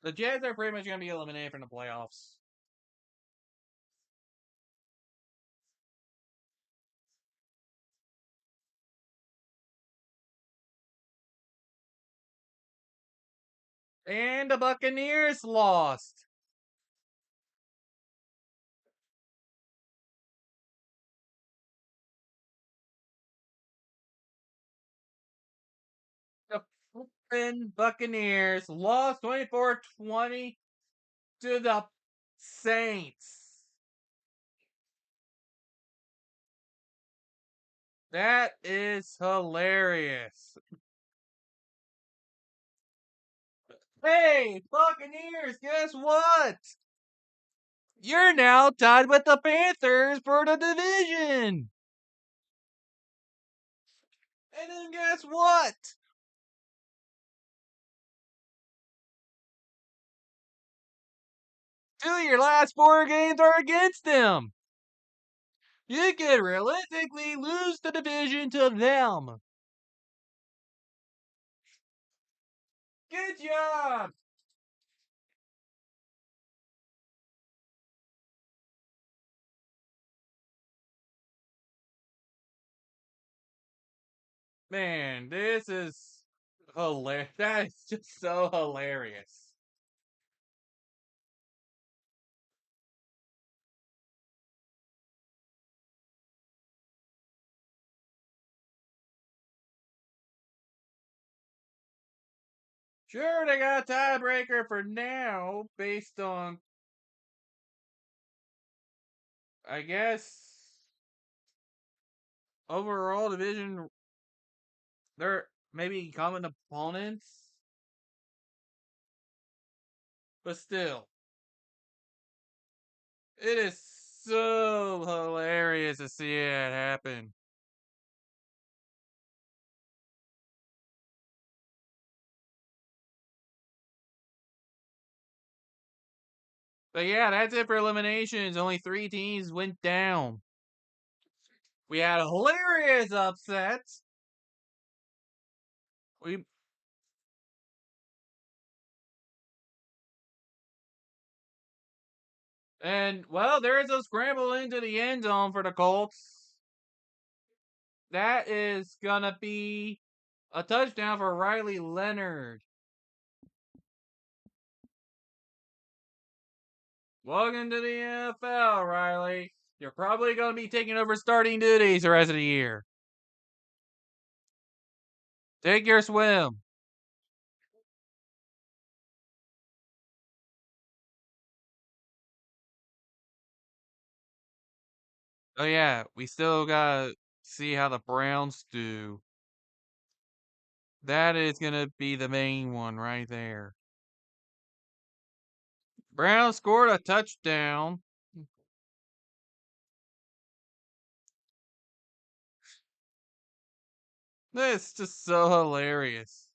the Jets are pretty much going to be eliminated from the playoffs. And the Buccaneers lost. The flippin' Buccaneers lost 24-20 to the Saints. That is hilarious. Hey, Buccaneers, guess what? You're now tied with the Panthers for the division. And then guess what? Two of your last four games are against them. You could realistically lose the division to them. Good job. Man, this is hilarious. That is just so hilarious. Sure, they got a tiebreaker for now based on, I guess, overall division. They're maybe common opponents, but still, it is so hilarious to see it happen. But yeah, that's it for eliminations. Only 3 teams went down. We had a hilarious upset. We and well, there's a scramble into the end zone for the Colts. That is gonna be a touchdown for Riley Leonard. Welcome to the NFL, Riley. You're probably gonna be taking over starting duties the rest of the year. Take your swim. Oh yeah, we still gotta see how the Browns do. That is gonna be the main one right there. Browns scored a touchdown. This is just so hilarious.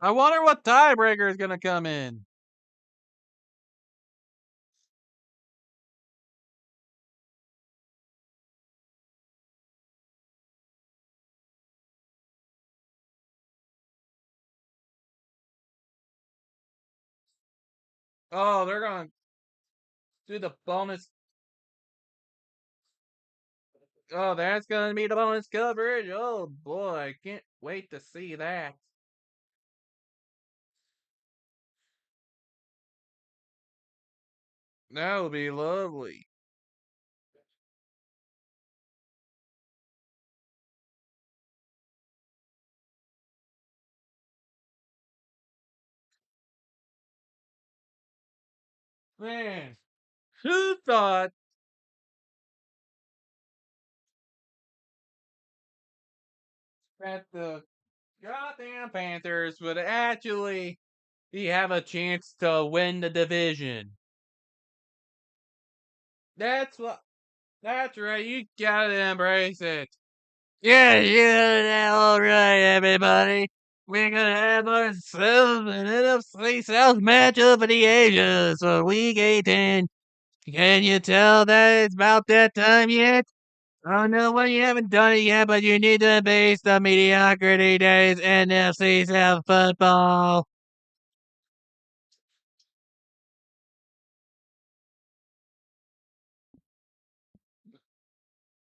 I wonder what tiebreaker is gonna come in. Oh, they're gonna do the bonus. Oh, that's gonna be the bonus coverage. Oh boy, I can't wait to see that. That'll be lovely. Man, who thought that the goddamn Panthers would actually have a chance to win the division? That's what. That's right. You gotta embrace it. Yeah, yeah, all right, everybody. We're gonna have ourselves an NFC South matchup of the Ages for Week 18. Can you tell that it's about that time yet? Oh no, well you haven't done it yet, but you need to face the mediocrity that is NFC South football.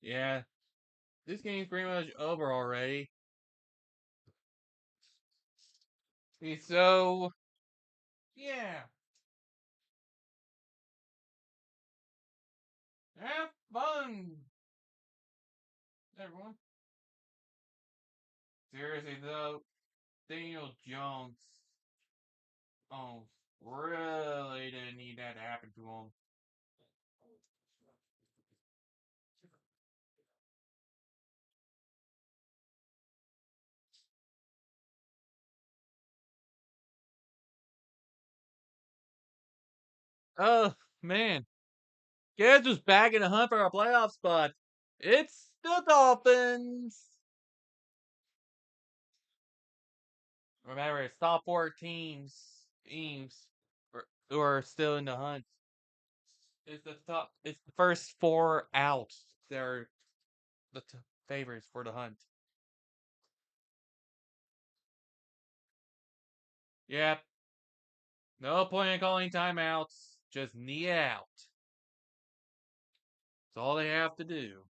Yeah, this game's pretty much over already. So, yeah, have fun, everyone. Seriously though, Daniel Jones, oh, really didn't need that to happen to him. Oh man, Gibbs was back in the hunt for a playoff spot. It's the Dolphins. Remember, it's top four teams who are still in the hunt. It's the top. It's the first four out. They're the favorites for the hunt. Yep. No point in calling timeouts. Just knee out. That's all they have to do.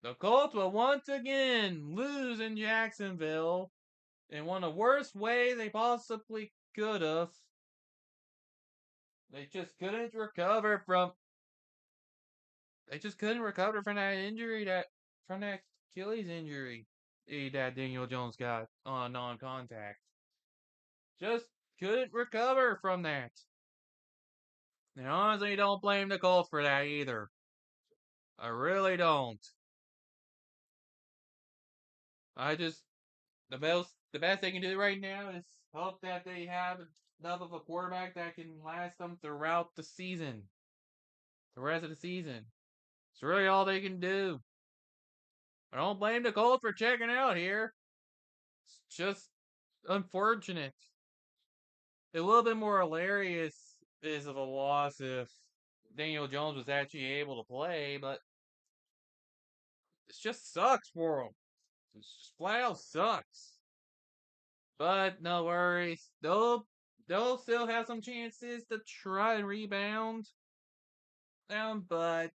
The Colts will once again lose in Jacksonville in one of the worst ways they possibly could have. They just couldn't recover from. They just couldn't recover from that injury from that Achilles injury that Daniel Jones got on non-contact. Just couldn't recover from that. And honestly, don't blame the Colts for that either. I really don't. I just the best they can do right now is hope that they have enough of a quarterback that can last them throughout the season, the rest of the season. It's really all they can do. I don't blame the Colts for checking out here. It's just unfortunate. A little bit more hilarious is of a loss if Daniel Jones was actually able to play, but it just sucks for him. It just flat out sucks. But no worries. They'll still have some chances to try and rebound. But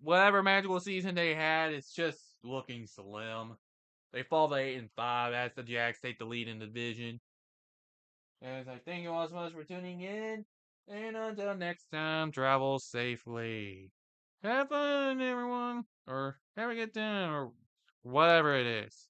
whatever magical season they had, it's just looking slim. They fall to 8-5 as the Jacks take the lead in the division. As I thank you all so much for tuning in. And until next time, travel safely. Have fun, everyone. Or have a good time, or whatever it is.